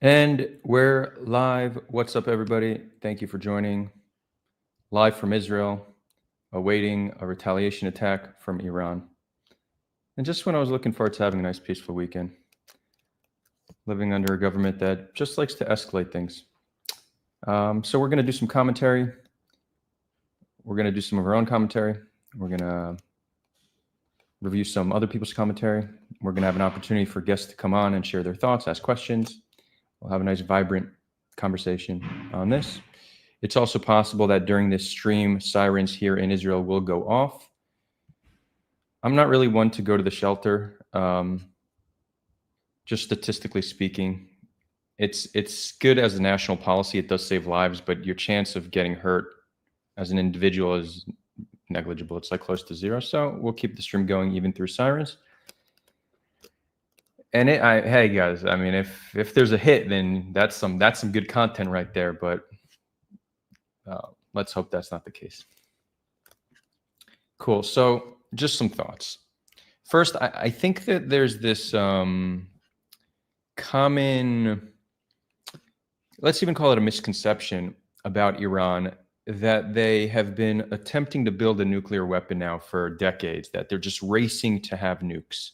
And we're live. What's up, everybody? Thank you for joining. Live from Israel, awaiting a retaliation attack from Iran. And just when I was looking forward to having a nice, peaceful weekend, living under a government that just likes to escalate things. So we're going to do some commentary. We're going to do some of our own commentary. We're going to review some other people's commentary. We're going to have an opportunity for guests to come on and share their thoughts, ask questions. We'll have a nice, vibrant conversation on this. It's also possible that during this stream, sirens here in Israel will go off. I'm not really one to go to the shelter. Just statistically speaking, it's good as a national policy. It does save lives, but your chance of getting hurt as an individual is negligible. It's like close to zero. So we'll keep the stream going even through sirens. And hey guys, I mean, if there's a hit, then that's some good content right there. But let's hope that's not the case. Cool. So just some thoughts. First, I think that there's this common, let's even call it a misconception about Iran, that they have been attempting to build a nuclear weapon now for decades, that they're just racing to have nukes.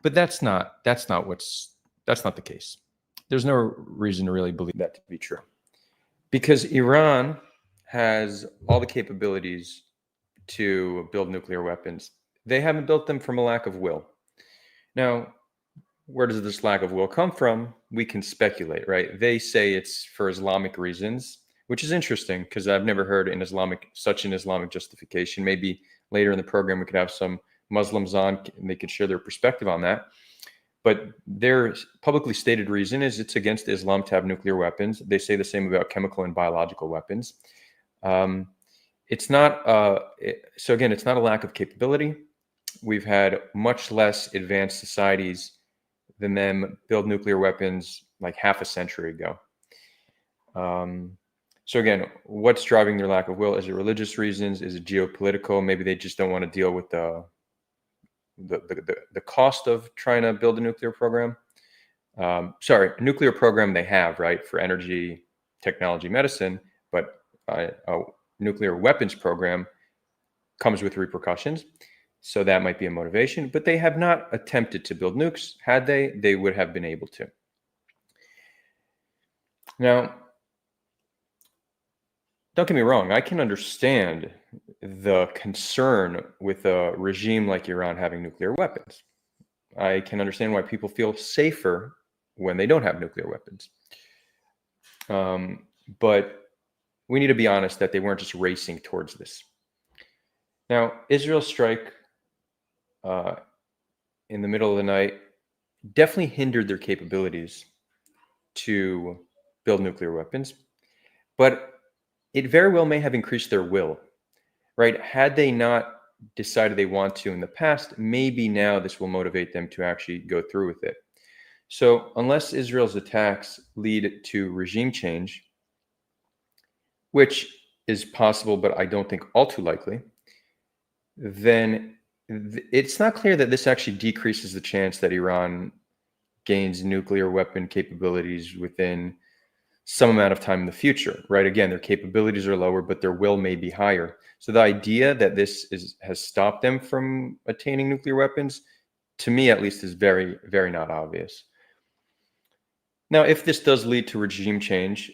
But that's not the case. There's no reason to really believe that to be true, because Iran has all the capabilities to build nuclear weapons. They haven't built them from a lack of will. Now, where does this lack of will come from? We can speculate, right? They say it's for Islamic reasons, which is interesting because I've never heard such an Islamic justification. Maybe later in the program we could have some Muslims on and they could share their perspective on that. But their publicly stated reason is it's against Islam to have nuclear weapons. They say the same about chemical and biological weapons. It's not so again, it's not a lack of capability. We've had much less advanced societies than them build nuclear weapons like half a century ago. So again, what's driving their lack of will? Is it religious reasons? Is it geopolitical? Maybe they just don't want to deal with the cost of trying to build a nuclear program. A nuclear program they have, right, for energy, technology, medicine, but a nuclear weapons program comes with repercussions. So that might be a motivation, but they have not attempted to build nukes. Had they would have been able to. Now, don't get me wrong, I can understand the concern with a regime like Iran having nuclear weapons. I can understand why people feel safer when they don't have nuclear weapons. But we need to be honest that they weren't just racing towards this. Now, Israel's strike in the middle of the night definitely hindered their capabilities to build nuclear weapons, but it very well may have increased their will, right? Had they not decided they want to in the past, maybe now this will motivate them to actually go through with it. So unless Israel's attacks lead to regime change, which is possible, but I don't think all too likely, then it's not clear that this actually decreases the chance that Iran gains nuclear weapon capabilities within some amount of time in the future, right? Again, their capabilities are lower, but their will may be higher. So the idea that this has stopped them from attaining nuclear weapons, to me at least, is very, very not obvious. Now, if this does lead to regime change,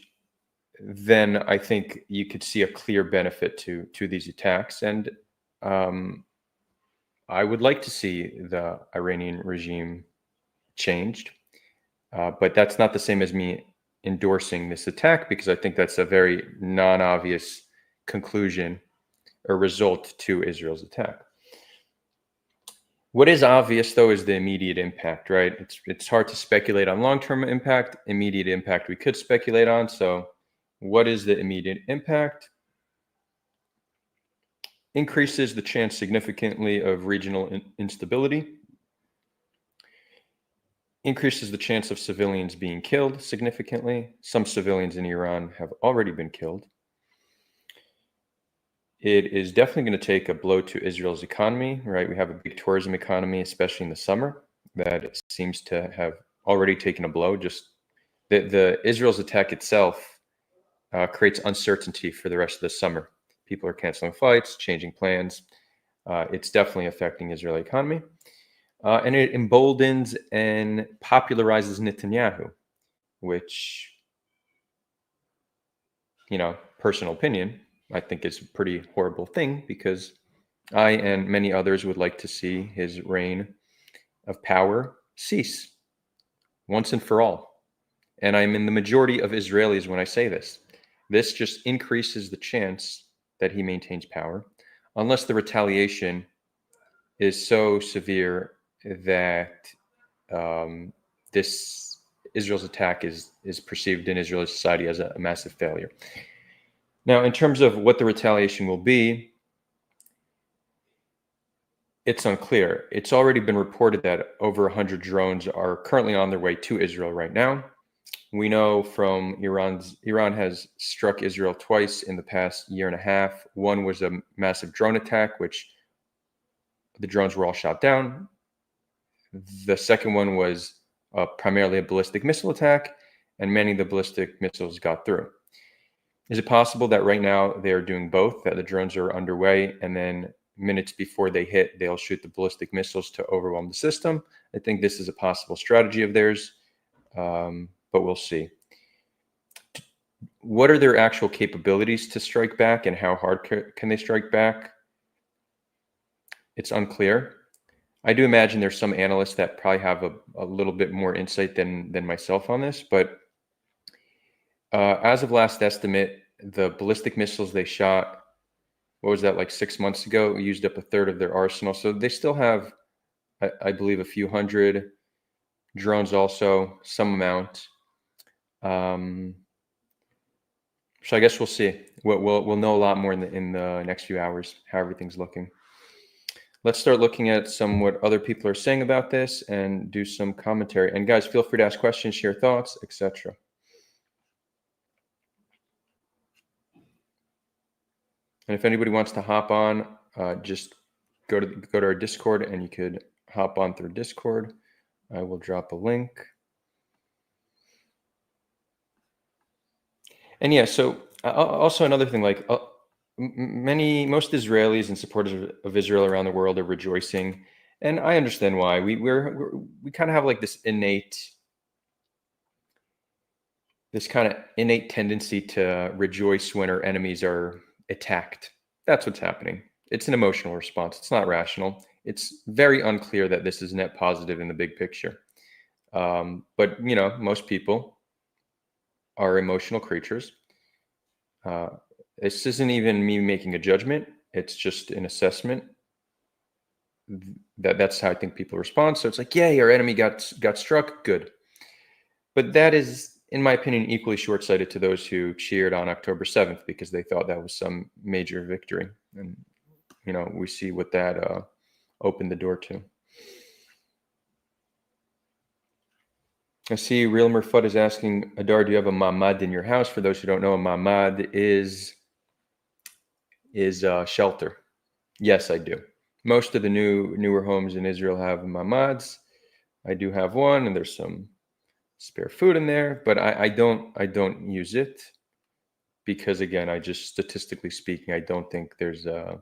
then I think you could see a clear benefit to these attacks. And I would like to see the Iranian regime changed, but that's not the same as me endorsing this attack, because I think that's a very non-obvious conclusion or result to Israel's attack. What is obvious, though, is the immediate impact, right? It's hard to speculate on long-term impact. Immediate impact we could speculate on. So what is the immediate impact? Increases the chance significantly of regional instability. Increases the chance of civilians being killed significantly. Some civilians in Iran have already been killed. It is definitely going to take a blow to Israel's economy, right? We have a big tourism economy, especially in the summer, that seems to have already taken a blow. Just the Israel's attack itself creates uncertainty for the rest of the summer. People are canceling flights, changing plans. It's definitely affecting Israeli economy. And it emboldens and popularizes Netanyahu, which, personal opinion, I think is a pretty horrible thing, because I and many others would like to see his reign of power cease once and for all. And I'm in the majority of Israelis when I say this. This just increases the chance that he maintains power, unless the retaliation is so severe that this Israel's attack is perceived in Israeli society as a massive failure. Now, in terms of what the retaliation will be, it's unclear. It's already been reported that over 100 drones are currently on their way to Israel right now. We know from Iran has struck Israel twice in the past year and a half. One was a massive drone attack, which the drones were all shot down. The second one was primarily a ballistic missile attack, and many of the ballistic missiles got through. Is it possible that right now they are doing both, that the drones are underway, and then minutes before they hit, they'll shoot the ballistic missiles to overwhelm the system? I think this is a possible strategy of theirs, but we'll see. What are their actual capabilities to strike back, and how hard can they strike back? It's unclear. I do imagine there's some analysts that probably have a little bit more insight than myself on this, but as of last estimate, the ballistic missiles they shot, what was that, like 6 months ago, used up a third of their arsenal. So they still have, I believe, a few hundred drones also, some amount. So I guess we'll see. We'll know a lot more in the next few hours, how everything's looking. Let's start looking at what other people are saying about this and do some commentary. And guys, feel free to ask questions, share thoughts, etc. And if anybody wants to hop on, just go to our Discord, and you could hop on through Discord. I will drop a link. And yeah, so also another thing, like most Israelis and supporters of Israel around the world are rejoicing, and I understand why. We kind of have like this kind of innate tendency to rejoice when our enemies are attacked. That's what's happening. It's an emotional response. It's not rational. It's very unclear that this is net positive in the big picture. But most people are emotional creatures. This isn't even me making a judgment. It's just an assessment. That's how I think people respond. So it's like, yay, our enemy got struck. Good. But that is, in my opinion, equally short-sighted to those who cheered on October 7th because they thought that was some major victory. And, we see what that opened the door to. I see Real Murfud is asking, Adar, do you have a mamad in your house? For those who don't know, a mamad is shelter. Yes, I do. Most of the newer homes in Israel have mamads. I do have one, and there's some spare food in there, but I don't use it because, again, I just, statistically speaking, I don't think there's I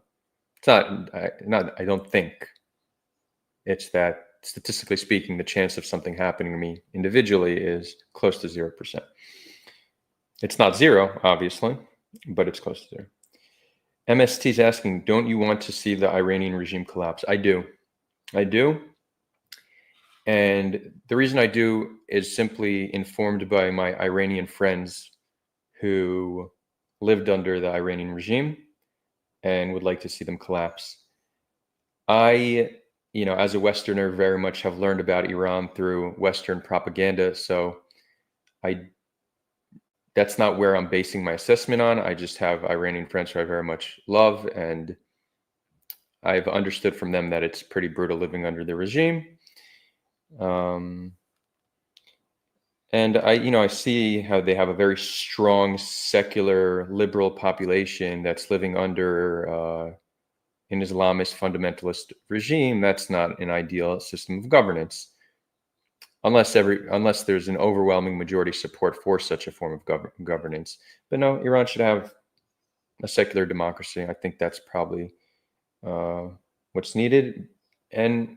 don't think it's that, statistically speaking, the chance of something happening to me individually is close to 0%. It's not zero, obviously, but it's close to zero. MST is asking, don't you want to see the Iranian regime collapse? I do. And the reason I do is simply informed by my Iranian friends who lived under the Iranian regime and would like to see them collapse. I, as a Westerner, very much have learned about Iran through Western propaganda. So that's not where I'm basing my assessment on. I just have Iranian friends who I very much love, and I've understood from them that it's pretty brutal living under the regime. And I see how they have a very strong secular liberal population that's living under an Islamist fundamentalist regime. That's not an ideal system of governance. unless there's an overwhelming majority support for such a form of governance. But no, Iran should have a secular democracy. I think that's probably what's needed, and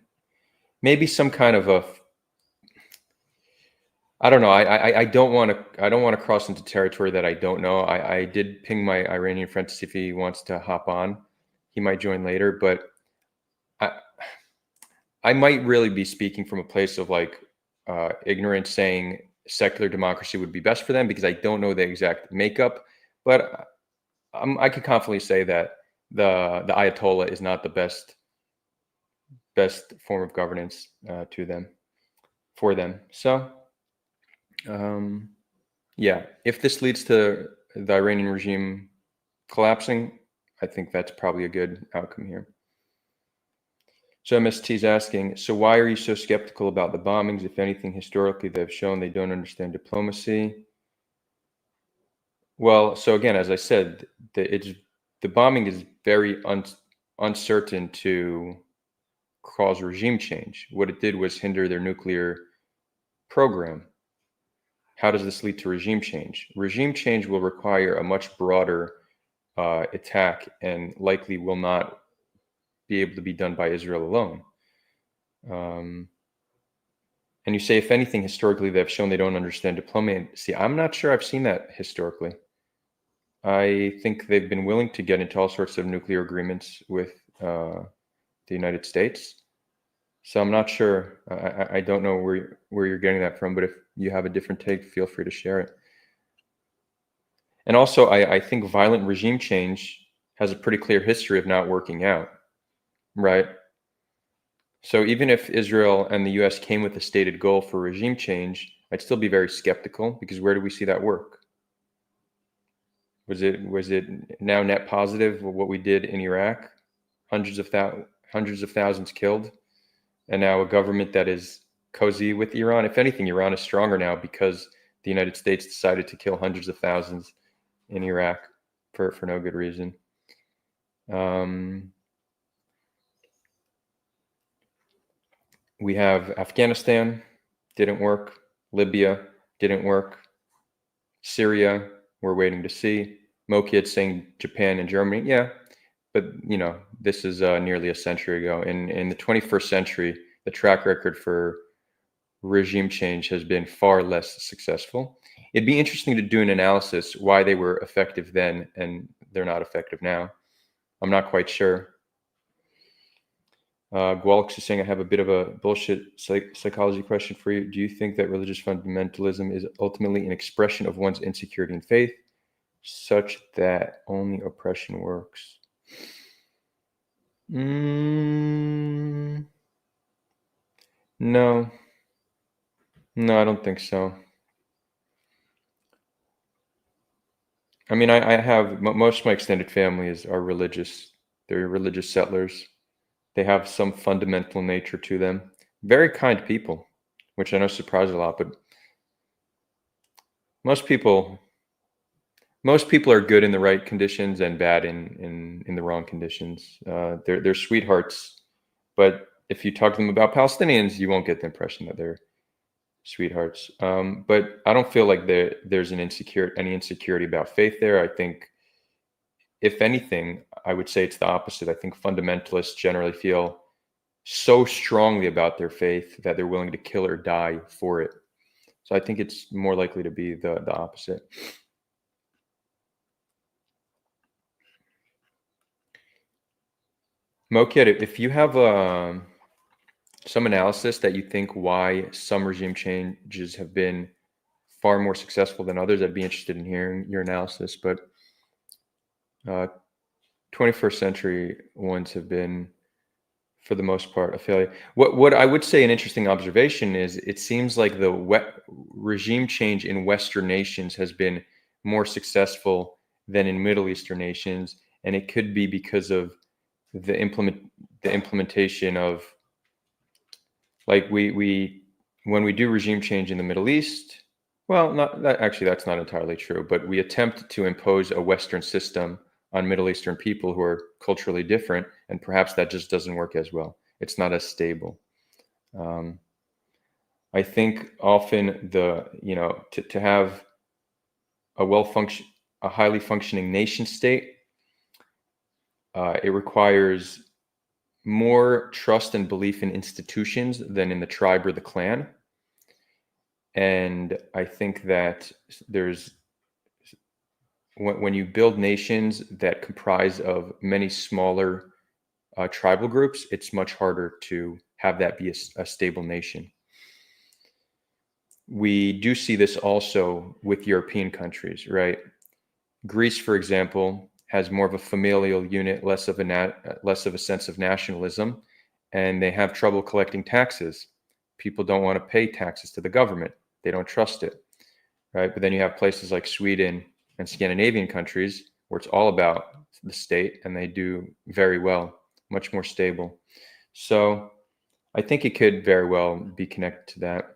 maybe some kind of a, I don't know. I don't want to cross into territory that I don't know. I did ping my Iranian friend to see if he wants to hop on. He might join later, but I might really be speaking from a place of like ignorance, saying secular democracy would be best for them because I don't know the exact makeup. But I could confidently say that the Ayatollah is not the best form of governance for them. So. Yeah, if this leads to the Iranian regime collapsing, I think that's probably a good outcome here. So MST is asking, so why are you so skeptical about the bombings? If anything, historically, they've shown they don't understand diplomacy. Well, so again, as I said, the bombing is very uncertain to cause regime change. What it did was hinder their nuclear program. How does this lead to regime change? Regime change will require a much broader attack and likely will not be able to be done by Israel alone. And you say, if anything, historically, they've shown they don't understand diplomacy. I'm not sure I've seen that historically. I think they've been willing to get into all sorts of nuclear agreements with the United States. So I'm not sure. I don't know where you're getting that from, but if you have a different take, feel free to share it. And also, I think violent regime change has a pretty clear history of not working out, right? So even if Israel and the US came with a stated goal for regime change, I'd still be very skeptical, because where do we see that work? Was it now net positive what we did in Iraq? Hundreds of thousands killed, and now a government that is cozy with Iran. If anything, Iran is stronger now because the United States decided to kill hundreds of thousands in Iraq for no good reason. We have Afghanistan, didn't work. Libya, didn't work. Syria, we're waiting to see. Mokid saying Japan and Germany, yeah, but this is nearly a century ago. In the 21st century, the track record for regime change has been far less successful. It'd be interesting to do an analysis why they were effective then and they're not effective now. I'm not quite sure. Gwalks is saying, I have a bit of a bullshit psychology question for you. Do you think that religious fundamentalism is ultimately an expression of one's insecurity and faith, such that only oppression works? No, I don't think so. I mean, I have most of my extended family are religious. They're religious settlers. They have some fundamental nature to them. Very kind people, which I know surprises a lot, but most people are good in the right conditions and bad in the wrong conditions. They're sweethearts, but if you talk to them about Palestinians, you won't get the impression that they're sweethearts. But I don't feel like there's any insecurity about faith there. I think, if anything, I would say it's the opposite. I think fundamentalists generally feel so strongly about their faith that they're willing to kill or die for it. So I think it's more likely to be the opposite. Moked, if you have some analysis that you think why some regime changes have been far more successful than others, I'd be interested in hearing your analysis. But 21st century ones have been, for the most part, a failure. What I would say an interesting observation is, it seems like the regime change in Western nations has been more successful than in Middle Eastern nations, and it could be because of the implementation of, like, when we do regime change in the Middle East, well, that's not entirely true, but we attempt to impose a Western system on Middle Eastern people who are culturally different, and perhaps that just doesn't work as well. It's not as stable. I think often to have a highly functioning nation state, it requires more trust and belief in institutions than in the tribe or the clan. And I think that when you build nations that comprise of many smaller tribal groups, it's much harder to have that be a stable nation. We do see this also with European countries, right? Greece, for example, has more of a familial unit, less of a sense of nationalism, and they have trouble collecting taxes. People don't want to pay taxes to the government. They don't trust it, right? But then you have places like Sweden and Scandinavian countries where it's all about the state, and they do very well, much more stable. So I think it could very well be connected to that.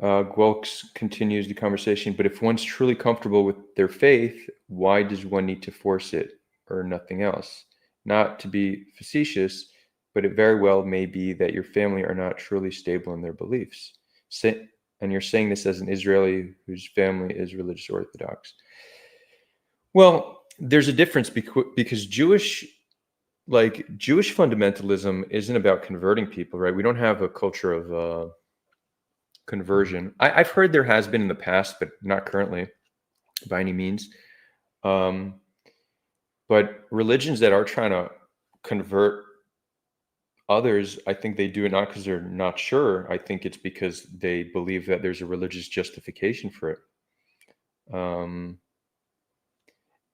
Guelks continues the conversation, but if one's truly comfortable with their faith, why does one need to force it or nothing else? Not to be facetious, but it very well may be that your family are not truly stable in their beliefs. And you're saying this as an Israeli whose family is religious Orthodox. Well, there's a difference because Jewish fundamentalism isn't about converting people, right? We don't have a culture of conversion. I've heard there has been in the past, but not currently by any means. But religions that are trying to convert others, I think they do it not because they're not sure. I think it's because they believe that there's a religious justification for it.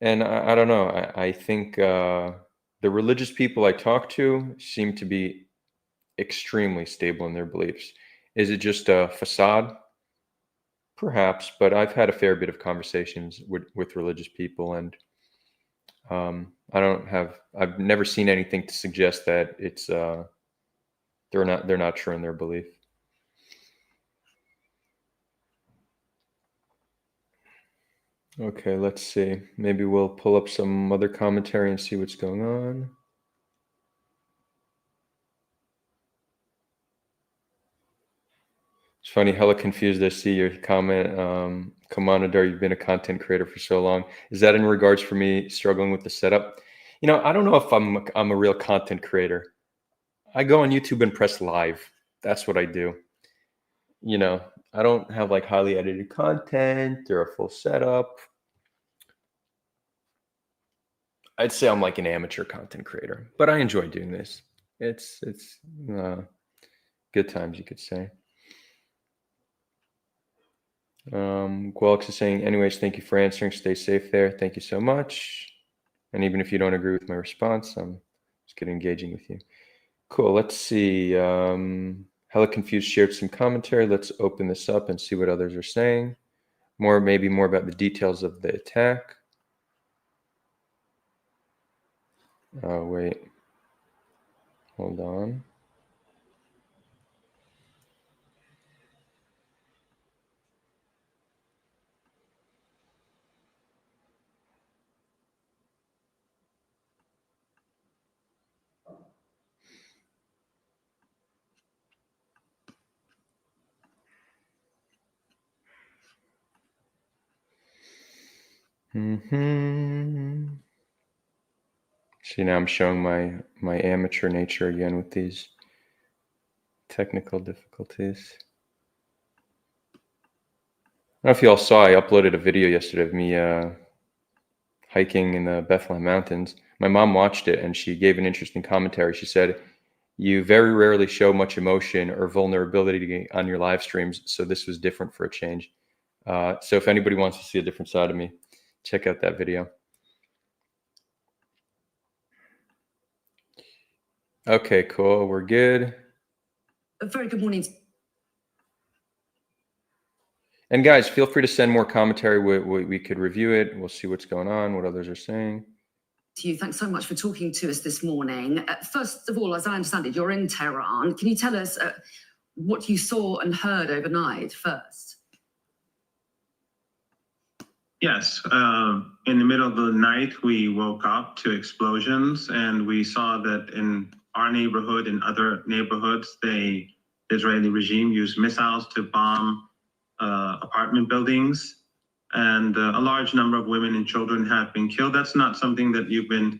And I don't know. I think the religious people I talk to seem to be extremely stable in their beliefs. Is it just a facade? Perhaps, but I've had a fair bit of conversations with religious people, and I've never seen anything to suggest that it's they're not sure in their belief. Okay, let's see. Maybe we'll pull up some other commentary and see what's going on. It's funny, hella confused. I see your comment. Commandador, you've been a content creator for so long. Is that in regards for me struggling with the setup? I don't know if I'm a real content creator. I go on YouTube and press live. That's what I do. I don't have like highly edited content or a full setup. I'd say I'm like an amateur content creator, but I enjoy doing this. It's good times, you could say. Guelix is saying, anyways, thank you for answering. Stay safe there. Thank you so much. And even if you don't agree with my response, I'm just getting engaging with you. Cool. Let's see. Hella Confused shared some commentary. Let's open this up and see what others are saying. Maybe more about the details of the attack. Oh, wait. Hold on. See, now I'm showing my amateur nature again with these technical difficulties. I don't know if you all saw, I uploaded a video yesterday of me hiking in the Bethlehem Mountains. My mom watched it and she gave an interesting commentary. She said, "You very rarely show much emotion or vulnerability on your live streams, so this was different for a change." So if anybody wants to see a different side of me, check out that video. Okay, cool. We're good. A very good morning. And guys, feel free to send more commentary. We could review it. We'll see what's going on, what others are saying. To you, thanks so much for talking to us this morning. First of all, as I understand it, you're in Tehran. Can you tell us what you saw and heard overnight first? Yes. In the middle of the night, we woke up to explosions, and we saw that in our neighborhood and other neighborhoods, the Israeli regime used missiles to bomb apartment buildings, and a large number of women and children have been killed. That's not something that you've been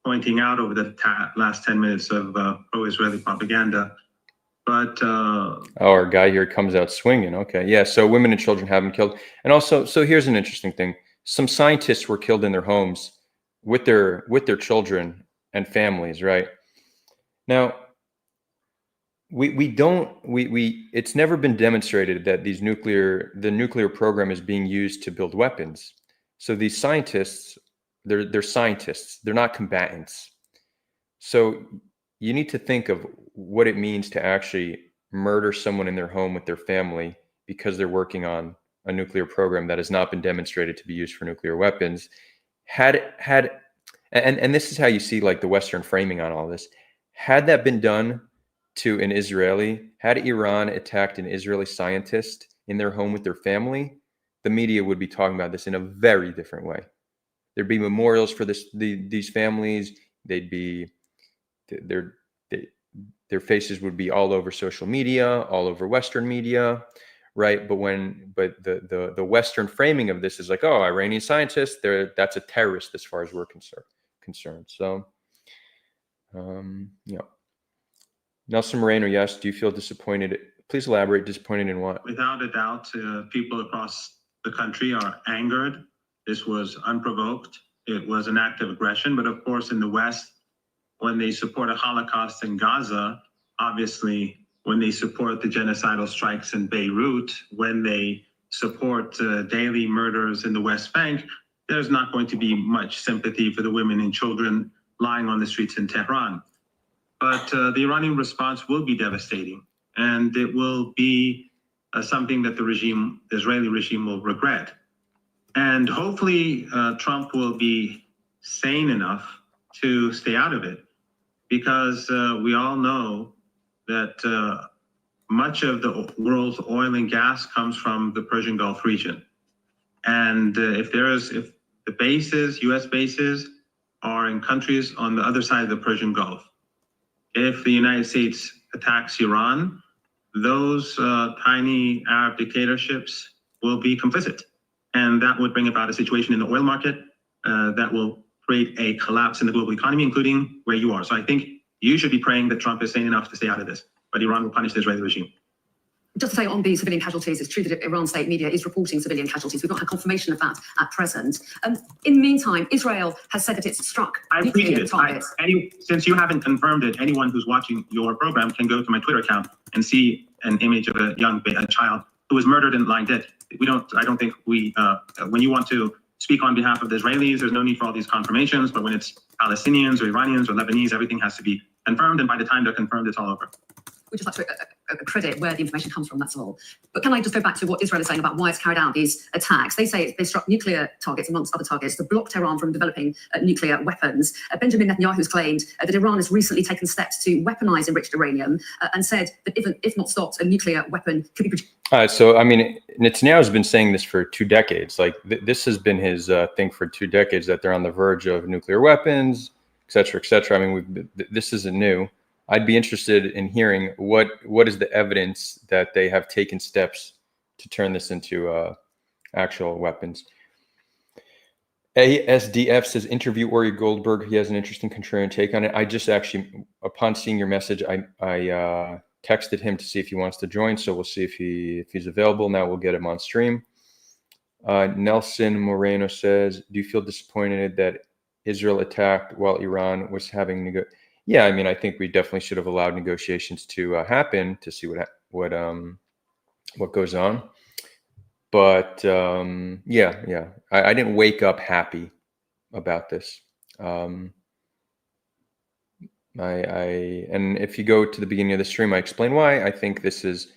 pointing out over the last 10 minutes of pro-Israeli propaganda. But our guy here comes out swinging. Okay, yeah. So women and children have been killed, and also, so here's an interesting thing: some scientists were killed in their homes with their children and families. Right now, it's never been demonstrated that the nuclear program is being used to build weapons. So these scientists, they're scientists. They're not combatants. So you need to think of what it means to actually murder someone in their home with their family because they're working on a nuclear program that has not been demonstrated to be used for nuclear weapons. And this is how you see like the Western framing on all this. Had that been done to an Israeli, had Iran attacked an Israeli scientist in their home with their family, the media would be talking about this in a very different way. There'd be memorials for these families. They'd be their faces would be all over social media, all over Western media, right? But the Western framing of this is like, oh, Iranian scientists, that's a terrorist as far as we're concerned. So, yeah. Nelson Moreno, yes. Do you feel disappointed? Please elaborate. Disappointed in what? Without a doubt, people across the country are angered. This was unprovoked. It was an act of aggression. But of course, in the West, when they support a Holocaust in Gaza, obviously, when they support the genocidal strikes in Beirut, when they support daily murders in the West Bank, there's not going to be much sympathy for the women and children lying on the streets in Tehran. But the Iranian response will be devastating, and it will be something that the Israeli regime will regret. And hopefully Trump will be sane enough to stay out of it, because we all know that much of the world's oil and gas comes from the Persian Gulf region. And if the bases, US bases, are in countries on the other side of the Persian Gulf, if the United States attacks Iran, those tiny Arab dictatorships will be complicit. And that would bring about a situation in the oil market that will create a collapse in the global economy, including where you are. So I think you should be praying that Trump is sane enough to stay out of this, but Iran will punish the Israeli regime. Just to say on the civilian casualties, it's true that Iran state media is reporting civilian casualties. We've not had confirmation of that at present. In the meantime, Israel has said that it's struck nuclear targets. Since you haven't confirmed it, anyone who's watching your program can go to my Twitter account and see an image of a child who was murdered and lying dead. I don't think when you want to speak on behalf of the Israelis, there's no need for all these confirmations, but when it's Palestinians or Iranians or Lebanese, everything has to be confirmed, and by the time they're confirmed, it's all over. We just like to credit where the information comes from, that's all. But can I just go back to what Israel is saying about why it's carried out these attacks? They say they struck nuclear targets, amongst other targets, to block Tehran from developing nuclear weapons. Benjamin Netanyahu has claimed that Iran has recently taken steps to weaponize enriched uranium and said that if not stopped, a nuclear weapon could be produced. So, I mean, Netanyahu has been saying this for 2 decades. Like, this has been his thing for 2 decades, that they're on the verge of nuclear weapons, et cetera, et cetera. I mean, this isn't new. I'd be interested in hearing what is the evidence that they have taken steps to turn this into actual weapons. ASDF says, interview Ory Goldberg. He has an interesting contrarian take on it. I just actually, upon seeing your message, I texted him to see if he wants to join. So we'll see if he's available. Now we'll get him on stream. Nelson Moreno says, do you feel disappointed that Israel attacked while Iran was having Yeah, I mean, I think we definitely should have allowed negotiations to happen to see what goes on. But yeah, I didn't wake up happy about this. And if you go to the beginning of the stream, I explain why I think this is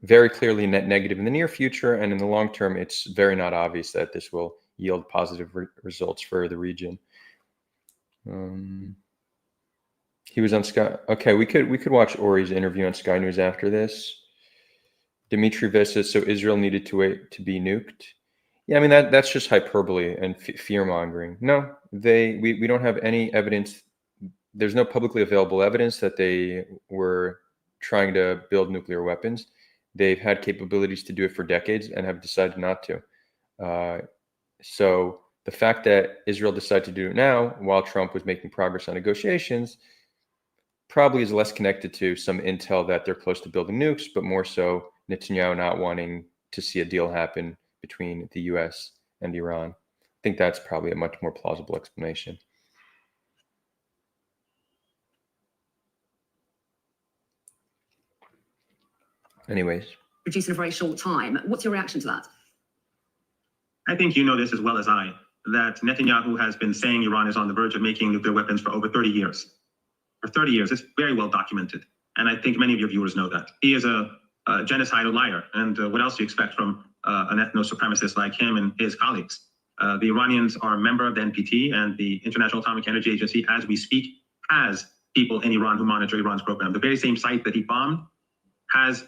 very clearly net negative in the near future, and in the long term, it's very not obvious that this will yield positive results for the region. He was on Sky. Okay, we could watch Ory's interview on Sky News after this. Dimitri Vest says, so Israel needed to wait to be nuked. Yeah, I mean that's just hyperbole and fear mongering. No, we don't have any evidence. There's no publicly available evidence that they were trying to build nuclear weapons. They've had capabilities to do it for decades and have decided not to. So the fact that Israel decided to do it now, while Trump was making progress on negotiations, probably is less connected to some intel that they're close to building nukes, but more so Netanyahu not wanting to see a deal happen between the US and Iran. I think that's probably a much more plausible explanation. Anyways. Produced in a very short time. What's your reaction to that? I think you know this as well as I, that Netanyahu has been saying Iran is on the verge of making nuclear weapons for over 30 years. For 30 years, it's very well documented. And I think many of your viewers know that. He is a genocidal liar. And what else do you expect from an ethno-supremacist like him and his colleagues? The Iranians are a member of the NPT, and the International Atomic Energy Agency, as we speak, has people in Iran who monitor Iran's program. The very same site that he bombed has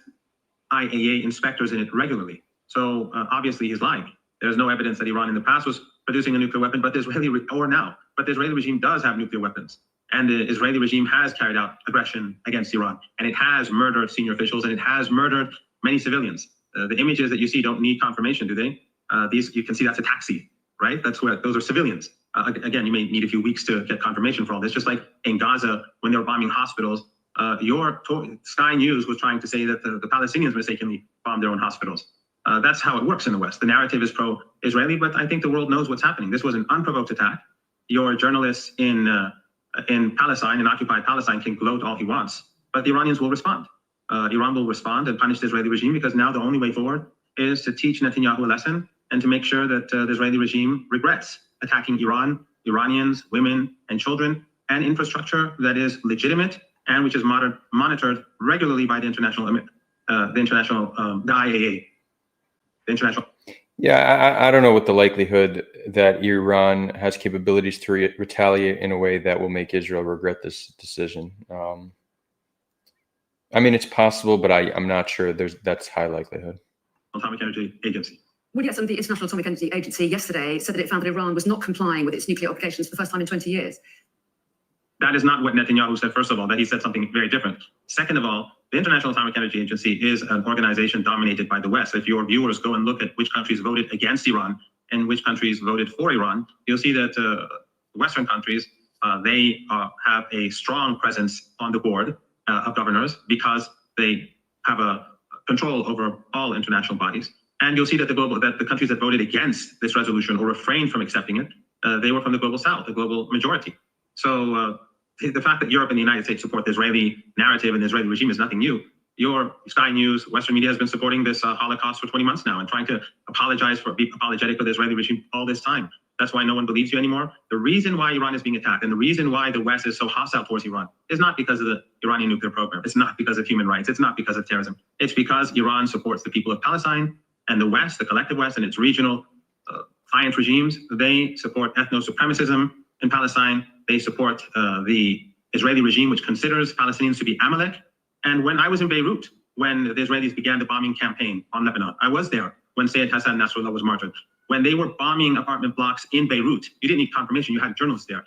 IAEA inspectors in it regularly. So obviously he's lying. There's no evidence that Iran in the past was producing a nuclear weapon, but the Israeli regime does have nuclear weapons. And the Israeli regime has carried out aggression against Iran, and it has murdered senior officials, and it has murdered many civilians. The images that you see don't need confirmation, do they? These, you can see that's a taxi, right? That's where those are civilians. Again, you may need a few weeks to get confirmation for all this. Just like in Gaza, when they were bombing hospitals, Sky News was trying to say that the Palestinians mistakenly bombed their own hospitals. That's how it works in the West. The narrative is pro-Israeli, but I think the world knows what's happening. This was an unprovoked attack. Your journalists in Palestine, in occupied Palestine, can gloat all he wants, but the Iranians will respond. Iran will respond and punish the Israeli regime, because now the only way forward is to teach Netanyahu a lesson and to make sure that the Israeli regime regrets attacking Iran, Iranians, women, and children, and infrastructure that is legitimate and which is monitored regularly by the IAEA, the international. Yeah, I don't know what the likelihood that Iran has capabilities to retaliate in a way that will make Israel regret this decision. I mean, it's possible, but I'm not sure that's high likelihood. Atomic Energy Agency. Well, yes, and the International Atomic Energy Agency yesterday said that it found that Iran was not complying with its nuclear obligations for the first time in 20 years. That is not what Netanyahu said, first of all, that he said something very different. Second of all, the International Atomic Energy Agency is an organization dominated by the West. If your viewers go and look at which countries voted against Iran and which countries voted for Iran, you'll see that Western countries, they have a strong presence on the board of governors, because they have a control over all international bodies. And you'll see that the countries that voted against this resolution or refrained from accepting it, they were from the global South, the global majority. So the fact that Europe and the United States support the Israeli narrative and the Israeli regime is nothing new. Your Sky News, Western media has been supporting this Holocaust for 20 months now and trying to be apologetic for the Israeli regime all this time. That's why no one believes you anymore. The reason why Iran is being attacked and the reason why the West is so hostile towards Iran is not because of the Iranian nuclear program. It's not because of human rights. It's not because of terrorism. It's because Iran supports the people of Palestine, and the West, the collective West, and its regional client regimes. They support ethno-supremacism in Palestine. They support the Israeli regime, which considers Palestinians to be Amalek. And when I was in Beirut, when the Israelis began the bombing campaign on Lebanon, I was there when Sayyid Hassan Nasrallah was martyred. When they were bombing apartment blocks in Beirut, you didn't need confirmation, you had journalists there.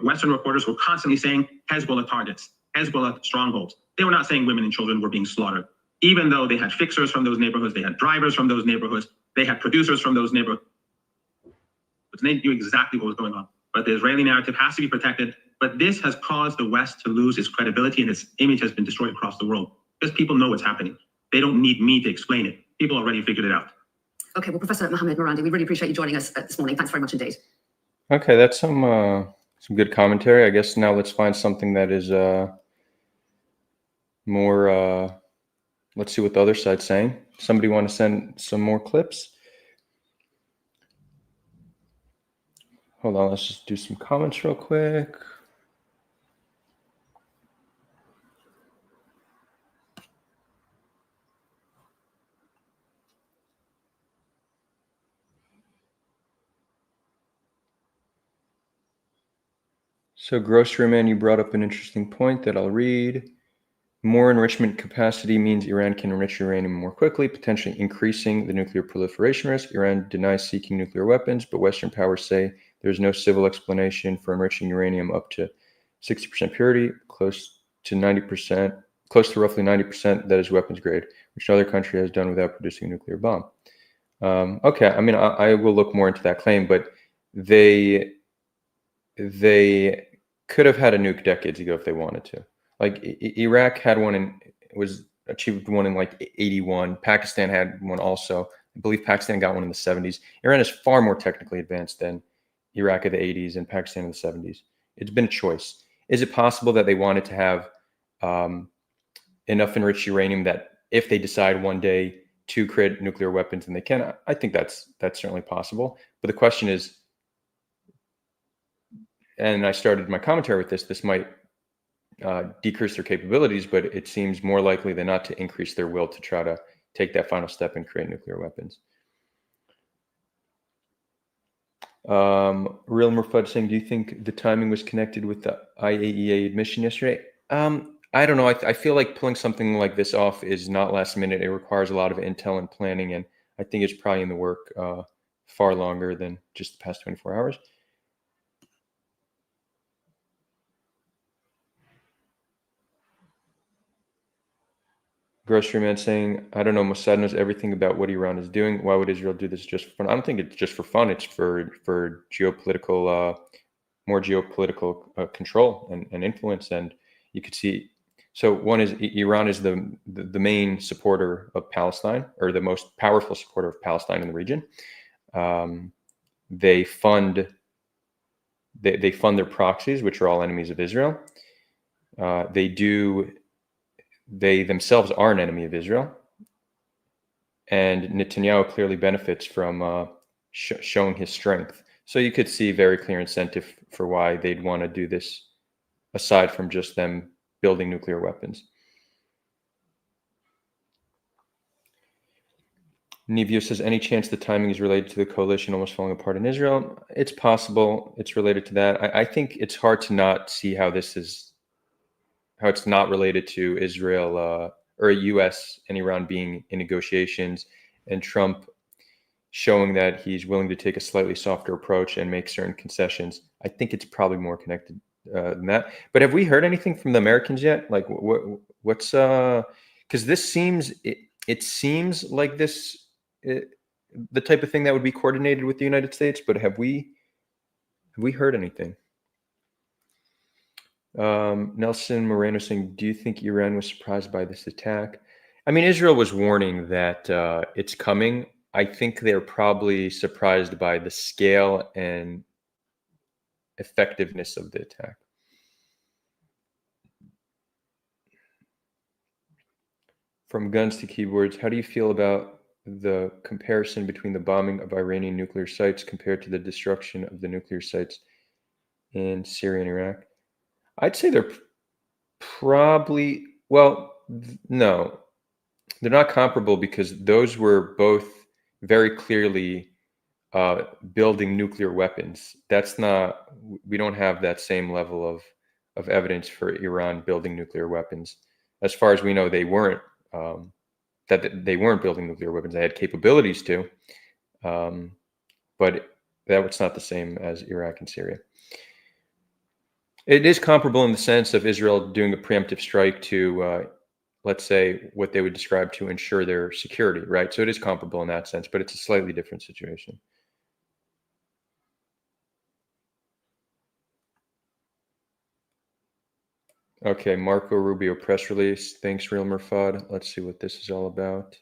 Western reporters were constantly saying Hezbollah targets, Hezbollah strongholds. They were not saying women and children were being slaughtered, even though they had fixers from those neighborhoods, they had drivers from those neighborhoods, they had producers from those neighborhoods. They knew exactly what was going on. But the Israeli narrative has to be protected. But this has caused the West to lose its credibility, and its image has been destroyed across the world, because people know what's happening. They don't need me to explain it. People already figured it out. Okay, well, Professor Mohammed Marandi, we really appreciate you joining us this morning. Thanks very much indeed. Okay, that's some good commentary. I guess now let's find something that is more. Let's see what the other side's saying. Somebody want to send some more clips? Hold on, let's just do some comments real quick. So Grocery Man, you brought up an interesting point that I'll read. More enrichment capacity means Iran can enrich uranium more quickly, potentially increasing the nuclear proliferation risk. Iran denies seeking nuclear weapons, but Western powers say there's no civil explanation for enriching uranium up to 60% purity, close to roughly 90% that is weapons grade, which no other country has done without producing a nuclear bomb. Okay, I mean, I will look more into that claim, but they could have had a nuke decades ago if they wanted to. Like Iraq had one achieved one in like 81. Pakistan had one also. I believe Pakistan got one in the 70s. Iran is far more technically advanced than Iraq of the 80s and Pakistan in the 70s. It's been a choice. Is it possible that they wanted to have enough enriched uranium that if they decide one day to create nuclear weapons, and they can? I think that's certainly possible. But the question is, and I started my commentary with this might decrease their capabilities, but it seems more likely than not to increase their will to try to take that final step and create nuclear weapons. Real Murfud saying, do you think the timing was connected with the IAEA admission yesterday? I don't know. I feel like pulling something like this off is not last minute. It requires a lot of intel and planning, and I think it's probably in the work far longer than just the past 24 hours. Grocery Man saying, I don't know, Mossad knows everything about what Iran is doing. Why would Israel do this just for fun? I don't think it's just for fun. It's for geopolitical, more geopolitical control and influence. And you could see, so one is Iran is the main supporter of Palestine, or the most powerful supporter of Palestine in the region. They fund their proxies, which are all enemies of Israel. They themselves are an enemy of Israel, and Netanyahu clearly benefits from showing his strength. So you could see very clear incentive for why they'd want to do this, aside from just them building nuclear weapons. Nevio says, any chance the timing is related to the coalition almost falling apart in Israel? It's possible it's related to that. I think it's hard to not see how it's not related to Israel or US and Iran being in negotiations, and Trump showing that he's willing to take a slightly softer approach and make certain concessions. I think it's probably more connected than that. But have we heard anything from the Americans yet? Like what's because this seems it seems like this the type of thing that would be coordinated with the United States, but have we heard anything? Nelson Moreno saying, do you think Iran was surprised by this attack? I mean, Israel was warning that it's coming. I think they're probably surprised by the scale and effectiveness of the attack. From guns to keyboards, how do you feel about the comparison between the bombing of Iranian nuclear sites compared to the destruction of the nuclear sites in Syria and Iraq? I'd say they're probably, well, no, they're not comparable, because those were both very clearly building nuclear weapons. That's not, we don't have that same level of evidence for Iran building nuclear weapons. As far as we know, they weren't, that they weren't building nuclear weapons. They had capabilities to, but that was not the same as Iraq and Syria. It is comparable in the sense of Israel doing a preemptive strike to, let's say, what they would describe to ensure their security, right? So it is comparable in that sense, but it's a slightly different situation. Okay, Marco Rubio press release. Thanks, Real Murfad. Let's see what this is all about.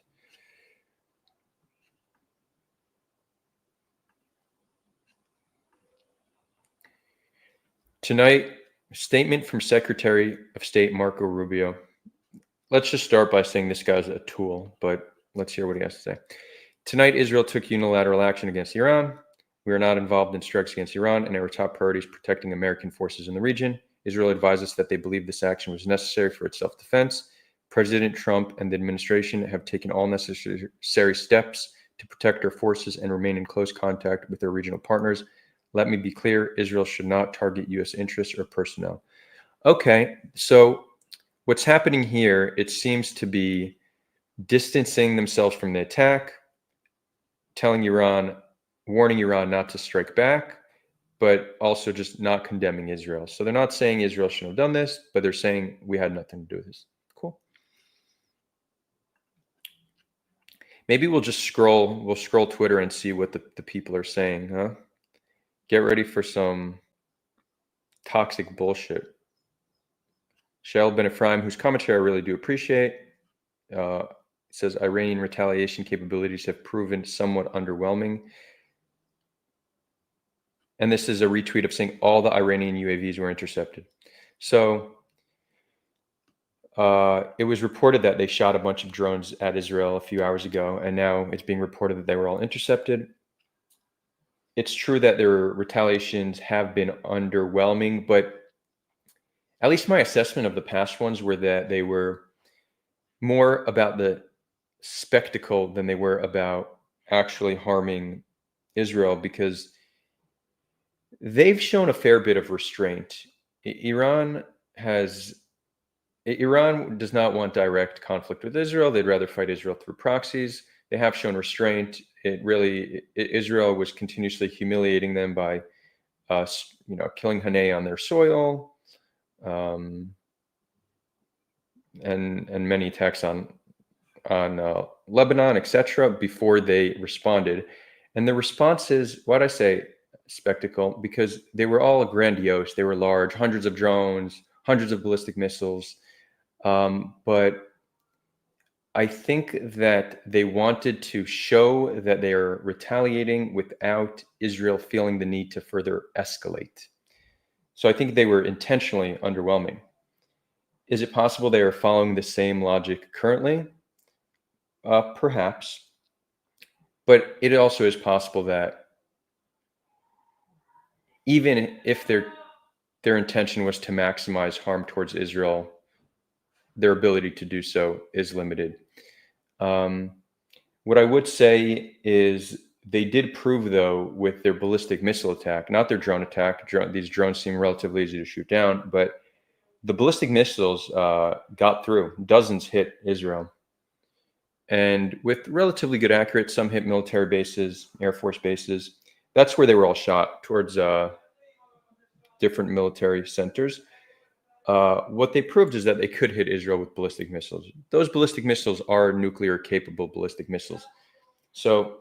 Tonight, statement from Secretary of State Marco Rubio. Let's just start by saying this guy's a tool, but let's hear what he has to say. Tonight, Israel took unilateral action against Iran. We are not involved in strikes against Iran, and our top priority is protecting American forces in the region. Israel advised us that they believe this action was necessary for its self-defense. President Trump and the administration have taken all necessary steps to protect our forces and remain in close contact with their regional partners. Let me be clear, Israel should not target U.S. interests or personnel. Okay, so what's happening here, it seems to be distancing themselves from the attack, telling Iran, warning Iran not to strike back, but also just not condemning Israel. So they're not saying Israel shouldn't have done this, but they're saying we had nothing to do with this. Cool. Maybe we'll scroll Twitter and see what the people are saying, huh? Get ready for some toxic bullshit. Shael Ben Ephraim, whose commentary I really do appreciate, says Iranian retaliation capabilities have proven somewhat underwhelming. And this is a retweet of saying all the Iranian UAVs were intercepted. So it was reported that they shot a bunch of drones at Israel a few hours ago, and now it's being reported that they were all intercepted. It's true that their retaliations have been underwhelming, but at least my assessment of the past ones were that they were more about the spectacle than they were about actually harming Israel, because they've shown a fair bit of restraint. Iran does not want direct conflict with Israel. They'd rather fight Israel through proxies. They have shown restraint. Israel was continuously humiliating them by, killing Hanei on their soil, and many attacks on Lebanon, etc., before they responded. And the response is, why'd I say spectacle? Because they were all grandiose. They were large, hundreds of drones, hundreds of ballistic missiles. But I think that they wanted to show that they are retaliating without Israel feeling the need to further escalate. So I think they were intentionally underwhelming. Is it possible they are following the same logic currently? Perhaps. But it also is possible that even if their intention was to maximize harm towards Israel, their ability to do so is limited. What I would say is they did prove, though, with their ballistic missile attack, not their drone attack. These drones seem relatively easy to shoot down, but the ballistic missiles got through. Dozens hit Israel. And with relatively good accuracy, some hit military bases, Air Force bases. That's where they were all shot, towards different military centers. What they proved is that they could hit Israel with ballistic missiles. Those ballistic missiles are nuclear-capable ballistic missiles. So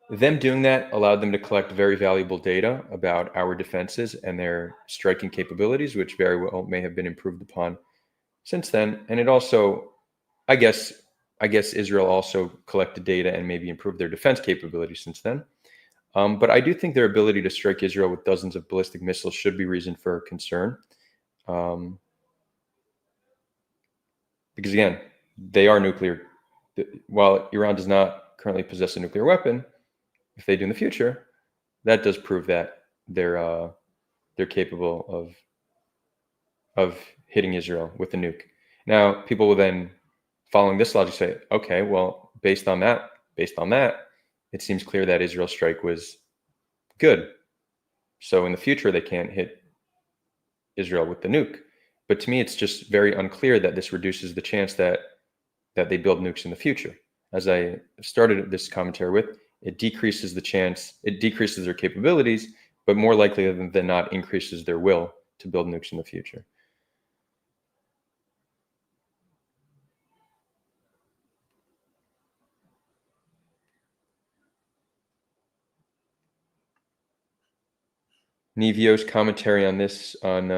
them doing that allowed them to collect very valuable data about our defenses and their striking capabilities, which very well may have been improved upon since then. And it also, I guess Israel also collected data and maybe improved their defense capabilities since then. But I do think their ability to strike Israel with dozens of ballistic missiles should be reason for concern. Because again, they are nuclear. While Iran does not currently possess a nuclear weapon, if they do in the future, that does prove that they're capable of hitting Israel with a nuke. Now, people will then, following this logic, say, okay, well, based on that, it seems clear that Israel's strike was good. So in the future, they can't hit Israel with the nuke. But to me, it's just very unclear that this reduces the chance that they build nukes in the future. As I started this commentary with, it decreases their capabilities, but more likely than not increases their will to build nukes in the future. Nevio's commentary on this, on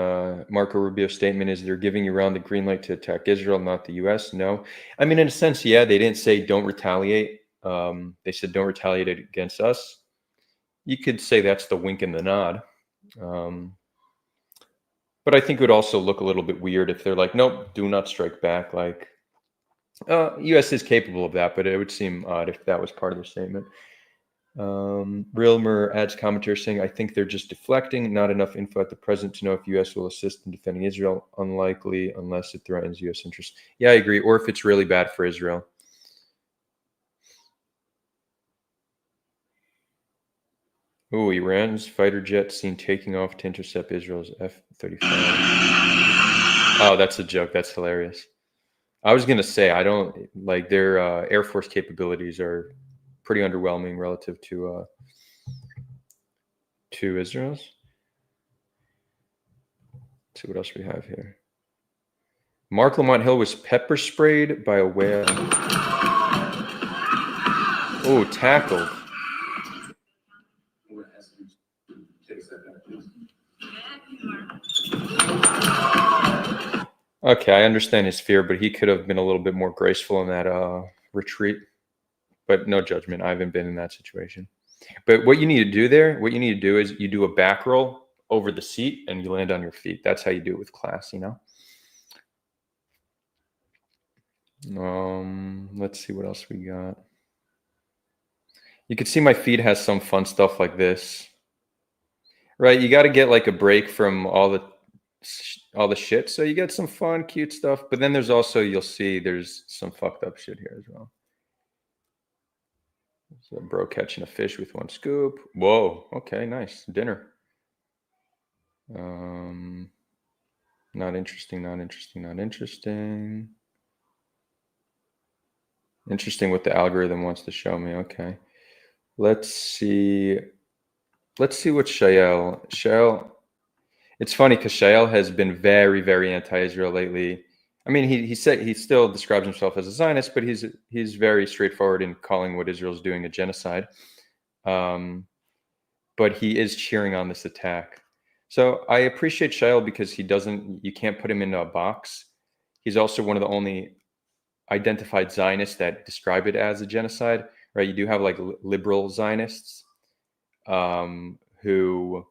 Marco Rubio's statement, is they're giving Iran the green light to attack Israel, not the U.S. No. I mean, in a sense, yeah, they didn't say don't retaliate. They said don't retaliate against us. You could say that's the wink and the nod. But I think it would also look a little bit weird if they're like, nope, do not strike back. Like, U.S. is capable of that, but it would seem odd if that was part of the statement. Realmer adds commentary saying, I think they're just deflecting, not enough info at the present to know if U.S. will assist in defending Israel. Unlikely unless it threatens U.S. interests. Yeah, I agree. Or if it's really bad for Israel. Oh, Iran's fighter jet seen taking off to intercept Israel's F-35. Oh, that's a joke. That's hilarious. I was gonna say I don't like their Air Force capabilities are pretty underwhelming relative to Israel's. Let's see what else we have here. Mark Lamont Hill was pepper sprayed by a whale. Oh, tackled. Okay, I understand his fear, but he could have been a little bit more graceful in that retreat. But no judgment. I haven't been in that situation. But what you need to do there, what you need to do is you do a back roll over the seat and you land on your feet. That's how you do it with class, you know? Let's see what else we got. You can see my feed has some fun stuff like this, right? You got to get like a break from all the shit. So you get some fun, cute stuff, but then there's also, you'll see there's some fucked up shit here as well. So bro catching a fish with one scoop. Whoa. Okay, nice. Dinner. Not interesting, not interesting, not interesting. Interesting what the algorithm wants to show me. Okay. Let's see. Let's see what Shael. It's funny because Shael has been very, very anti-Israel lately. I mean, he said he still describes himself as a Zionist, but he's very straightforward in calling what Israel's doing a genocide. But he is cheering on this attack. So I appreciate Shael because you can't put him into a box. He's also one of the only identified Zionists that describe it as a genocide, right? You do have like liberal Zionists who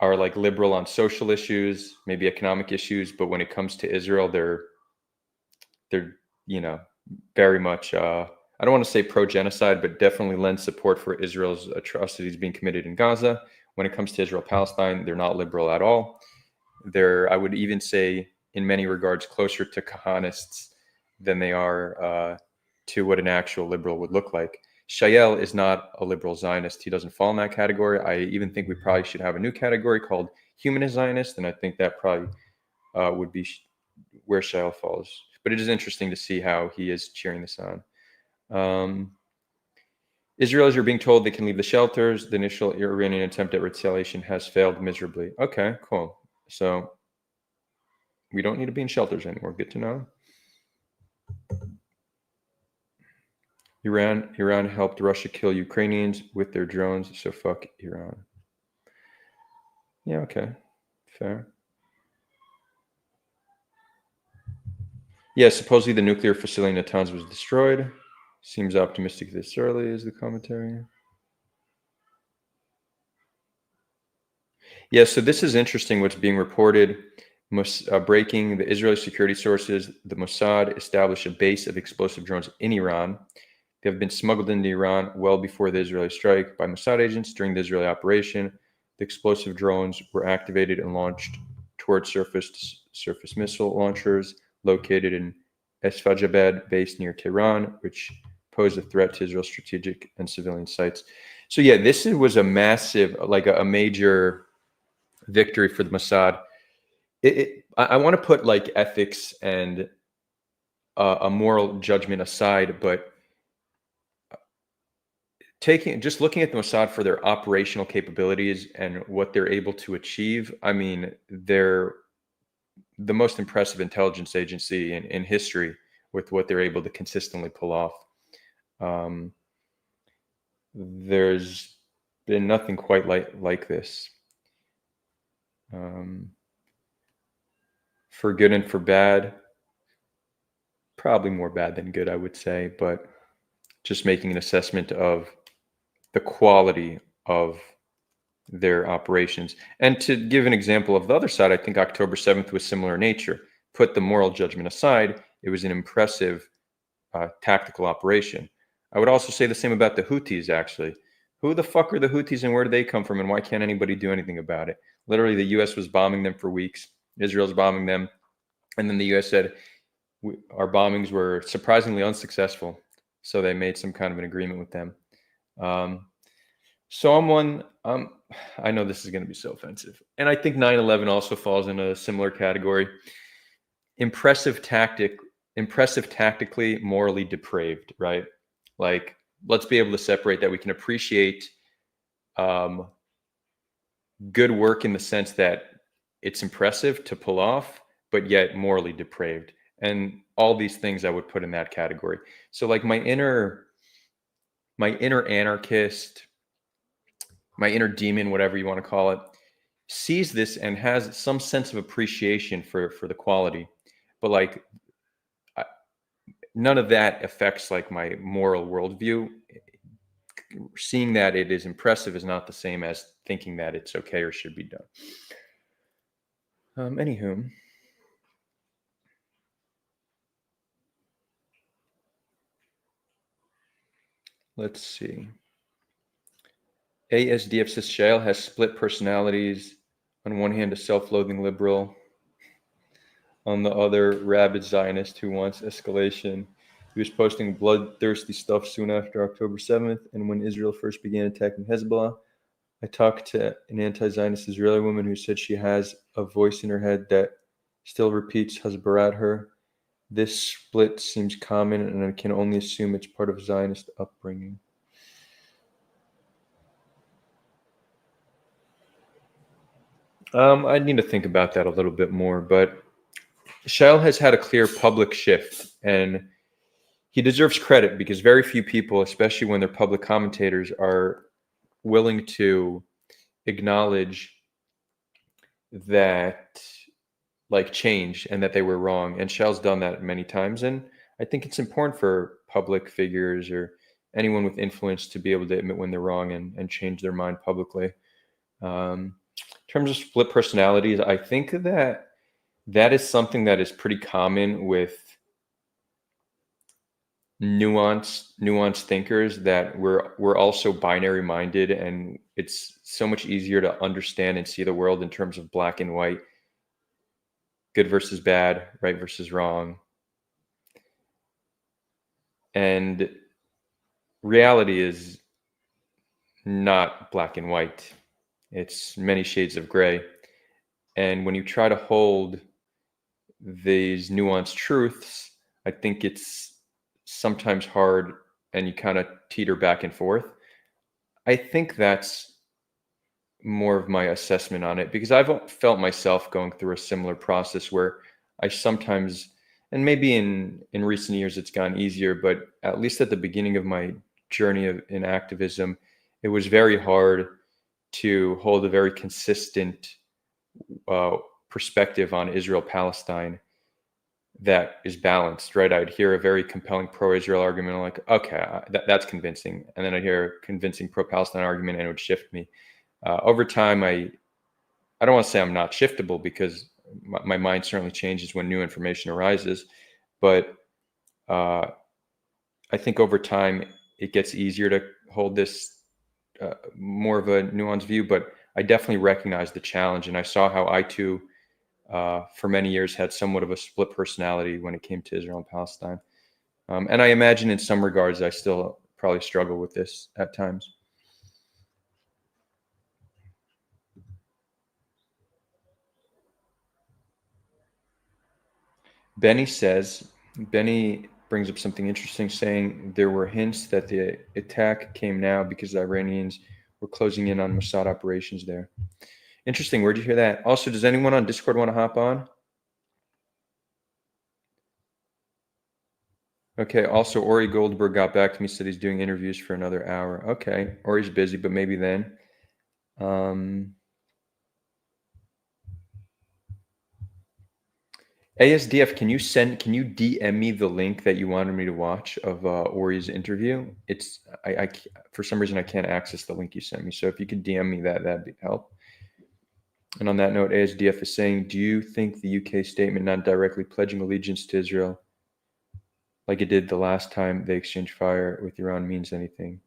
are like liberal on social issues, maybe economic issues, but when it comes to Israel, they're very much I don't want to say pro-genocide, but definitely lend support for Israel's atrocities being committed in Gaza. When it comes to Israel-Palestine, they're not liberal at all. They're, I would even say, in many regards, closer to Kahanists than they are to what an actual liberal would look like. Shael is not a liberal Zionist. He doesn't fall in that category. I even think we probably should have a new category called humanist Zionist, and I think that probably would be where Shael falls. But it is interesting to see how he is cheering this on. Israelis are being told they can leave the shelters. The initial Iranian attempt at retaliation has failed miserably. Okay, cool. So we don't need to be in shelters anymore. Good to know. Iran helped Russia kill Ukrainians with their drones, so fuck Iran. Yeah, okay. Fair. Yeah, supposedly the nuclear facility in Natanz was destroyed. Seems optimistic this early is the commentary. Yeah, so this is interesting what's being reported. Breaking the Israeli security sources, the Mossad established a base of explosive drones in Iran. They have been smuggled into Iran well before the Israeli strike by Mossad agents. During the Israeli operation, the explosive drones were activated and launched towards surface missile launchers located in Esfajabad, based near Tehran, which pose a threat to Israel's strategic and civilian sites. So yeah, this was a massive, like a major victory for the Mossad. I want to put like ethics and a moral judgment aside, but just looking at the Mossad for their operational capabilities and what they're able to achieve, I mean, they're the most impressive intelligence agency in history with what they're able to consistently pull off. There's been nothing quite like this. For good and for bad, probably more bad than good, I would say, but just making an assessment of the quality of their operations. And to give an example of the other side, I think October 7th was similar in nature. Put the moral judgment aside, it was an impressive tactical operation. I would also say the same about the Houthis, actually. Who the fuck are the Houthis and where do they come from and why can't anybody do anything about it? Literally, the U.S. was bombing them for weeks. Israel's bombing them. And then the U.S. said, our bombings were surprisingly unsuccessful. So they made some kind of an agreement with them. I know this is going to be so offensive. And I think 9/11 also falls in a similar category. impressive tactically, morally depraved, right? Like, let's be able to separate that. We can appreciate good work in the sense that it's impressive to pull off, but yet morally depraved. And all these things I would put in that category. So like my inner anarchist, my inner demon, whatever you want to call it, sees this and has some sense of appreciation for the quality, but like none of that affects like my moral worldview. Seeing that it is impressive is not the same as thinking that it's okay or should be done. Anywho, let's see. ASDF says Shail has split personalities. On one hand, a self-loathing liberal. On the other, rabid Zionist who wants escalation. He was posting bloodthirsty stuff soon after October 7th, and when Israel first began attacking Hezbollah, I talked to an anti-Zionist Israeli woman who said she has a voice in her head that still repeats Hezbollah at her. This split seems common, and I can only assume it's part of Zionist upbringing. I need to think about that a little bit more, but Shail has had a clear public shift, and he deserves credit because very few people, especially when they're public commentators, are willing to acknowledge that like change and that they were wrong. And Shail's done that many times. And I think it's important for public figures or anyone with influence to be able to admit when they're wrong and change their mind publicly. In terms of split personalities, I think that is something that is pretty common with nuanced thinkers, that we're also binary minded, and it's so much easier to understand and see the world in terms of black and white, good versus bad, right versus wrong. And reality is not black and white. It's many shades of gray. And when you try to hold these nuanced truths, I think it's sometimes hard and you kind of teeter back and forth. I think that's more of my assessment on it, because I've felt myself going through a similar process where I sometimes, and maybe in recent years it's gone easier, but at least at the beginning of my journey in activism, it was very hard to hold a very consistent perspective on Israel-Palestine that is balanced, right? I'd hear a very compelling pro-Israel argument, I'm like, okay, that's convincing. And then I'd hear a convincing pro-Palestine argument and it would shift me. Over time, I don't want to say I'm not shiftable, because my mind certainly changes when new information arises. But I think over time, it gets easier to hold this more of a nuanced view. But I definitely recognize the challenge. And I saw how I too, for many years, had somewhat of a split personality when it came to Israel and Palestine. And I imagine in some regards, I still probably struggle with this at times. Benny brings up something interesting, saying there were hints that the attack came now because the Iranians were closing in on Mossad operations there. Interesting. Where'd you hear that? Also, does anyone on Discord want to hop on? Okay. Also, Ory Goldberg got back to me, said he's doing interviews for another hour. Okay. Ory's busy, but maybe then. ASDF, can you DM me the link that you wanted me to watch of Ory's interview? It's I for some reason I can't access the link you sent me. So if you could DM me that'd help. And on that note, ASDF is saying, do you think the UK statement not directly pledging allegiance to Israel, like it did the last time they exchanged fire with Iran, means anything?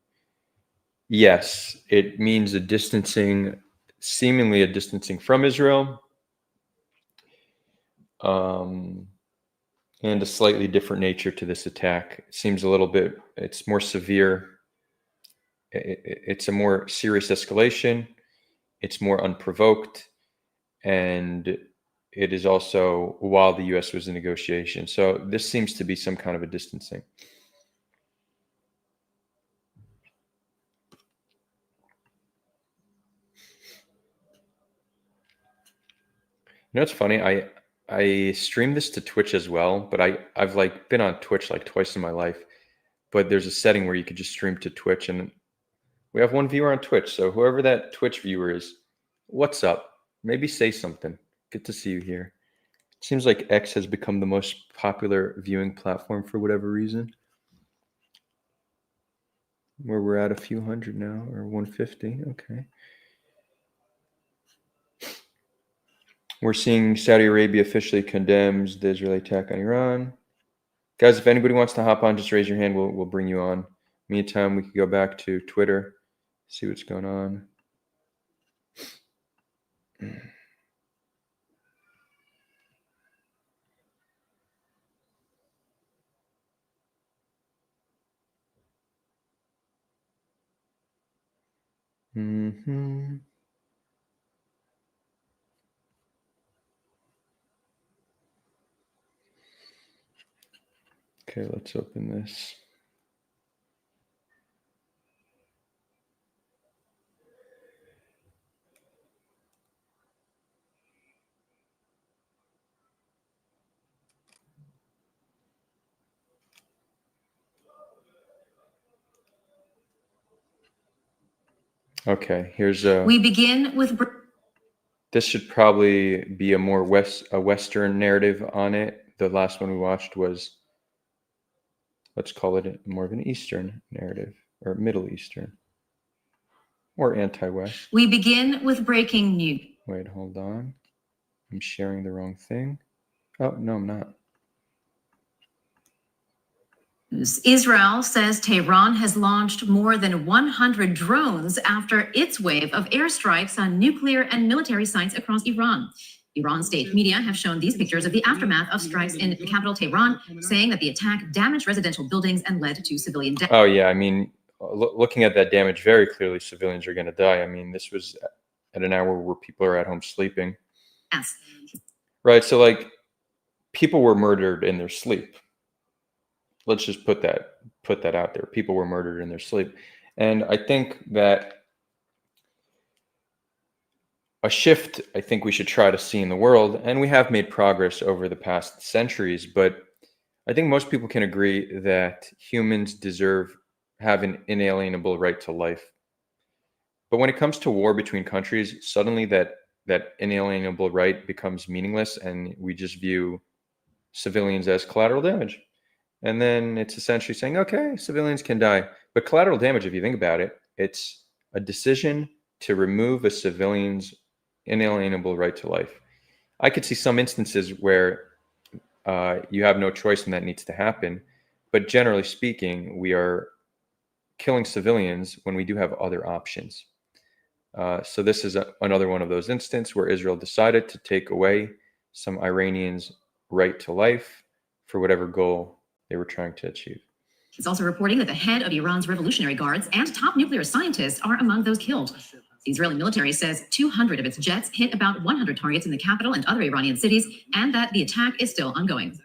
Yes, it means seemingly a distancing from Israel. And a slightly different nature to this attack. It seems it's more severe. It's a more serious escalation. It's more unprovoked. And it is also while the U.S. was in negotiation. So this seems to be some kind of a distancing. You know, it's funny. I stream this to Twitch as well, but I've like been on Twitch like twice in my life. But there's a setting where you could just stream to Twitch, and we have one viewer on Twitch. So whoever that Twitch viewer is, what's up? Maybe say something. Good to see you here. It seems like X has become the most popular viewing platform for whatever reason. Where we're at a few hundred now, or 150. Okay. We're seeing Saudi Arabia officially condemns the Israeli attack on Iran. Guys, if anybody wants to hop on, just raise your hand. We'll bring you on. Meantime, we can go back to Twitter, see what's going on. Mm-hmm. Okay, let's open this. Okay, here's a. We begin with. This should probably be a more Western narrative on it. The last one we watched was, let's call it more of an Eastern narrative, or Middle Eastern, or anti-West. We begin with breaking news. Wait, hold on. I'm sharing the wrong thing. Oh, no, I'm not. Israel says Tehran has launched more than 100 drones after its wave of airstrikes on nuclear and military sites across Iran. Iran state media have shown these pictures of the aftermath of strikes in the capital Tehran, saying that the attack damaged residential buildings and led to civilian death. Oh, yeah. I mean, looking at that damage, very clearly civilians are going to die. I mean, this was at an hour where people are at home sleeping. Yes. Right. So, like, people were murdered in their sleep. Let's just put that out there. People were murdered in their sleep. And I think that a shift I think we should try to see in the world, and we have made progress over the past centuries, but I think most people can agree that humans have an inalienable right to life. But when it comes to war between countries, suddenly that inalienable right becomes meaningless, and we just view civilians as collateral damage. And then it's essentially saying, okay, civilians can die. But collateral damage, if you think about it, it's a decision to remove a civilian's inalienable right to life. I could see some instances where you have no choice and that needs to happen. But generally speaking, we are killing civilians when we do have other options. So this is another one of those instances where Israel decided to take away some Iranians' right to life for whatever goal they were trying to achieve. It's also reporting that the head of Iran's Revolutionary Guards and top nuclear scientists are among those killed. The Israeli military says 200 of its jets hit about 100 targets in the capital and other Iranian cities, and that the attack is still ongoing.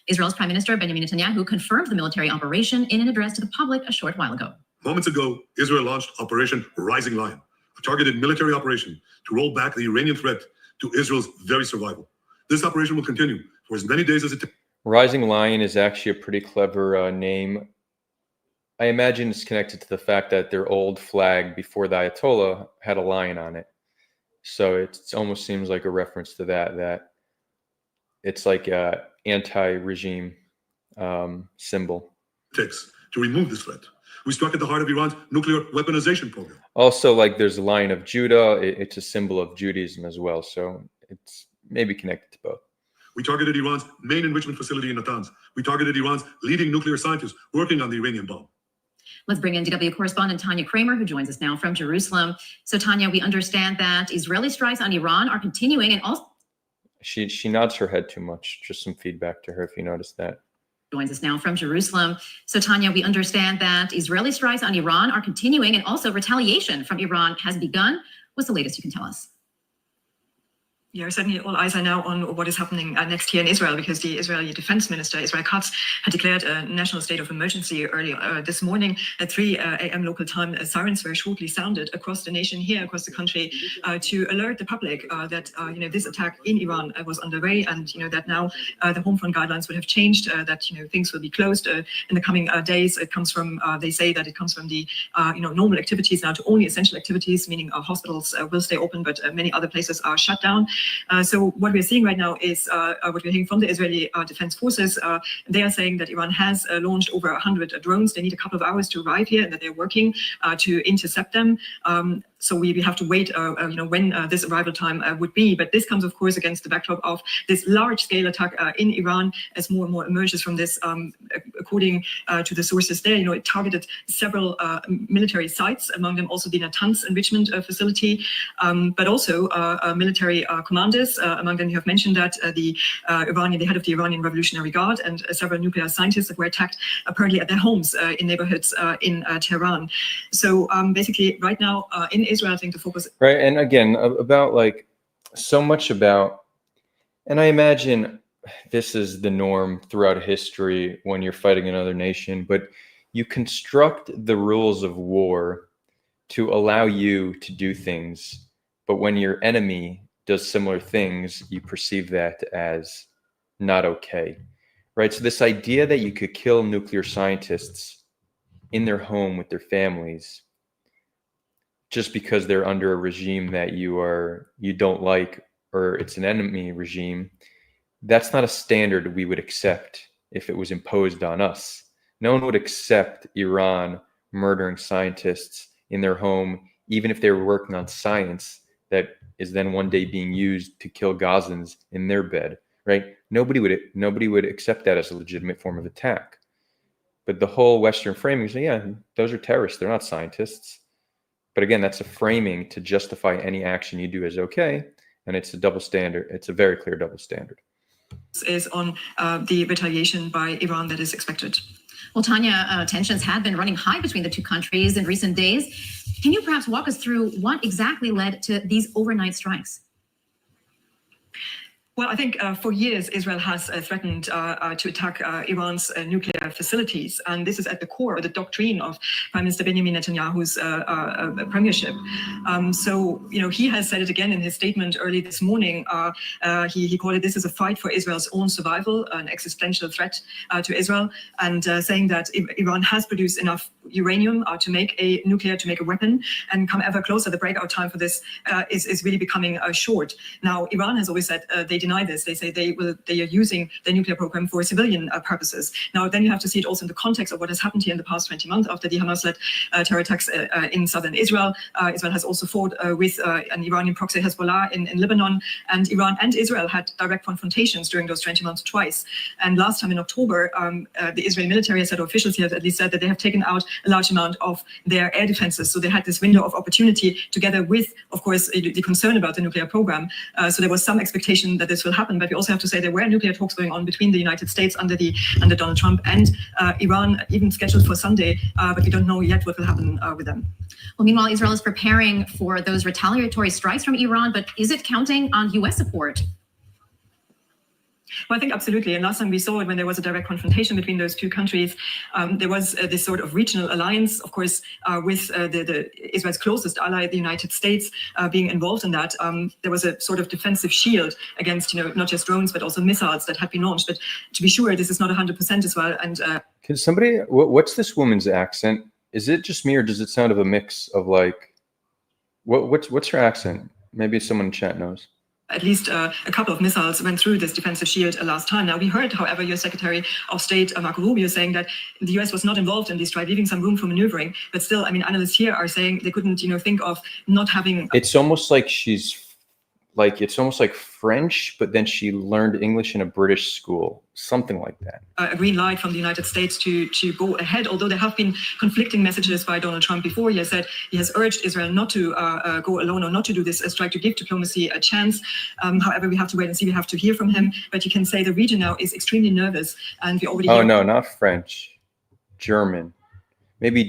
Israel's Prime Minister Benjamin Netanyahu confirmed the military operation in an address to the public a short while ago. Moments ago, Israel launched Operation Rising Lion, a targeted military operation to roll back the Iranian threat to Israel's very survival. This operation will continue for as many days as it takes. Rising Lion is actually a pretty clever name. I imagine it's connected to the fact that their old flag before the Ayatollah had a lion on it. So it almost seems like a reference to that it's like a anti-regime symbol. Takes to remove this threat. We struck at the heart of Iran's nuclear weaponization program. Also, like there's a Lion of Judah. It's a symbol of Judaism as well. So it's maybe connected to both. We targeted Iran's main enrichment facility in Natanz. We targeted Iran's leading nuclear scientists working on the Iranian bomb. Let's bring in DW correspondent Tanya Kramer, who joins us now from Jerusalem. So, Tanya, we understand that Israeli strikes on Iran are continuing, and also she nods her head too much. Just some feedback to her if you noticed that. Joins us now from Jerusalem. So, Tanya, we understand that Israeli strikes on Iran are continuing, and also retaliation from Iran has begun. What's the latest you can tell us? Yeah, certainly all eyes are now on what is happening next year in Israel, because the Israeli defense minister, Israel Katz, had declared a national state of emergency early this morning. At 3 a.m. local time, sirens were shortly sounded across the nation here, across the country, to alert the public that this attack in Iran was underway, and that now the home front guidelines would have changed, that things will be closed in the coming days. It comes from, they say that it comes from the normal activities now to only essential activities, meaning hospitals will stay open, but many other places are shut down. So what we're seeing right now is what we're hearing from the Israeli Defense Forces. They are saying that Iran has launched over 100 drones. They need a couple of hours to arrive here, and that they're working to intercept them. So we have to wait, when this arrival time would be. But this comes, of course, against the backdrop of this large-scale attack in Iran, as more and more emerges from this. According to the sources there, it targeted several military sites, among them also the Natanz enrichment facility, but also military commanders. Among them, you have mentioned that the head of the Iranian Revolutionary Guard, and several nuclear scientists that were attacked apparently at their homes in neighborhoods in Tehran. So basically, right now in Israel, I think the focus. Right. And again, about so much about, and I imagine this is the norm throughout history when you're fighting another nation, but you construct the rules of war to allow you to do things. But when your enemy does similar things, you perceive that as not okay. Right. So this idea that you could kill nuclear scientists in their home with their families, just because they're under a regime that you don't like, or it's an enemy regime, that's not a standard we would accept if it was imposed on us. No one would accept Iran murdering scientists in their home, even if they were working on science that is then one day being used to kill Gazans in their bed, right? Nobody would accept that as a legitimate form of attack. But the whole Western framing is, yeah, those are terrorists, they're not scientists. But again, that's a framing to justify any action you do as okay, and it's a double standard. It's a very clear double standard. Is on the retaliation by Iran that is expected. Well, Tanya, tensions have been running high between the two countries in recent days. Can you perhaps walk us through what exactly led to these overnight strikes? Well, I think for years, Israel has threatened to attack Iran's nuclear facilities. And this is at the core of the doctrine of Prime Minister Benjamin Netanyahu's premiership. So, he has said it again in his statement early this morning. He called it, this is a fight for Israel's own survival, an existential threat to Israel, and saying that Iran has produced enough uranium to make a weapon, and come ever closer. The breakout time for this is really becoming short. Now, Iran has always said they deny this. They say they are using the nuclear program for civilian purposes. Now, then you have to see it also in the context of what has happened here in the past 20 months after the Hamas-led terror attacks in southern Israel. Israel has also fought with an Iranian proxy Hezbollah in Lebanon, and Iran and Israel had direct confrontations during those 20 months twice. And last time in October, the Israeli military has said, or officials here have at least said, that they have taken out a large amount of their air defenses. So they had this window of opportunity, together with, of course, the concern about the nuclear program. So there was some expectation that this will happen, but we also have to say there were nuclear talks going on between the United States under Donald Trump and Iran, even scheduled for Sunday, but we don't know yet what will happen with them. Well, meanwhile, Israel is preparing for those retaliatory strikes from Iran, but is it counting on U.S. support? Well, I think absolutely. And last time we saw it, when there was a direct confrontation between those two countries, there was this sort of regional alliance, of course, with the Israel's closest ally, the United States, being involved in that. There was a sort of defensive shield against, not just drones, but also missiles that had been launched. But to be sure, this is not 100% as well. And can somebody, what's this woman's accent? Is it just me, or does it sound of a mix of what's her accent? Maybe someone in chat knows. At least a couple of missiles went through this defensive shield last time. Now, we heard, however, your Secretary of State, Marco Rubio, saying that the U.S. was not involved in this strike, leaving some room for maneuvering. But still, I mean, analysts here are saying they couldn't, think of not having. It's almost like it's almost like French, but then she learned English in a British school, something like that. A green light from the United States to go ahead, although there have been conflicting messages by Donald Trump before. He has said he has urged Israel not to go alone, or not to do this strike, to give diplomacy a chance. However, we have to wait and see. We have to hear from him. But you can say the region now is extremely nervous, and we already. Oh, no, not French, German. Maybe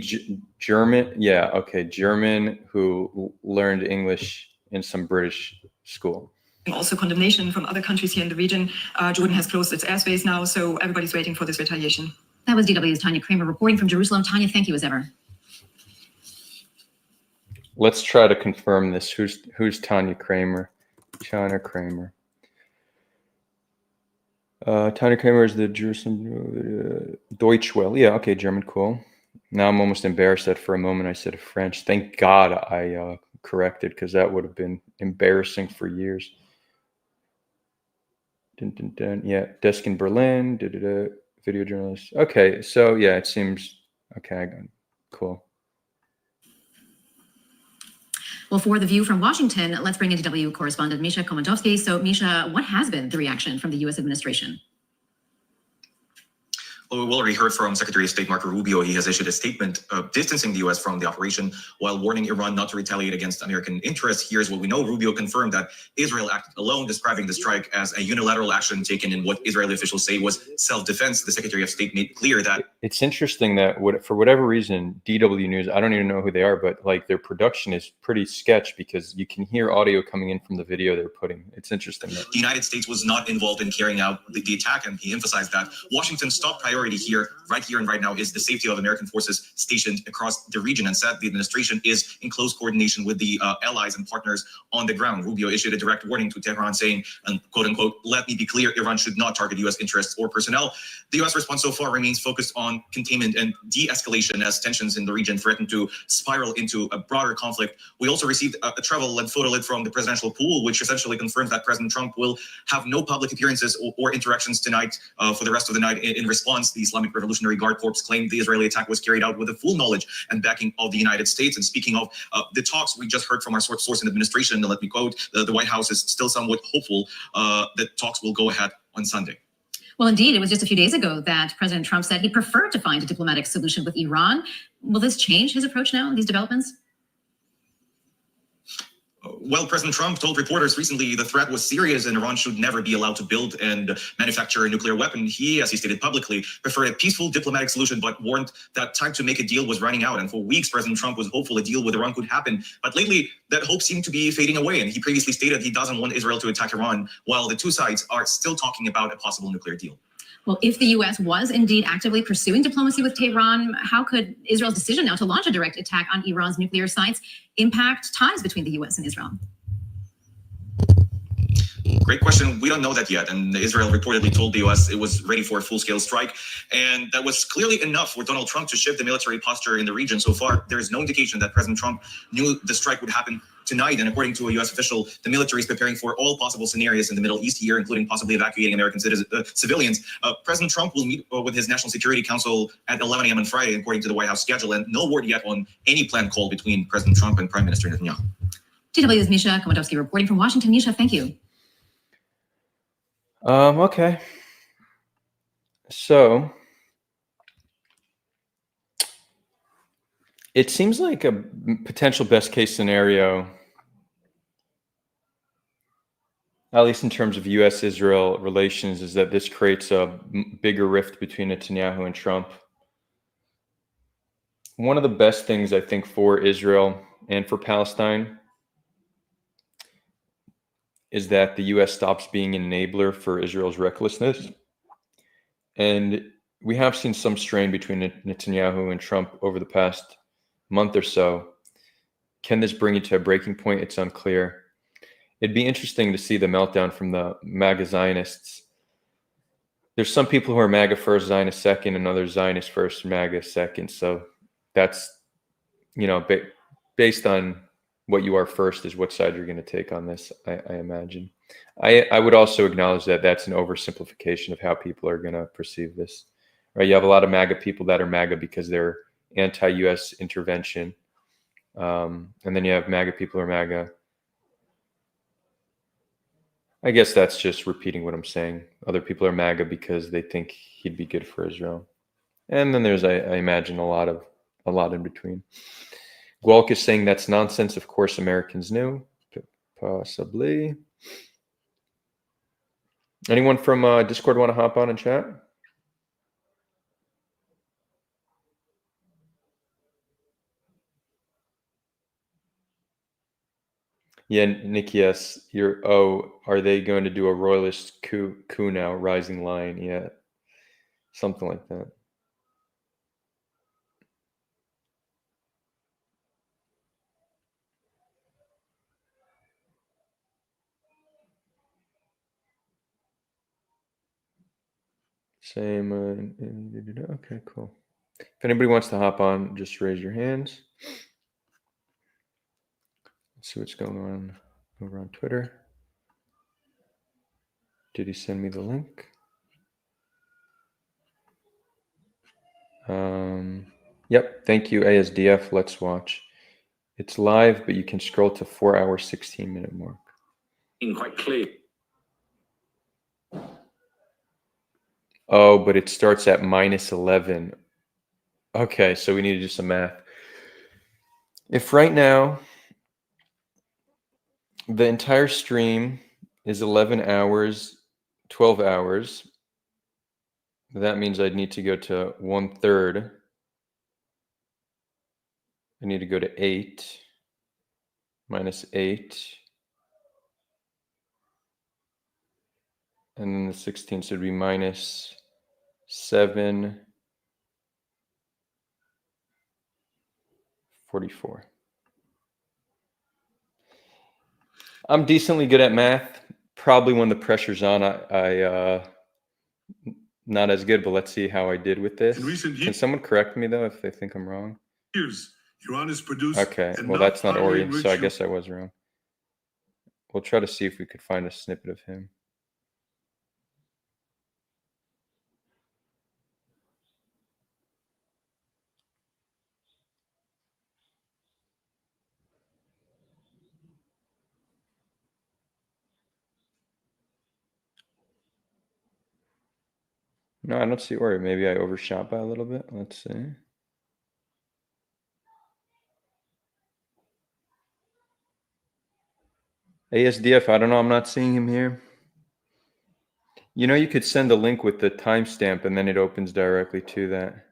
German. Yeah, okay, German who learned English in some British school. also condemnation from other countries here in the region. Jordan has closed its airspace now, so everybody's waiting for this retaliation. That was DW's Tanya Kramer reporting from Jerusalem. Tanya, thank you as ever. Let's try to confirm this. Who's Tanya Kramer? Tanya Kramer. Tanya Kramer is the Jerusalem Deutsch Welle. Yeah, okay, German, cool. Now I'm almost embarrassed that for a moment I said French. Thank God I corrected, because that would have been embarrassing for years. Dun, dun, dun. Yeah, desk in Berlin. Video journalist. Okay, so yeah, it seems okay. I got it. Cool. Well, for The View from Washington, let's bring in DW correspondent Misha Komandowski. So, Misha, what has been the reaction from the U.S. administration? Well, we already heard from Secretary of State Marco Rubio. He has issued a statement distancing the U.S. from the operation while warning Iran not to retaliate against American interests. Here's what we know. Rubio confirmed that Israel acted alone, describing the strike as a unilateral action taken in what Israeli officials say was self-defense. The Secretary of State made clear that... It's interesting that for whatever reason, DW News, I don't even know who they are, but like their production is pretty sketch, because you can hear audio coming in from the video they're putting. It's interesting. The United States was not involved in carrying out the attack, and he emphasized that Washington's top priority here and right now is the safety of American forces stationed across the region, and said the administration is in close coordination with the allies and partners on the ground. Rubio issued a direct warning to Tehran saying, and quote unquote, "Let me be clear, Iran should not target U.S. interests or personnel." The U.S. response so far remains focused on containment and de-escalation as tensions in the region threaten to spiral into a broader conflict. We also received a travel and photo lid from the presidential pool, which essentially confirms that President Trump will have no public appearances or interactions tonight for the rest of the night. In response, the Islamic Revolutionary Guard Corps claimed the Israeli attack was carried out with the full knowledge and backing of the United States. And speaking of the talks, we just heard from our source in administration, and let me quote, the White House is still somewhat hopeful that talks will go ahead on Sunday. Well, indeed, it was just a few days ago that President Trump said he'd prefer to find a diplomatic solution with Iran. Will this change his approach now, these developments? Well, President Trump told reporters recently the threat was serious and Iran should never be allowed to build and manufacture a nuclear weapon. He, as he stated publicly, preferred a peaceful diplomatic solution, but warned that time to make a deal was running out. And for weeks, President Trump was hopeful a deal with Iran could happen. But lately, that hope seemed to be fading away. And he previously stated he doesn't want Israel to attack Iran, while the two sides are still talking about a possible nuclear deal. Well, if the U.S. was indeed actively pursuing diplomacy with Tehran, how could Israel's decision now to launch a direct attack on Iran's nuclear sites impact ties between the U.S. and Israel? Great question. We don't know that yet. And Israel reportedly told the U.S. it was ready for a full-scale strike. And that was clearly enough for Donald Trump to shift the military posture in the region. So far, there is no indication that President Trump knew the strike would happen tonight. And according to a U.S. official, the military is preparing for all possible scenarios in the Middle East here, including possibly evacuating American civilians. President Trump will meet with his National Security Council at 11 a.m. on Friday, according to the White House schedule. And no word yet on any planned call between President Trump and Prime Minister Netanyahu. DW's Misha Komandowski reporting from Washington. Misha, thank you. Okay. So it seems like a potential best case scenario, at least in terms of U.S.-Israel relations, is that this creates a bigger rift between Netanyahu and Trump. One of the best things, I think, for Israel and for Palestine is that the U.S. stops being an enabler for Israel's recklessness. And we have seen some strain between Netanyahu and Trump over the past month or so. Can this bring it to a breaking point? It's unclear. It'd be interesting to see the meltdown from the MAGA Zionists. There's some people who are MAGA first, Zionist second, and others Zionist first, MAGA second. So that's, based on what you are first is what side you're going to take on this, I imagine. I would also acknowledge that that's an oversimplification of how people are going to perceive this. Right? You have a lot of MAGA people that are MAGA because they're anti-U.S. intervention. And then you have MAGA people who are MAGA. I guess that's just repeating what I'm saying. Other people are MAGA because they think he'd be good for Israel. And then there's, I imagine, a lot in between. Gwalk is saying that's nonsense. Of course, Americans knew. Possibly. Anyone from Discord want to hop on and chat? Yeah, Nikias, are they going to do a royalist coup now, rising lion? Yeah, something like that. Same. Okay, cool. If anybody wants to hop on, just raise your hands. Let's see what's going on over on Twitter. Did he send me the link? Yep. Thank you, ASDF. Let's watch. It's live, but you can scroll to 4 hour, 16-minute mark. Quite clear. Oh, but it starts at -11. Okay, so we need to do some math. If right now the entire stream is 11 hours, 12 hours, that means I'd need to go to 1/3. I need to go to 8 minus 8. And then the 16 should be minus 744. I'm decently good at math. Probably when the pressure's on, I not as good, but let's see how I did with this. In recent years, can someone correct me though if they think I'm wrong? Iran has produced. Okay, well that's not Ory, so I guess I was wrong. We'll try to see if we could find a snippet of him. No, I don't see Ory. Maybe I overshot by a little bit. Let's see. ASDF, I don't know. I'm not seeing him here. You know, you could send a link with the timestamp and then it opens directly to that.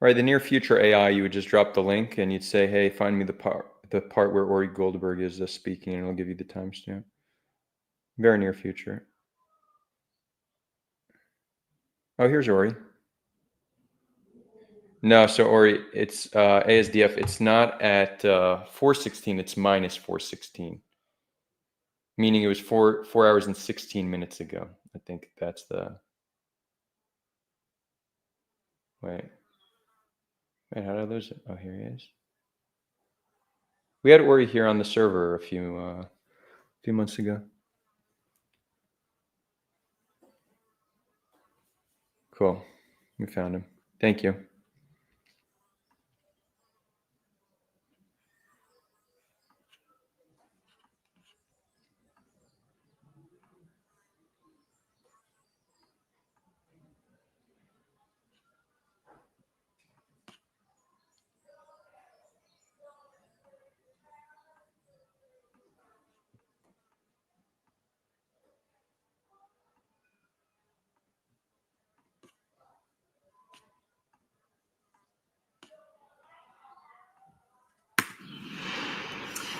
All right, the near future AI, you would just drop the link and you'd say, hey, find me the part where Ory Goldberg is speaking, and it'll give you the timestamp. Very near future. Oh, here's Ory. No, so Ory, it's ASDF. It's not at 4:16. It's minus 4:16, meaning it was 4 hours and 16 minutes ago. I think that's the. Wait, how did I lose it? Oh, here he is. We had Ory here on the server a few months ago. Cool, we found him. Thank you.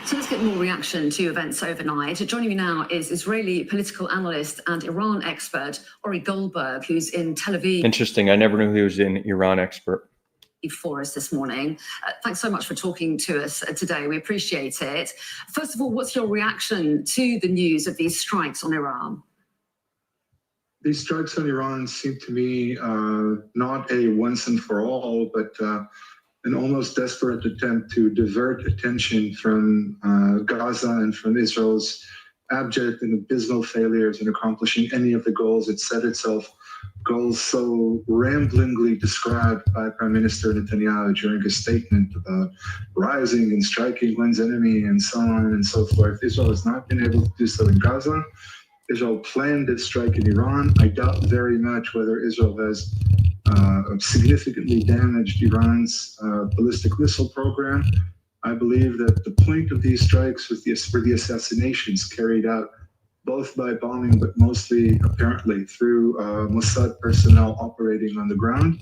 So let's get more reaction to events overnight. Joining me now is Israeli political analyst and Iran expert Ory Goldberg, who's in Tel Aviv. Interesting. I never knew he was an Iran expert. For us this morning. Thanks so much for talking to us today. We appreciate it. First of all, what's your reaction to the news of these strikes on Iran? These strikes on Iran seem to me not a once and for all, but an almost desperate attempt to divert attention from Gaza and from Israel's abject and abysmal failures in accomplishing any of the goals it set itself, goals so ramblingly described by Prime Minister Netanyahu during his statement about rising and striking one's enemy and so on and so forth. Israel has not been able to do so in Gaza. Israel planned its strike in Iran. I doubt very much whether Israel has significantly damaged Iran's ballistic missile program. I believe that the point of these strikes was were the assassinations carried out both by bombing, but mostly apparently through Mossad personnel operating on the ground.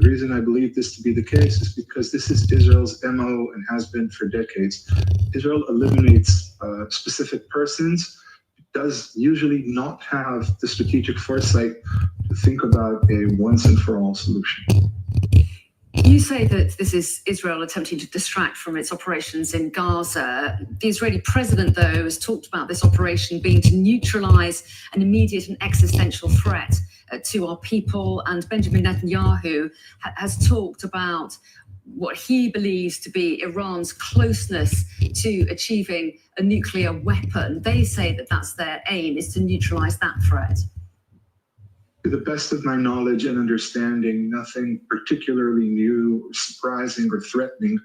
The reason I believe this to be the case is because this is Israel's MO and has been for decades. Israel eliminates specific persons, does usually not have the strategic foresight to think about a once and for all solution. You say that this is Israel attempting to distract from its operations in Gaza. The Israeli president, though, has talked about this operation being to neutralize an immediate and existential threat to our people. And Benjamin Netanyahu has talked about what he believes to be Iran's closeness to achieving a nuclear weapon. They say that that's their aim, is to neutralize that threat. To the best of my knowledge and understanding, nothing particularly new, surprising, or threatening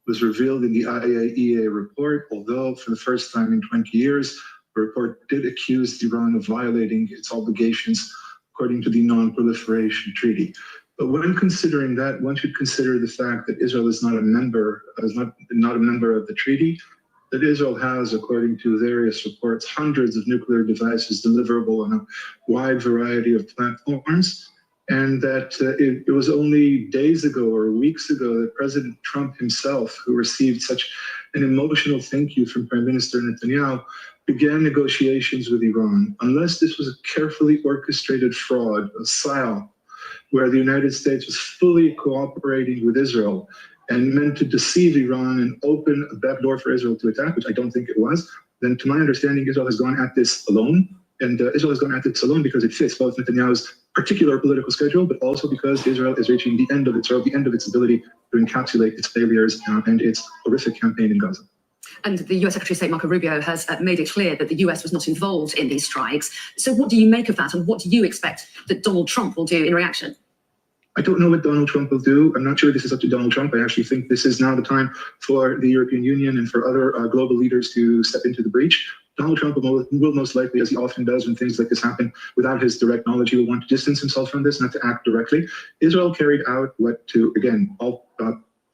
was revealed in the IAEA report, although for the first time in 20 years, the report did accuse Iran of violating its obligations according to the Non-Proliferation Treaty. But when considering that, one should consider the fact that Israel is not a member of the treaty, that Israel has, according to various reports, hundreds of nuclear devices deliverable on a wide variety of platforms, and that it was only days ago or weeks ago that President Trump himself, who received such an emotional thank you from Prime Minister Netanyahu, began negotiations with Iran. Unless this was a carefully orchestrated fraud, a psyop, where the United States was fully cooperating with Israel and meant to deceive Iran and open a backdoor for Israel to attack, which I don't think it was, then to my understanding, Israel has gone at this alone. And Israel has gone at this alone because it fits both Netanyahu's particular political schedule, but also because Israel is reaching the end of its road, the end of its ability to encapsulate its failures and its horrific campaign in Gaza. And the US Secretary of State Marco Rubio has made it clear that the US was not involved in these strikes. So what do you make of that? And what do you expect that Donald Trump will do in reaction? I don't know what Donald Trump will do. I'm not sure this is up to Donald Trump. I actually think this is now the time for the European Union and for other global leaders to step into the breach. Donald Trump will most likely, as he often does when things like this happen, without his direct knowledge, he will want to distance himself from this, not to act directly. Israel carried out what, to, again, all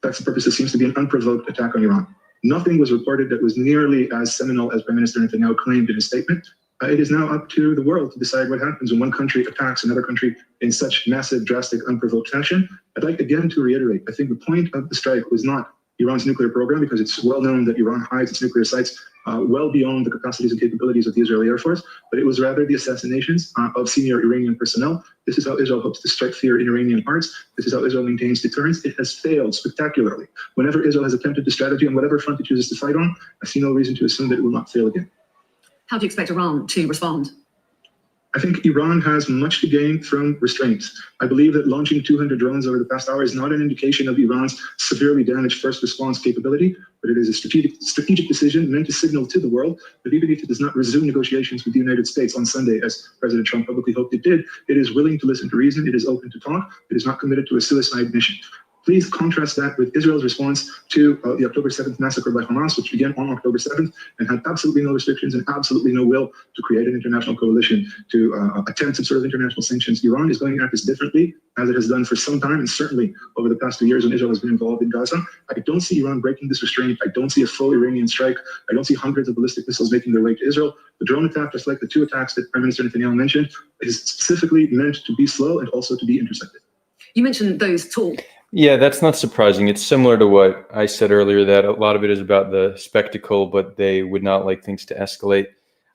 facts and purposes, seems to be an unprovoked attack on Iran. Nothing was reported that was nearly as seminal as Prime Minister Netanyahu claimed in his statement. It is now up to the world to decide what happens when one country attacks another country in such massive, drastic, unprovoked fashion. I'd like again to reiterate, I think the point of the strike was not Iran's nuclear program, because it's well known that Iran hides its nuclear sites well beyond the capacities and capabilities of the Israeli Air Force, but it was rather the assassinations of senior Iranian personnel. This is how Israel hopes to strike fear in Iranian hearts. This is how Israel maintains deterrence. It has failed spectacularly. Whenever Israel has attempted the strategy on whatever front it chooses to fight on, I see no reason to assume that it will not fail again. How do you expect Iran to respond? I think Iran has much to gain from restraints. I believe that launching 200 drones over the past hour is not an indication of Iran's severely damaged first response capability, but it is a strategic decision meant to signal to the world that even if it does not resume negotiations with the United States on Sunday, as President Trump publicly hoped it did, it is willing to listen to reason, it is open to talk, it is not committed to a suicide mission. Please contrast that with Israel's response to the October 7th massacre by Hamas, which began on October 7th and had absolutely no restrictions and absolutely no will to create an international coalition to attempt some sort of international sanctions. Iran is going at this differently, as it has done for some time, and certainly over the past 2 years when Israel has been involved in Gaza. I don't see Iran breaking this restraint. I don't see a full Iranian strike. I don't see hundreds of ballistic missiles making their way to Israel. The drone attack, just like the two attacks that Prime Minister Netanyahu mentioned, is specifically meant to be slow and also to be intercepted. You mentioned those talks. Yeah, that's not surprising. It's similar to what I said earlier, that a lot of it is about the spectacle, but they would not like things to escalate.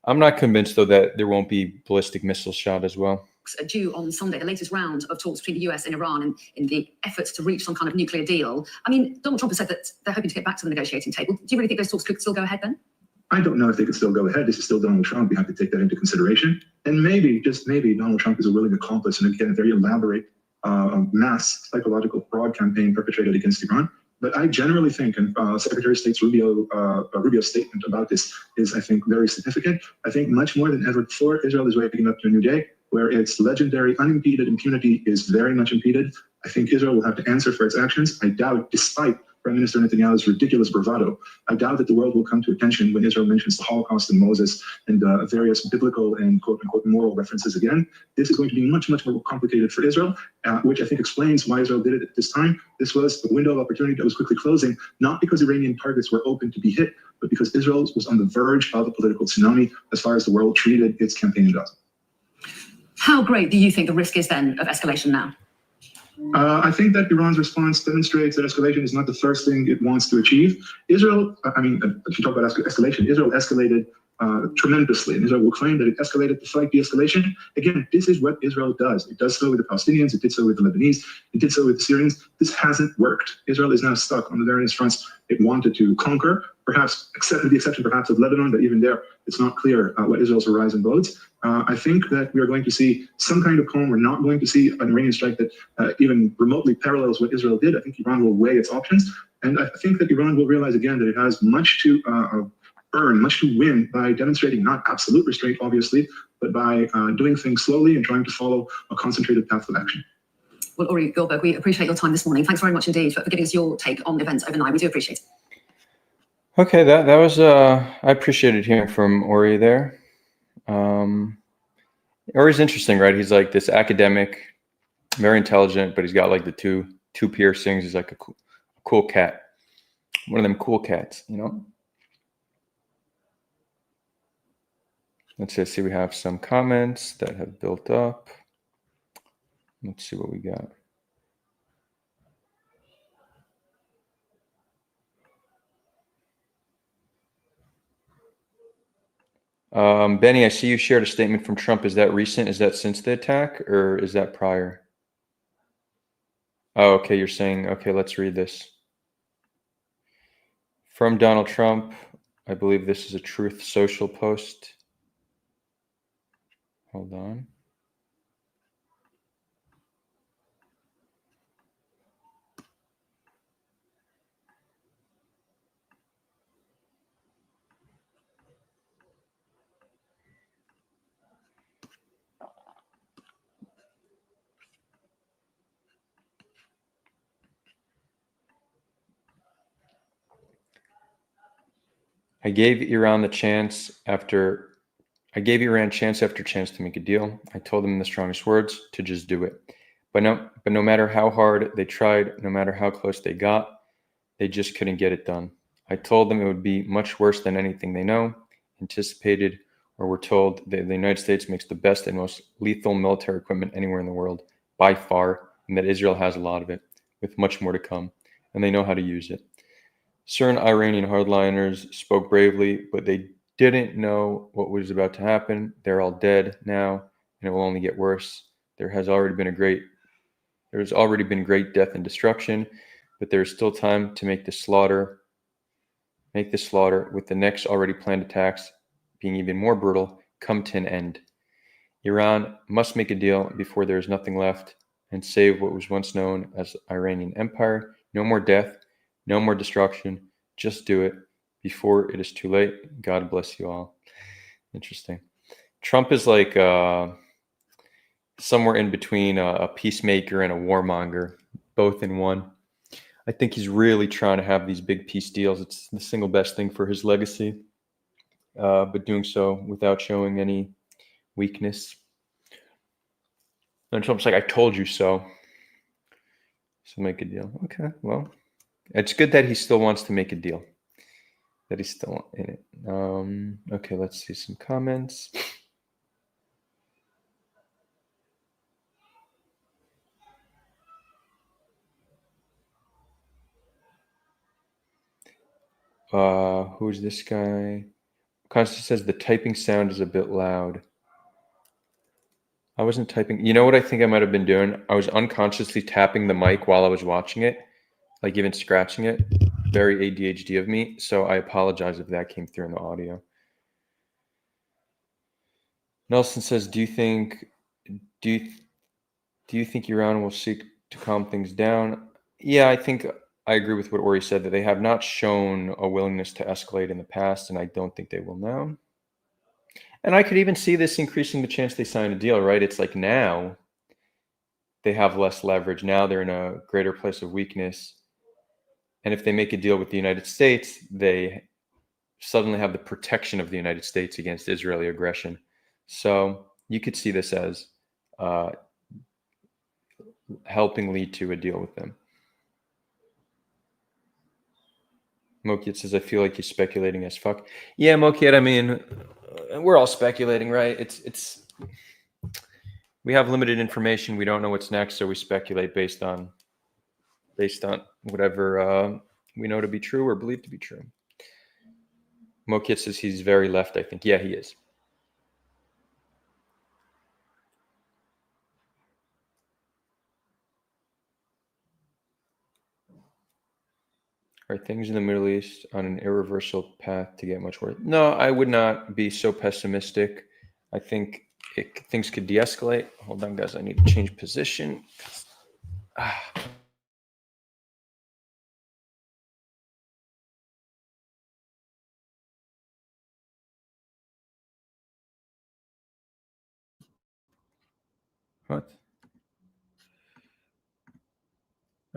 I'm not convinced, though, that there won't be ballistic missiles shot as well. Due on Sunday, the latest round of talks between the US and Iran and in the efforts to reach some kind of nuclear deal. I mean, Donald Trump has said that they're hoping to get back to the negotiating table. Do you really think those talks could still go ahead then? I don't know if they could still go ahead. This is still Donald Trump. We have to take that into consideration. And maybe, just maybe, Donald Trump is a willing accomplice and again, a very elaborate mass psychological fraud campaign perpetrated against Iran. But I generally think, and Secretary of State's Rubio's statement about this is, I think, very significant. I think much more than ever before, Israel is waking up to a new day where its legendary unimpeded impunity is very much impeded. I think Israel will have to answer for its actions. I doubt, despite Prime Minister Netanyahu's ridiculous bravado, I doubt that the world will come to attention when Israel mentions the Holocaust and Moses and various biblical and quote-unquote moral references again. This is going to be much, much more complicated for Israel, which I think explains why Israel did it at this time. This was a window of opportunity that was quickly closing, not because Iranian targets were open to be hit, but because Israel was on the verge of a political tsunami as far as the world treated its campaign in Gaza. How great do you think the risk is then of escalation now? I think that Iran's response demonstrates that escalation is not the first thing it wants to achieve. Israel, if you talk about escalation, Israel escalated tremendously, and Israel will claim that it escalated to fight de-escalation. Again, this is what Israel does. It does so with the Palestinians, it did so with the Lebanese, it did so with the Syrians. This hasn't worked. Israel is now stuck on the various fronts it wanted to conquer, perhaps, except with the exception perhaps of Lebanon, but even there, it's not clear what Israel's horizon bodes. I think that we are going to see some kind of calm. We're not going to see an Iranian strike that even remotely parallels what Israel did. I think Iran will weigh its options. And I think that Iran will realize again that it has much to earn, much to win by demonstrating not absolute restraint, obviously, but by doing things slowly and trying to follow a concentrated path of action. Well, Ory Goldberg, we appreciate your time this morning. Thanks very much indeed for giving us your take on events overnight. We do appreciate it. Okay, that was I appreciated hearing from Ory there. Ory's interesting, right? He's like this academic, very intelligent, but he's got like the two piercings. He's like a cool cat, one of them cool cats, you know. Let's just see. We have some comments that have built up. Let's see what we got. Benny, I see you shared a statement from Trump. Is that recent? Is that since the attack, or is that prior? Oh, okay. You're saying, okay, let's read this. From Donald Trump. I believe this is a Truth Social post. Hold on. I gave Iran chance after chance to make a deal. I told them in the strongest words to just do it. But no matter how hard they tried, no matter how close they got, they just couldn't get it done. I told them it would be much worse than anything they know, anticipated, or were told that the United States makes the best and most lethal military equipment anywhere in the world, by far, and that Israel has a lot of it, with much more to come, and they know how to use it. Certain Iranian hardliners spoke bravely, but they didn't know what was about to happen. They're all dead now, and it will only get worse. There has already been great death and destruction, but there is still time to make the slaughter, with the next already planned attacks being even more brutal, come to an end. Iran must make a deal before there is nothing left and save what was once known as Iranian Empire. No more death, no more destruction. Just do it before it is too late. God bless you all. Interesting. Trump is like somewhere in between a peacemaker and a warmonger, both in one. I think he's really trying to have these big peace deals. It's the single best thing for his legacy, but doing so without showing any weakness. And Trump's like, I told you so. So make a deal. Okay, well, it's good that he still wants to make a deal. That he's still in it. Okay, let's see some comments. Who's this guy? Constance says the typing sound is a bit loud. I wasn't typing. You know what I think I might have been doing? I was unconsciously tapping the mic while I was watching it, like even scratching it. Very ADHD of me. So I apologize if that came through in the audio. Nelson says, do you think Iran will seek to calm things down? Yeah, I think I agree with what Ory said, that they have not shown a willingness to escalate in the past, and I don't think they will now. And I could even see this increasing the chance they sign a deal, right? It's like now they have less leverage. Now they're in a greater place of weakness. And if they make a deal with the United States, they suddenly have the protection of the United States against Israeli aggression. So you could see this as helping lead to a deal with them. Mokiet says, I feel like he's speculating as fuck. Yeah, Mokiet, I mean, we're all speculating, right? It's we have limited information. We don't know what's next, so we speculate based on whatever we know to be true or believe to be true. Mokit says he's very left, I think. Yeah, he is. Are things in the Middle East on an irreversible path to get much worse? No, I would not be so pessimistic. I think things could de-escalate. Hold on, guys. I need to change position. What?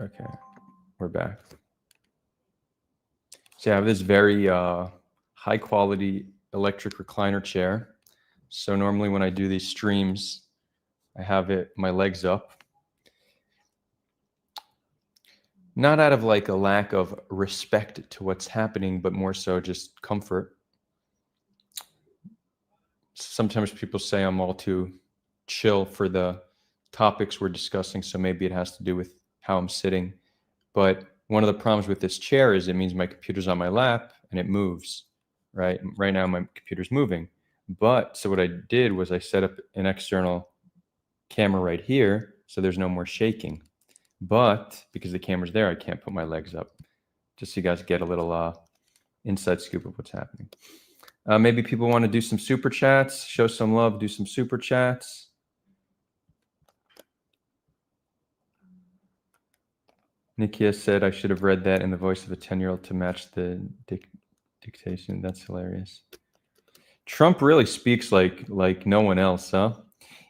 Okay, we're back. So I have this very high quality electric recliner chair. So normally when I do these streams, I have my legs up. Not out of like a lack of respect to what's happening, but more so just comfort. Sometimes people say I'm all too chill for the topics we're discussing, so maybe it has to do with how I'm sitting. But one of the problems with this chair is it means my computer's on my lap and it moves, right? Right now my computer's moving. But so what I did was I set up an external camera right here, so there's no more shaking. But because the camera's there, I can't put my legs up. Just so you guys get a little inside scoop of what's happening. Maybe people want to do some super chats, show some love, do some super chats. Nikia said I should have read that in the voice of a 10-year-old to match the dictation. That's hilarious. Trump really speaks like no one else, huh?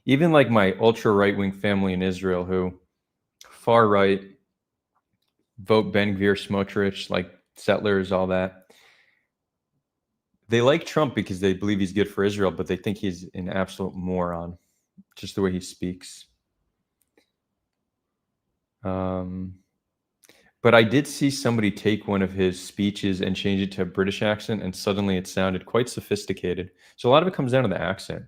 Even like my ultra right-wing family in Israel, who far right, vote Ben Gvir, Smotrich, like settlers, all that. They like Trump because they believe he's good for Israel, but they think he's an absolute moron, just the way he speaks. But I did see somebody take one of his speeches and change it to a British accent, and suddenly it sounded quite sophisticated. So a lot of it comes down to the accent.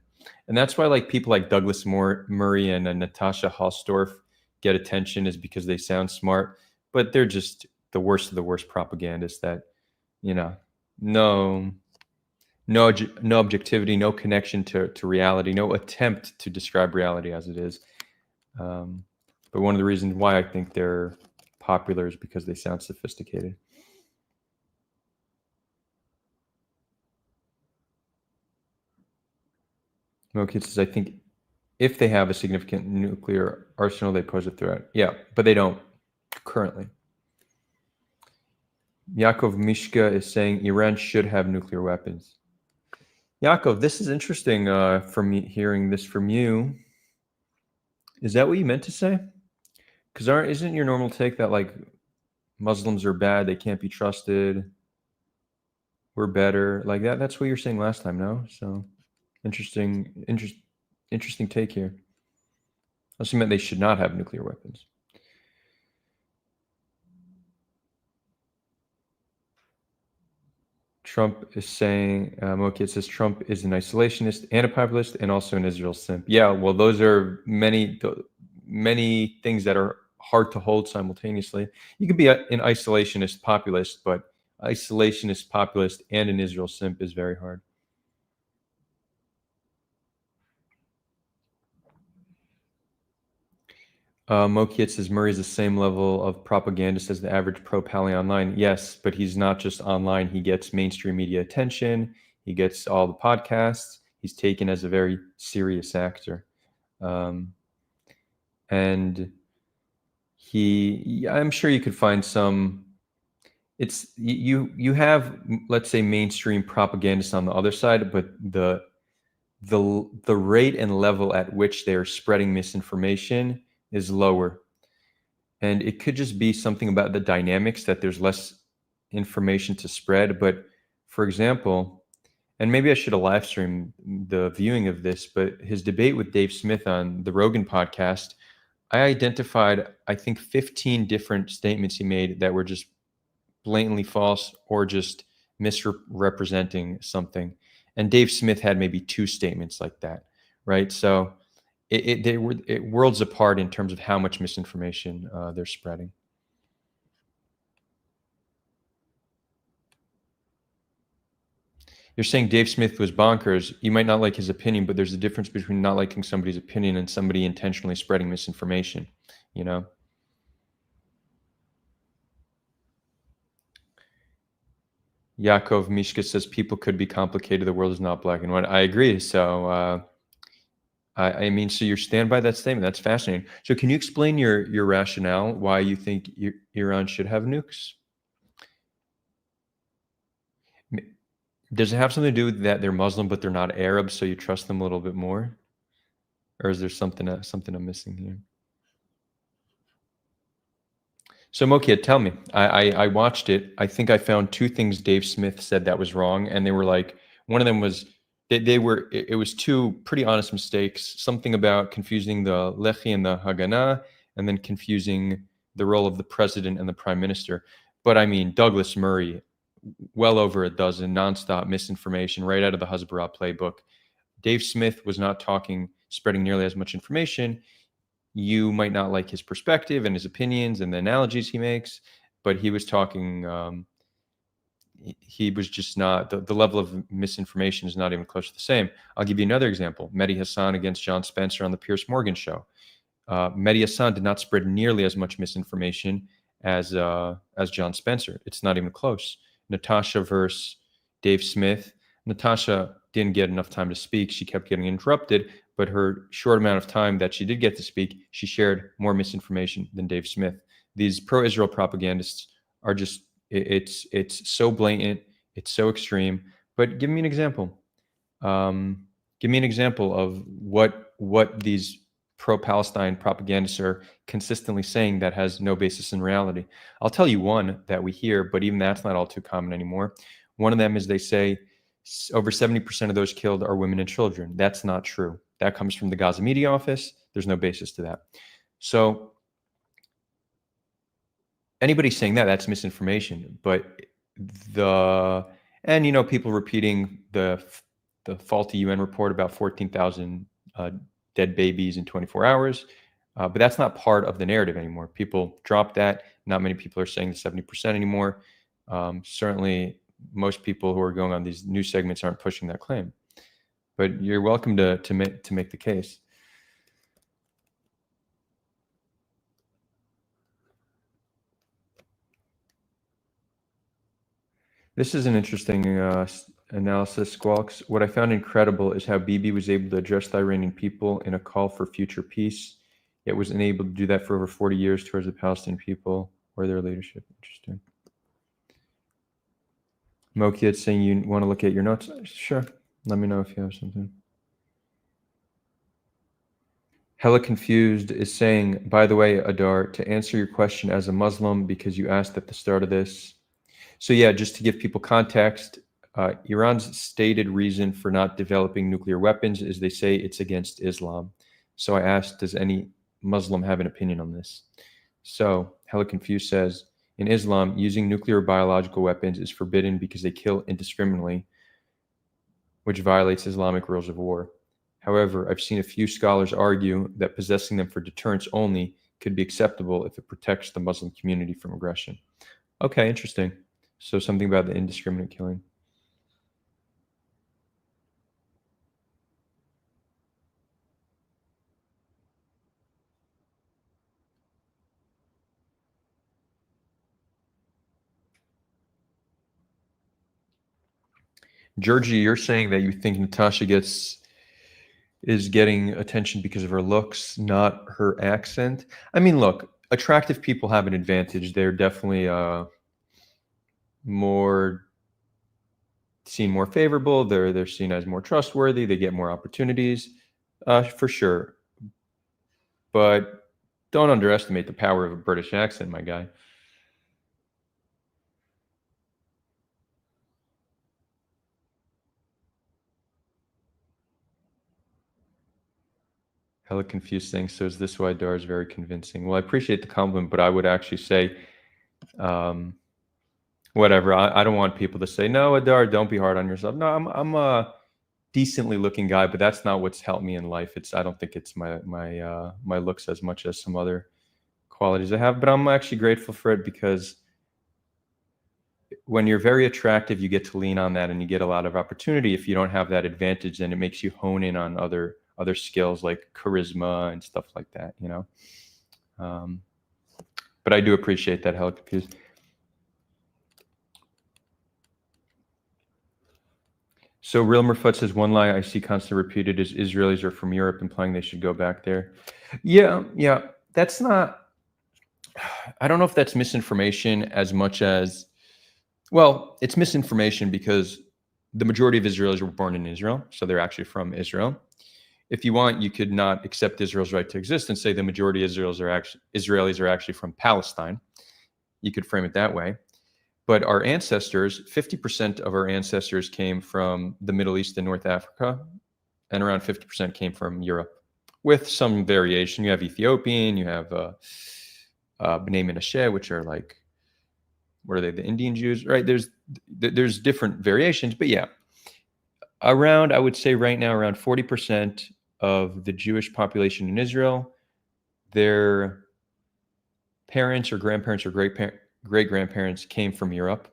And that's why like people like Douglas Murray and Natasha Hallstorf get attention, is because they sound smart, but they're just the worst of the worst propagandists that, you know, no objectivity, no connection to reality, no attempt to describe reality as it is. But one of the reasons why I think they're popular is because they sound sophisticated. Mokit says, I think if they have a significant nuclear arsenal, they pose a threat. Yeah, but they don't currently. Yakov Mishka is saying Iran should have nuclear weapons. Yakov, this is interesting from me hearing this from you. Is that what you meant to say? Because isn't your normal take that like Muslims are bad, they can't be trusted, we're better, like that? That's what you were saying last time, no? So interesting take here. I also meant they should not have nuclear weapons. Trump is saying, Mokit says Trump is an isolationist and a populist and also an Israel simp. Yeah, well, those are many things that are hard to hold simultaneously. You could be an isolationist populist, but isolationist populist and an Israel simp is very hard. Mokit says Murray's the same level of propagandist as the average pro-Pally online. Yes, but he's not just online. He gets mainstream media attention. He gets all the podcasts. He's taken as a very serious actor. And I'm sure you could find some, you have, let's say, mainstream propagandists on the other side, but the rate and level at which they're spreading misinformation is lower. And it could just be something about the dynamics that there's less information to spread. But for example, and maybe I should have live streamed the viewing of this, but his debate with Dave Smith on the Rogan podcast, I identified, I think, 15 different statements he made that were just blatantly false or just misrepresenting something. And Dave Smith had maybe 2 statements like that, right? So they were worlds apart in terms of how much misinformation they're spreading. You're saying Dave Smith was bonkers. You might not like his opinion, but there's a difference between not liking somebody's opinion and somebody intentionally spreading misinformation, you know? Yakov Mishka says people could be complicated. The world is not black and white. I agree. So, I mean, so you stand by that statement. That's fascinating. So can you explain your rationale why you think Iran should have nukes? Does it have something to do with that they're Muslim but they're not Arab, so you trust them a little bit more, or is there something I'm missing here? So Mokia, tell me. I watched it. I think I found two things Dave Smith said that was wrong, and they were like, one of them was it was two pretty honest mistakes. Something about confusing the Lehi and the Haganah, and then confusing the role of the president and the prime minister. But I mean, Douglas Murray, well over a dozen nonstop misinformation right out of the Hasbara playbook. Dave Smith was not spreading nearly as much information. You might not like his perspective and his opinions and the analogies he makes, but he was talking, he was just not, the level of misinformation is not even close to the same. I'll give you another example. Mehdi Hassan against John Spencer on the Piers Morgan show. Mehdi Hassan did not spread nearly as much misinformation as John Spencer. It's not even close. Natasha versus Dave Smith. Natasha didn't get enough time to speak. She kept getting interrupted, but her short amount of time that she did get to speak, she shared more misinformation than Dave Smith. These pro-Israel propagandists are just, it's so blatant, it's so extreme. But give me an example. Give me an example of what these pro-Palestine propagandists are consistently saying that has no basis in reality. I'll tell you one that we hear, but even that's not all too common anymore. One of them is they say over 70% of those killed are women and children. That's not true. That comes from the Gaza Media Office. There's no basis to that. So anybody saying that, that's misinformation. But people repeating the faulty UN report about 14,000 dead babies in 24 hours. But that's not part of the narrative anymore. People dropped that. Not many people are saying the 70% anymore. Certainly, most people who are going on these news segments aren't pushing that claim. But you're welcome to make the case. This is an interesting analysis, Squawks. What I found incredible is how Bibi was able to address the Iranian people in a call for future peace. It was unable to do that for over 40 years towards the Palestinian people or their leadership. Interesting. Mokia saying you want to look at your notes? Sure. Let me know if you have something. Hella Confused is saying, by the way, Adar, to answer your question as a Muslim, because you asked at the start of this. So yeah, just to give people context, Iran's stated reason for not developing nuclear weapons is they say it's against Islam. So I asked, does any Muslim have an opinion on this? So Hella Confused says, in Islam, using nuclear or biological weapons is forbidden because they kill indiscriminately, which violates Islamic rules of war. However, I've seen a few scholars argue that possessing them for deterrence only could be acceptable if it protects the Muslim community from aggression. Okay, interesting. So something about the indiscriminate killing. Georgie, you're saying that you think Natasha is getting attention because of her looks, not her accent. I mean, look, attractive people have an advantage. They're definitely seen more favorable. They're seen as more trustworthy. They get more opportunities, for sure. But don't underestimate the power of a British accent, my guy. Hella Confused thing. So is this why Dar is very convincing? Well, I appreciate the compliment, but I would actually say, whatever. I don't want people to say, no, Adar, don't be hard on yourself. No, I'm decently looking guy, but that's not what's helped me in life. I don't think it's my looks as much as some other qualities I have, but I'm actually grateful for it, because when you're very attractive, you get to lean on that and you get a lot of opportunity. If you don't have that advantage, then it makes you hone in on other skills like charisma and stuff like that, you know. But I do appreciate that, Hell Confused. So Real Murfut says, one lie I see constantly repeated is Israelis are from Europe, implying they should go back there. Yeah, that's not, I don't know if that's misinformation as much as, well, it's misinformation because the majority of Israelis were born in Israel, so they're actually from Israel. If you want, you could not accept Israel's right to exist and say the majority of Israelis are actually from Palestine. You could frame it that way. But our ancestors, 50% of our ancestors came from the Middle East and North Africa, and around 50% came from Europe, with some variation. You have Ethiopian, you have B'nai Menashe, which are like, what are they, the Indian Jews, right? There's different variations, but yeah, around, I would say right now, around 40% of the Jewish population in Israel, their parents or grandparents or great-grandparents came from Europe.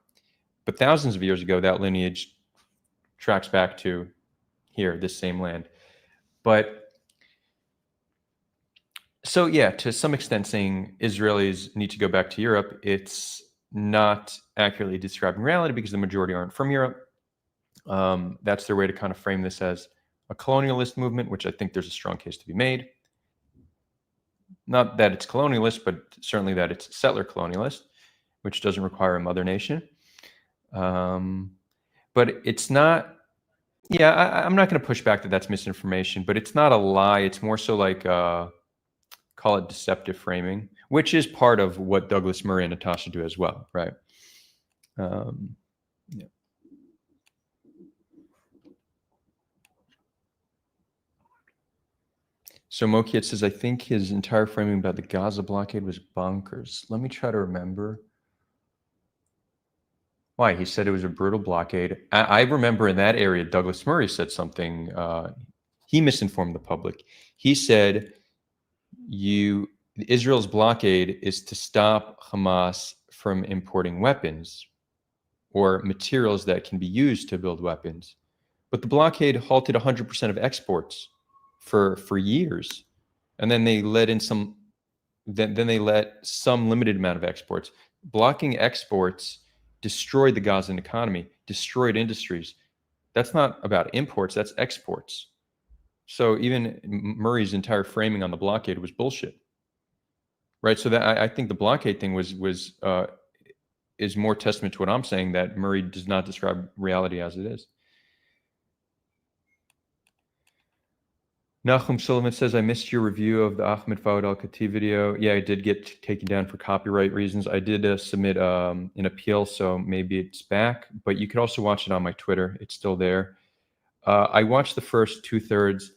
But thousands of years ago, that lineage tracks back to here, this same land. But so yeah, to some extent saying Israelis need to go back to Europe, it's not accurately describing reality because the majority aren't from Europe. That's their way to kind of frame this as a colonialist movement, which I think there's a strong case to be made. Not that it's colonialist, but certainly that it's settler colonialist, which doesn't require a mother nation. But it's not, yeah, I'm not going to push back that that's misinformation, but it's not a lie. It's more so like, call it deceptive framing, which is part of what Douglas Murray and Natasha do as well, right? Yeah. So Mokiet says, I think his entire framing about the Gaza blockade was bonkers. Let me try to remember. Why? He said it was a brutal blockade. I remember in that area, Douglas Murray said something. He misinformed the public. He said, Israel's blockade is to stop Hamas from importing weapons or materials that can be used to build weapons. But the blockade halted 100% of exports for years, and then they let in some. Then they let some limited amount of exports. Blocking exports destroyed the Gazan economy, destroyed industries. That's not about imports, that's exports. So even Murray's entire framing on the blockade was bullshit, right? So that I think the blockade thing is more testament to what I'm saying, that Murray does not describe reality as it is. Nahum Sullivan says, I missed your review of the Ahmed Fawad Al-Khatib video. Yeah, I did get taken down for copyright reasons. I did submit an appeal, so maybe it's back, but you could also watch it on my Twitter. It's still there. I watched the first 2/3.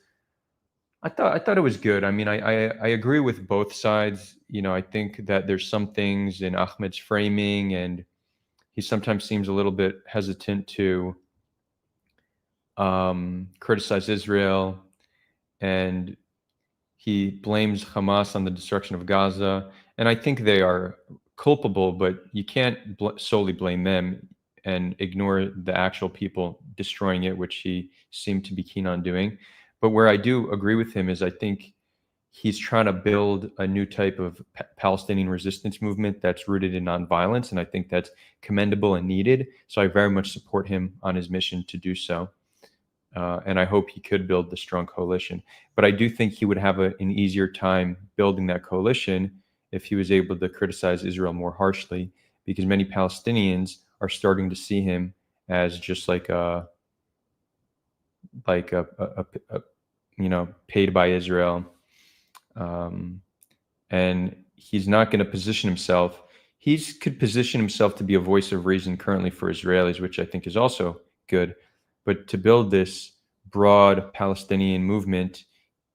I thought it was good. I mean, I agree with both sides. You know, I think that there's some things in Ahmed's framing, and he sometimes seems a little bit hesitant to criticize Israel. And he blames Hamas on the destruction of Gaza. And I think they are culpable, but you can't solely blame them and ignore the actual people destroying it, which he seemed to be keen on doing. But where I do agree with him is I think he's trying to build a new type of Palestinian resistance movement that's rooted in nonviolence. And I think that's commendable and needed. So I very much support him on his mission to do so. And I hope he could build the strong coalition. But I do think he would have an easier time building that coalition if he was able to criticize Israel more harshly, because many Palestinians are starting to see him as just like a you know, paid by Israel. And he's not going to position himself. He could position himself to be a voice of reason currently for Israelis, which I think is also good. But to build this broad Palestinian movement,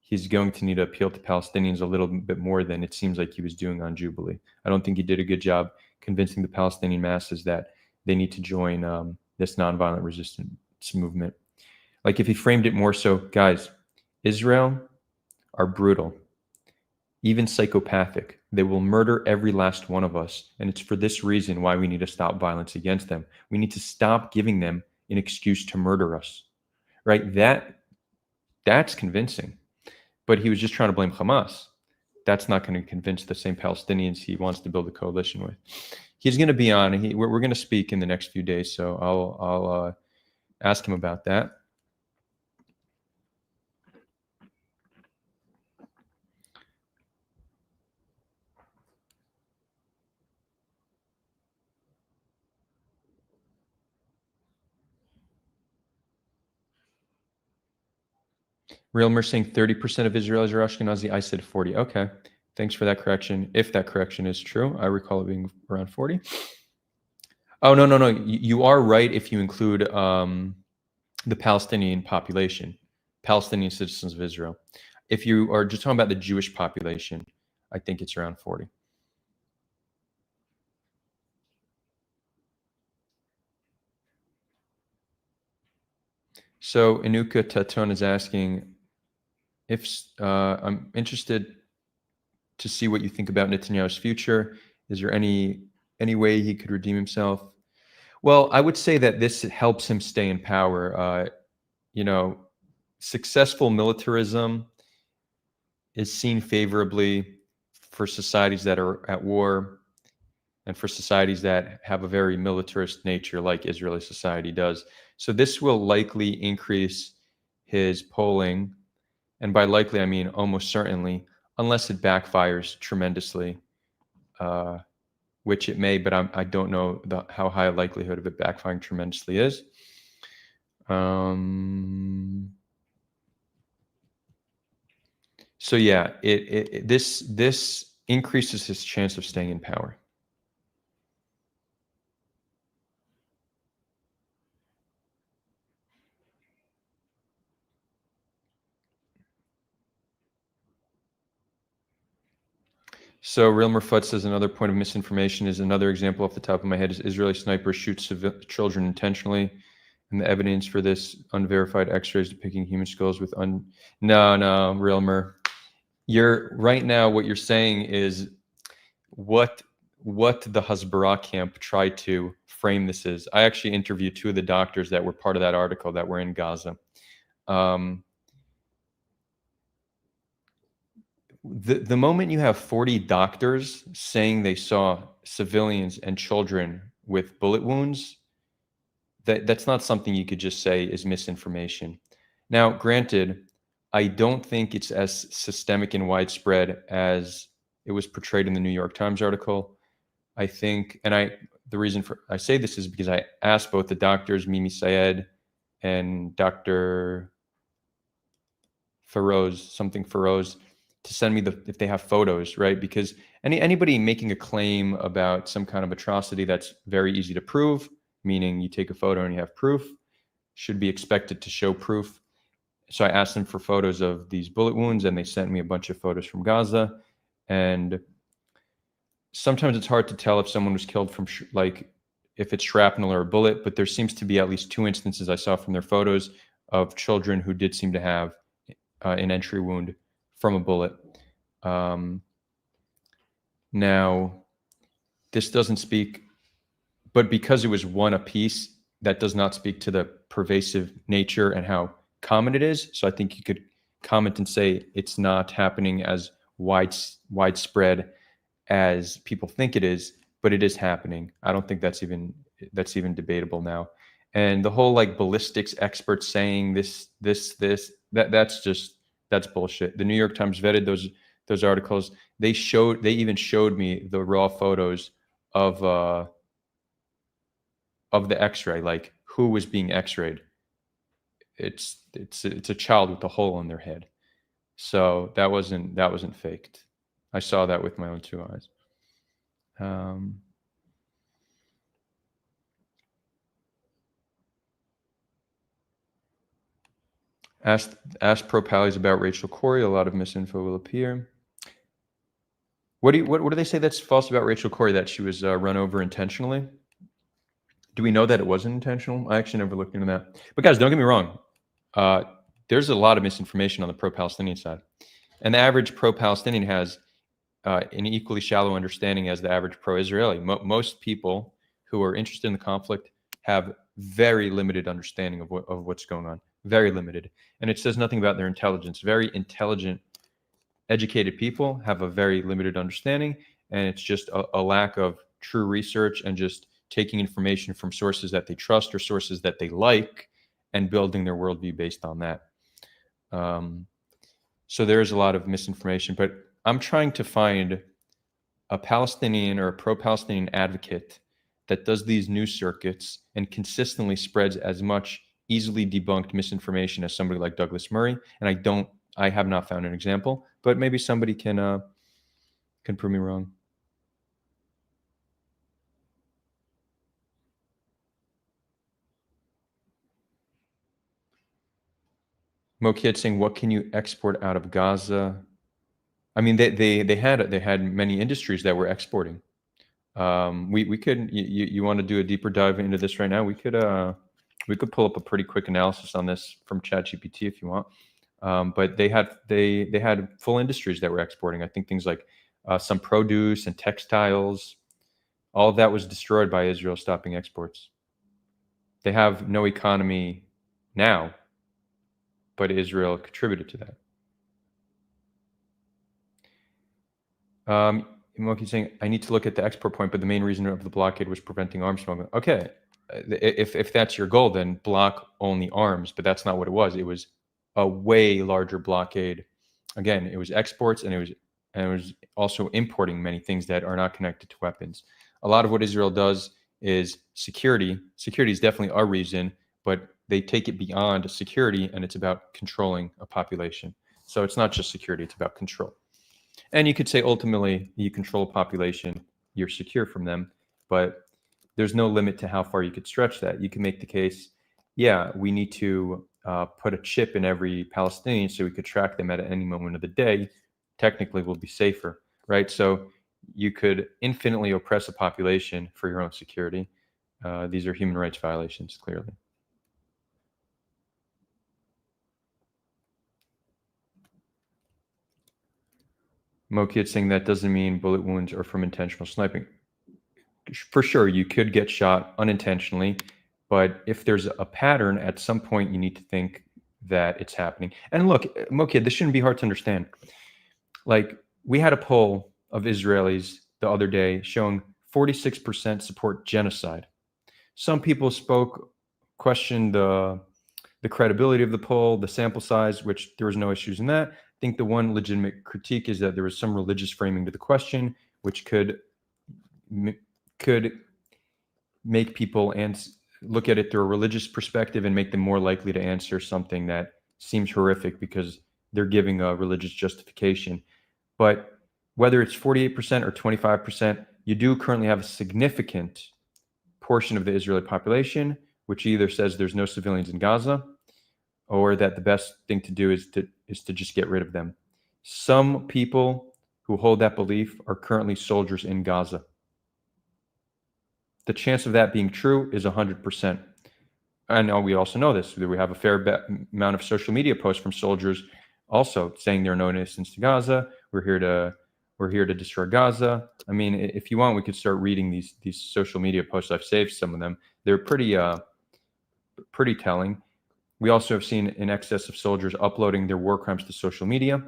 he's going to need to appeal to Palestinians a little bit more than it seems like he was doing on Jubilee. I don't think he did a good job convincing the Palestinian masses that they need to join this nonviolent resistance movement. Like if he framed it more so, guys, Israel are brutal, even psychopathic. They will murder every last one of us. And it's for this reason why we need to stop violence against them. We need to stop giving them an excuse to murder us, right? That's convincing. But he was just trying to blame Hamas. That's not going to convince the same Palestinians he wants to build a coalition with. He's going to be on. We're going to speak in the next few days, so I'll ask him about that. Realmer saying 30% of Israelis are Ashkenazi. I said 40. Okay. Thanks for that correction. If that correction is true, I recall it being around 40. Oh, no. You are right if you include the Palestinian population, Palestinian citizens of Israel. If you are just talking about the Jewish population, I think it's around 40. So Inuka Taton is asking if I'm interested to see what you think about Netanyahu's future. Is there any way he could redeem himself? Well, I would say that this helps him stay in power. Successful militarism is seen favorably for societies that are at war and for societies that have a very militarist nature like Israeli society does. So this will likely increase his polling. And by likely, I mean almost certainly, unless it backfires tremendously, which it may, but I don't know how high a likelihood of it backfiring tremendously is. So yeah, this increases his chance of staying in power. So Real Merfut says another point of misinformation is another example off the top of my head is Israeli snipers shoot children intentionally, and the evidence for this unverified X-rays depicting human skulls with no Real Mer. You're right now. What you're saying is what the Hasbara camp tried to frame this as. I actually interviewed 2 of the doctors that were part of that article that were in Gaza. The moment you have 40 doctors saying they saw civilians and children with bullet wounds, that's not something you could just say is misinformation. Now, granted, I don't think it's as systemic and widespread as it was portrayed in the New York Times article. I think, and the reason I say this is because I asked both the doctors, Mimi Sayed and Dr. Feroz, to send me if they have photos, right? Because anybody making a claim about some kind of atrocity that's very easy to prove, meaning you take a photo and you have proof, should be expected to show proof. So I asked them for photos of these bullet wounds, and they sent me a bunch of photos from Gaza. And sometimes it's hard to tell if someone was killed from if it's shrapnel or a bullet, but there seems to be at least 2 instances I saw from their photos of children who did seem to have an entry wound from a bullet. Now, this doesn't speak, but because it was one apiece, that does not speak to the pervasive nature and how common it is. So I think you could comment and say it's not happening as widespread as people think it is, but it is happening. I don't think that's even debatable now. And the whole ballistics experts saying that's bullshit. The New York Times vetted those articles. They even showed me the raw photos of the X-ray, who was being X-rayed. It's a child with a hole in their head. So that wasn't faked. I saw that with my own 2 eyes. Ask Pro Pallies about Rachel Corrie. A lot of misinfo will appear. What do they say that's false about Rachel Corrie? That she was run over intentionally? Do we know that it wasn't intentional? I actually never looked into that. But guys, don't get me wrong. There's a lot of misinformation on the pro-Palestinian side. And the average pro-Palestinian has an equally shallow understanding as the average pro-Israeli. Most people who are interested in the conflict have very limited understanding of what's going on, very limited. And it says nothing about their intelligence. Very intelligent, educated people have a very limited understanding, and it's just a lack of true research and just taking information from sources that they trust or sources that they like and building their worldview based on that. So there's a lot of misinformation, but I'm trying to find a Palestinian or a pro-Palestinian advocate that does these news circuits and consistently spreads as much easily debunked misinformation as somebody like Douglas Murray. And I have not found an example, but maybe somebody can prove me wrong. Mokid saying, what can you export out of Gaza? I mean, they had many industries that were exporting. We could, you want to do a deeper dive into this right now? We could pull up a pretty quick analysis on this from ChatGPT if you want. But they had full industries that were exporting. I think things like some produce and textiles. All of that was destroyed by Israel stopping exports. They have no economy now, but Israel contributed to that. Moki's saying, I need to look at the export point, but the main reason of the blockade was preventing arms smuggling. Okay, if that's your goal, then block only arms, but that's not what it was. It was a way larger blockade. Again, it was exports, and it was also importing many things that are not connected to weapons. A lot of what Israel does is security. Security is definitely our reason, but they take it beyond security, and it's about controlling a population. So it's not just security, it's about control. And you could say ultimately you control a population, you're secure from them, but there's no limit to how far you could stretch that. You can make the case, yeah, we need to put a chip in every Palestinian so we could track them at any moment of the day. Technically, we'll be safer, right? So you could infinitely oppress a population for your own security. These are human rights violations, clearly. Mokid saying that doesn't mean bullet wounds are from intentional sniping. For sure, you could get shot unintentionally, but if there's a pattern, at some point you need to think that it's happening. And look, Mokid, this shouldn't be hard to understand. Like, we had a poll of Israelis the other day showing 46% support genocide. Some people questioned the credibility of the poll, the sample size, which there was no issues in that. I think the one legitimate critique is that there was some religious framing to the question, which could make people look at it through a religious perspective and make them more likely to answer something that seems horrific because they're giving a religious justification. But whether it's 48% or 25%, you do currently have a significant portion of the Israeli population which either says there's no civilians in Gaza or that the best thing to do is to just get rid of them. Some people who hold that belief are currently soldiers in Gaza. The chance of that being true is 100%. And we also know this. We have a fair amount of social media posts from soldiers also saying there are no innocents to Gaza. We're here to destroy Gaza. I mean, if you want, we could start reading these social media posts. I've saved some of them. They're pretty telling. We also have seen in excess of soldiers uploading their war crimes to social media.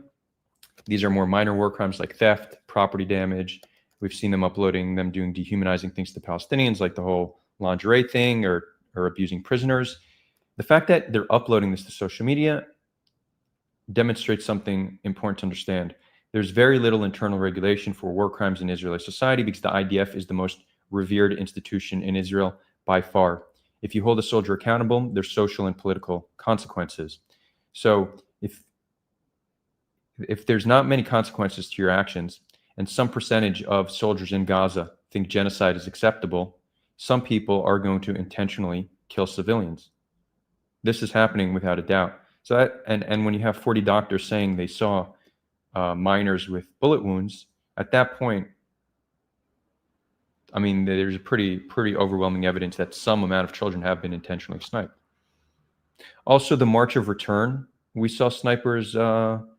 These are more minor war crimes like theft, property damage. We've seen them uploading them doing dehumanizing things to Palestinians, like the whole lingerie thing or abusing prisoners. The fact that they're uploading this to social media demonstrates something important to understand. There's very little internal regulation for war crimes in Israeli society because the IDF is the most revered institution in Israel by far. If you hold a soldier accountable, there's social and political consequences. So if there's not many consequences to your actions, and some percentage of soldiers in Gaza think genocide is acceptable, some people are going to intentionally kill civilians. This is happening without a doubt. So and when you have 40 doctors saying they saw minors with bullet wounds, at that point, I mean, there's a pretty overwhelming evidence that some amount of children have been intentionally sniped. Also, the March of Return, we saw snipers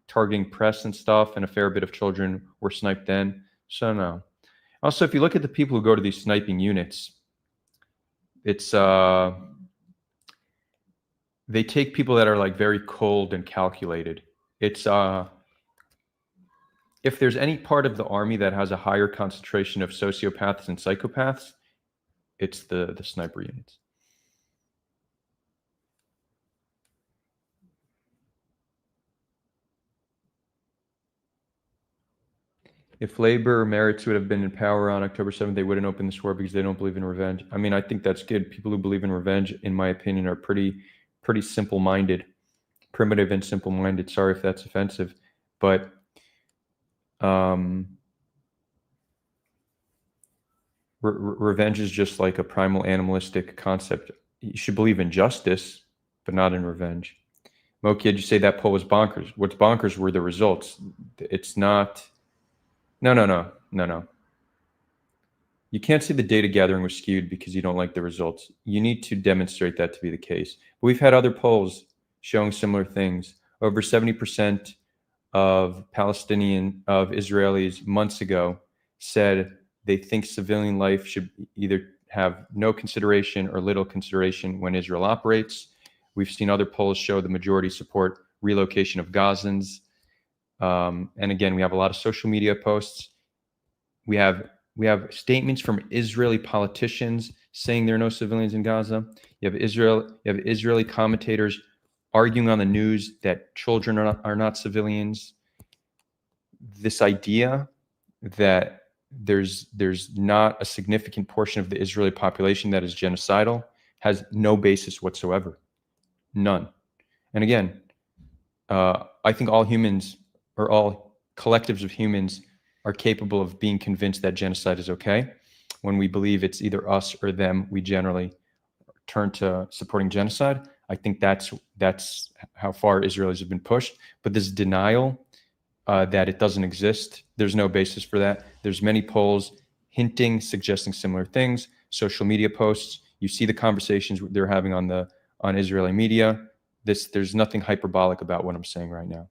targeting press and stuff, and a fair bit of children were sniped then. So no. Also, if you look at the people who go to these sniping units, it's they take people that are like very cold and calculated. It's if there's any part of the army that has a higher concentration of sociopaths and psychopaths, it's the sniper units. If labor merits would have been in power on October 7th, they wouldn't open this war because they don't believe in revenge. I mean, I think that's good. People who believe in revenge, in my opinion, are pretty simple-minded, primitive and simple-minded. Sorry if that's offensive, but revenge is just like a primal animalistic concept. You should believe in justice, but not in revenge. Mo Kid, you say that poll was bonkers. What's bonkers were the results. It's not. No. You can't say the data gathering was skewed because you don't like the results. You need to demonstrate that to be the case. But we've had other polls showing similar things. Over 70% of Israelis months ago said they think civilian life should either have no consideration or little consideration when Israel operates. We've seen other polls show the majority support relocation of Gazans. And again, we have a lot of social media posts. We have statements from Israeli politicians saying there are no civilians in Gaza. You have Israeli commentators arguing on the news that children are not civilians. This idea that there's not a significant portion of the Israeli population that is genocidal has no basis whatsoever. None. And again, I think all humans, or all collectives of humans, are capable of being convinced that genocide is okay. When we believe it's either us or them, we generally turn to supporting genocide. I think that's how far Israelis have been pushed. But this denial that it doesn't exist, there's no basis for that. There's many polls hinting, suggesting similar things, social media posts. You see the conversations they're having on Israeli media. There's nothing hyperbolic about what I'm saying right now.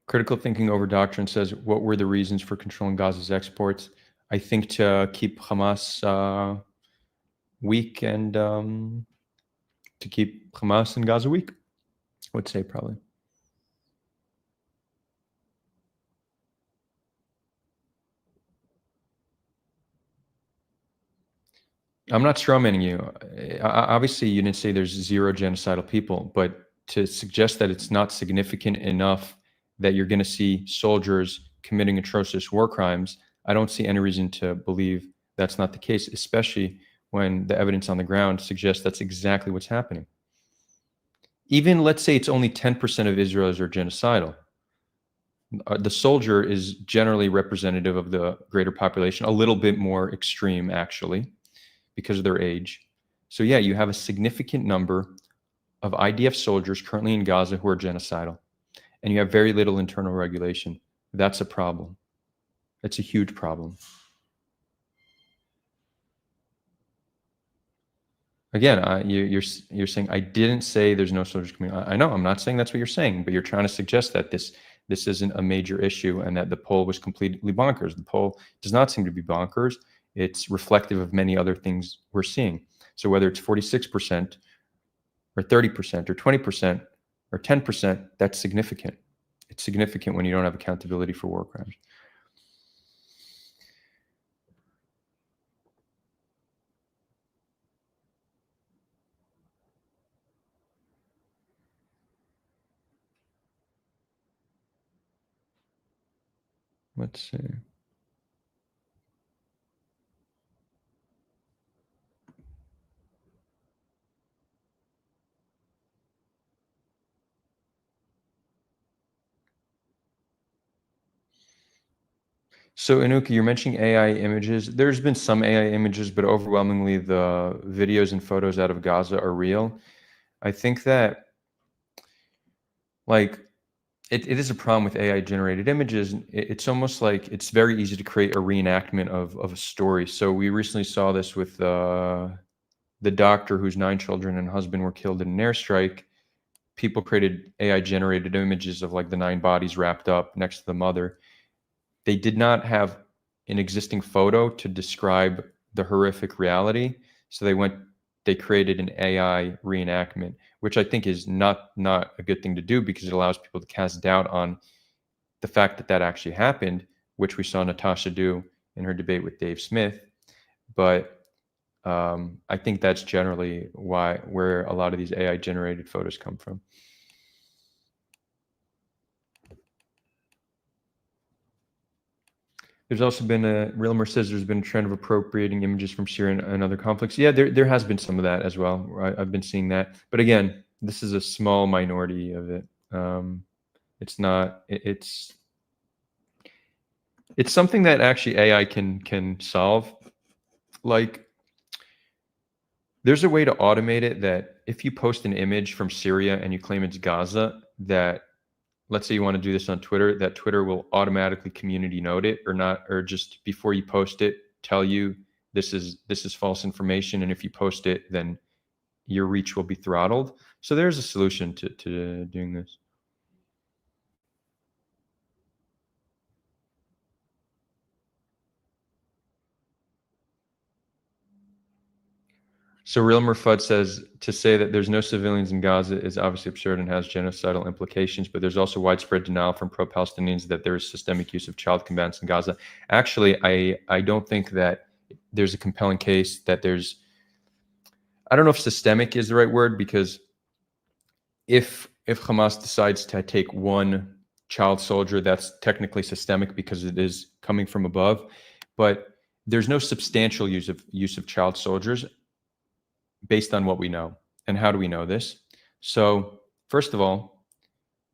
Critical Thinking Over Doctrine says, what were the reasons for controlling Gaza's exports? I think to keep Hamas weak and to keep Hamas and Gaza weak, I would say probably. I'm not strawmanning you. Obviously, you didn't say there's zero genocidal people, but to suggest that it's not significant enough that you're going to see soldiers committing atrocious war crimes, I don't see any reason to believe that's not the case, especially when the evidence on the ground suggests that's exactly what's happening. Even let's say it's only 10% of Israelis are genocidal. The soldier is generally representative of the greater population, a little bit more extreme actually, because of their age. So yeah, you have a significant number of IDF soldiers currently in Gaza who are genocidal, and you have very little internal regulation. That's a problem. It's a huge problem. Again, you're saying I didn't say there's no soldiers coming. I know I'm not saying that's what you're saying, but you're trying to suggest that this isn't a major issue and that the poll was completely bonkers. The poll does not seem to be bonkers. It's reflective of many other things we're seeing. So whether it's 46% or 30% or 20% or 10%, that's significant. It's significant when you don't have accountability for war crimes. Let's see. So Inuka, you're mentioning AI images. There's been some AI images, but overwhelmingly the videos and photos out of Gaza are real. I think that, like, it is a problem with AI generated images. It's almost like it's very easy to create a reenactment of a story. So we recently saw this with the doctor whose 9 children and husband were killed in an airstrike. People created AI generated images of like the 9 bodies wrapped up next to the mother. They did not have an existing photo to describe the horrific reality. So they created an AI reenactment, which I think is not a good thing to do, because it allows people to cast doubt on the fact that that actually happened, which we saw Natasha do in her debate with Dave Smith. But I think that's generally where a lot of these AI generated photos come from. There's also been Realmer says there's been a trend of appropriating images from Syria and other conflicts. Yeah, there has been some of that as well. I've been seeing that. But again, this is a small minority of it. It's not, it's something that actually AI can solve. Like, there's a way to automate it that if you post an image from Syria and you claim it's Gaza, that let's say you want to do this on Twitter, that Twitter will automatically community note it, or just before you post it, tell you this is false information. And if you post it, then your reach will be throttled. So there's a solution to doing this. So Real Murfud says, to say that there's no civilians in Gaza is obviously absurd and has genocidal implications, but there's also widespread denial from pro-Palestinians that there is systemic use of child combatants in Gaza. Actually, I don't think that there's a compelling case that there's, I don't know if systemic is the right word, because if Hamas decides to take one child soldier, that's technically systemic because it is coming from above, but there's no substantial use of child soldiers based on what we know. And how do we know this? So first of all,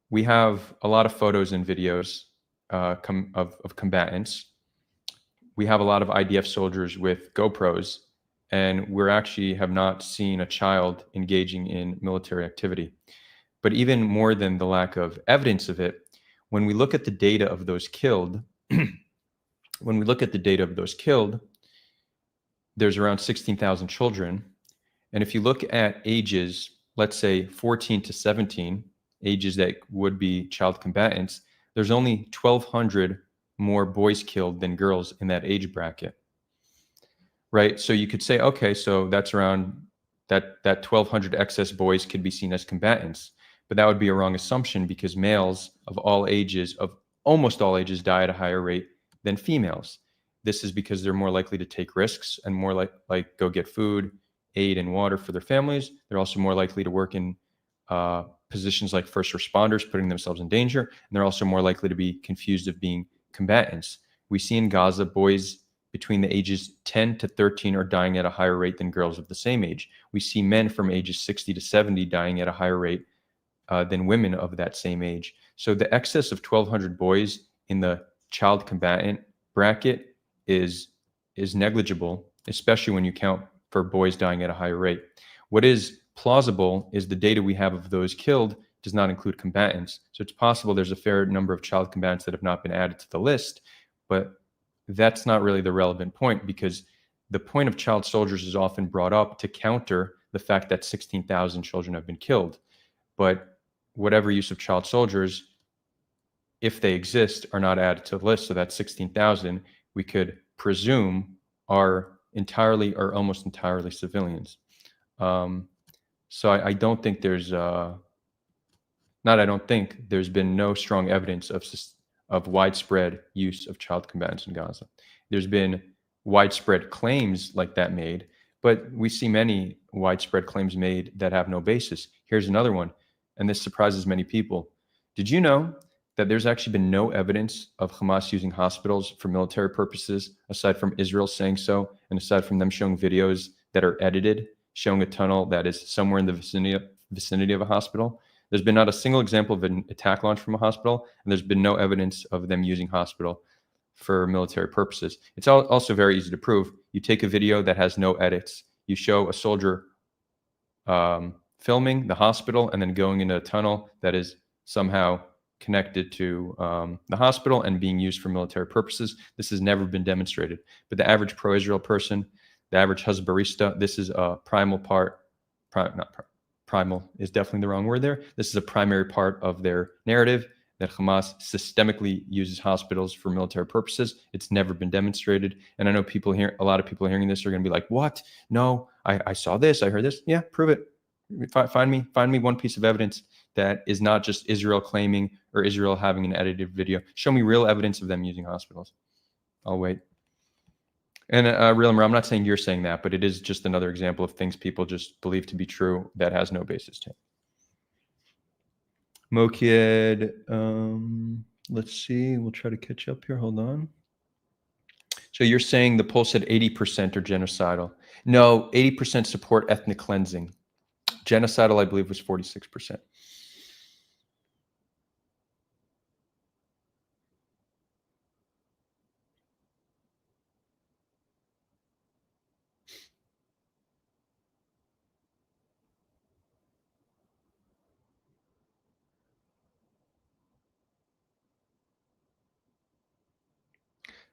we have a lot of photos and videos of combatants. We have a lot of IDF soldiers with GoPros, and we're actually have not seen a child engaging in military activity. But even more than the lack of evidence of it, when we look at the data of those killed, there's around 16,000 children. And if you look at ages, let's say 14 to 17, ages that would be child combatants, there's only 1,200 more boys killed than girls in that age bracket, right? So you could say, okay, so that's around that 1,200 excess boys could be seen as combatants, but that would be a wrong assumption, because males of all ages, of almost all ages, die at a higher rate than females. This is because they're more likely to take risks and more like go get food, aid, and water for their families. They're also more likely to work in positions like first responders, putting themselves in danger. And they're also more likely to be confused of being combatants. We see in Gaza, boys between the ages 10 to 13 are dying at a higher rate than girls of the same age. We see men from ages 60 to 70 dying at a higher rate than women of that same age. So the excess of 1,200 boys in the child combatant bracket is negligible, especially when you count for boys dying at a higher rate. What is plausible is the data we have of those killed does not include combatants. So it's possible there's a fair number of child combatants that have not been added to the list, but that's not really the relevant point, because the point of child soldiers is often brought up to counter the fact that 16,000 children have been killed. But whatever use of child soldiers, if they exist, are not added to the list. So that 16,000, we could presume, are entirely or almost entirely civilians. So I don't think there's there's been no strong evidence of widespread use of child combatants in Gaza. There's been widespread claims like that made, but we see many widespread claims made that have no basis. Here's another one, and this surprises many people. Did you know that there's actually been no evidence of Hamas using hospitals for military purposes, aside from Israel saying so, and aside from them showing videos that are edited, showing a tunnel that is somewhere in the vicinity of a hospital? There's been not a single example of an attack launch from a hospital, and there's been no evidence of them using hospital for military purposes. It's also very easy to prove. You take a video that has no edits, you show a soldier filming the hospital and then going into a tunnel that is somehow connected to the hospital and being used for military purposes. This has never been demonstrated. But the average pro-Israel person, the average Hezbollahista, this is a primal part, primal is definitely the wrong word there. This is a primary part of their narrative, that Hamas systemically uses hospitals for military purposes. It's never been demonstrated. And I know people here, a lot of people hearing this are going to be like, what? No, I saw this, I heard this. Yeah, prove it. Find me one piece of evidence that is not just Israel claiming or Israel having an edited video. Show me real evidence of them using hospitals. I'll wait. And Real Imran, I'm not saying you're saying that, but it is just another example of things people just believe to be true that has no basis to it. Mokied, let's see, we'll try to catch up here. Hold on. So you're saying the poll said 80% are genocidal. No, 80% support ethnic cleansing. Genocidal, I believe, was 46%.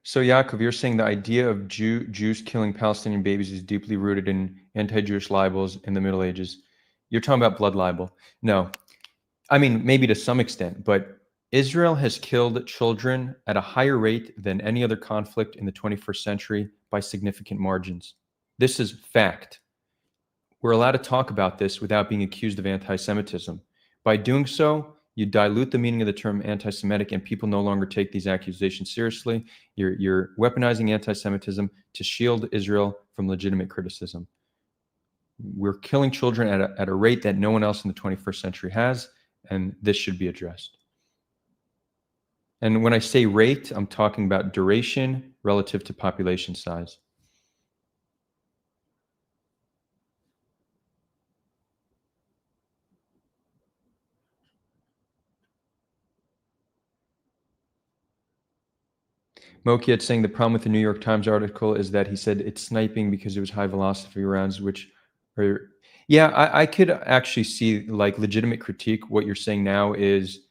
So Yaakov, you're saying the idea of Jews killing Palestinian babies is deeply rooted in anti-Jewish libels in the Middle Ages. You're talking about blood libel. No, I mean, maybe to some extent, but Israel has killed children at a higher rate than any other conflict in the 21st century by significant margins. This is fact. We're allowed to talk about this without being accused of anti-Semitism. By doing so, you dilute the meaning of the term anti-Semitic, and people no longer take these accusations seriously. You're weaponizing anti-Semitism to shield Israel from legitimate criticism. We're killing children at a rate that no one else in the 21st century has, and this should be addressed. And when I say rate, I'm talking about duration relative to population size. Mokiet saying the problem with the New York Times article is that he said it's sniping because it was high velocity rounds, which are, yeah, I could actually see like legitimate critique. What you're saying now is,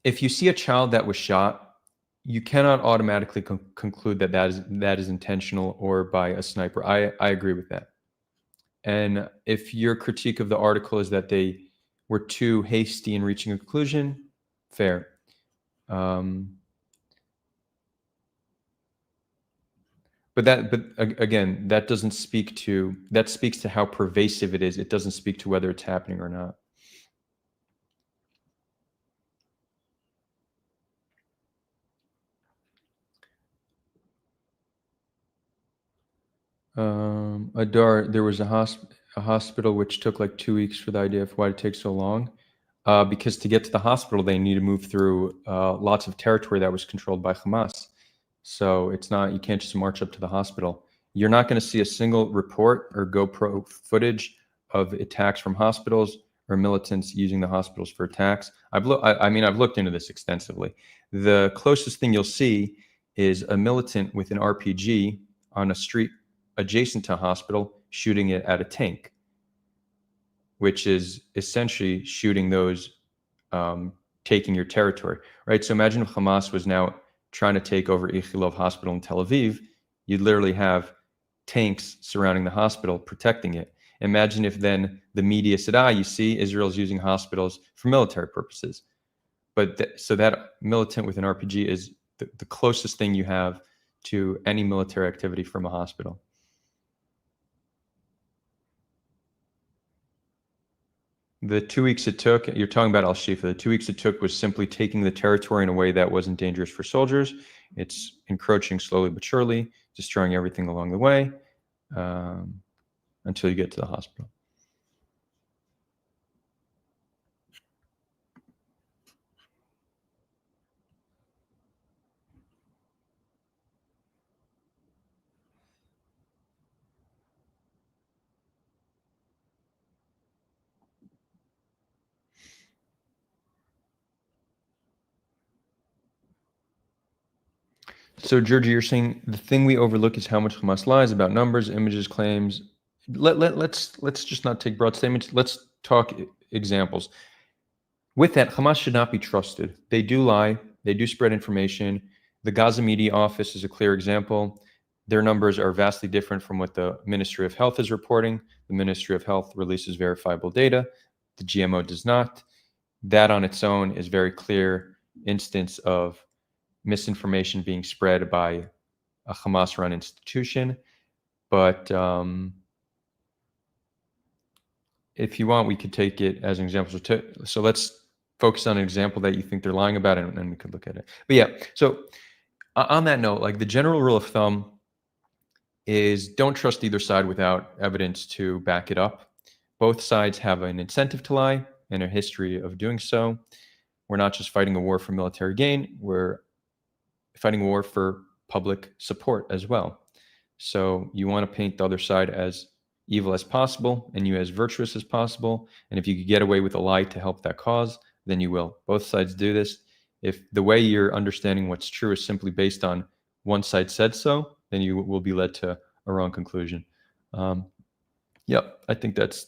if you see a child that was shot, you cannot automatically conclude that that is intentional or by a sniper. I agree with that. And if your critique of the article is that they were too hasty in reaching a conclusion, fair. But again, that doesn't speak to, that speaks to how pervasive it is. It doesn't speak to whether it's happening or not. Adar, there was a hospital which took like 2 weeks for the IDF. Why did it take so long? Because to get to the hospital, they need to move through lots of territory that was controlled by Hamas. So it's not, you can't just march up to the hospital. You're not going to see a single report or GoPro footage of attacks from hospitals or militants using the hospitals for attacks. I've looked into this extensively. The closest thing you'll see is a militant with an RPG on a street adjacent to a hospital shooting it at a tank, which is essentially shooting those taking your territory, right? So imagine if Hamas was now trying to take over Ichilov Hospital in Tel Aviv, you'd literally have tanks surrounding the hospital protecting it. Imagine if then the media said, you see, Israel's using hospitals for military purposes. But so that militant with an RPG is the closest thing you have to any military activity from a hospital. The 2 weeks it took, you're talking about Al-Shifa, the 2 weeks it took was simply taking the territory in a way that wasn't dangerous for soldiers. It's encroaching slowly but surely, destroying everything along the way until you get to the hospital. So, Georgie, you're saying the thing we overlook is how much Hamas lies about numbers, images, claims. Let's just not take broad statements. Let's talk examples. with that, Hamas should not be trusted. They do lie. They do spread information. The Gaza Media Office is a clear example. Their numbers are vastly different from what the Ministry of Health is reporting. The Ministry of Health releases verifiable data. The GMO does not. That on its own is very clear instance of misinformation being spread by a Hamas-run institution. But if you want, we could take it as an example. So let's focus on an example that you think they're lying about, and we could look at it. But yeah, so on that note, like the general rule of thumb is don't trust either side without evidence to back it up. Both sides have an incentive to lie and a history of doing so. We're not just fighting a war for military gain, we're fighting a war for public support as well. So you want to paint the other side as evil as possible and you as virtuous as possible. And if you could get away with a lie to help that cause, then you will. Both sides do this. If the way you're understanding what's true is simply based on one side said so, then you will be led to a wrong conclusion. Yep, I think that's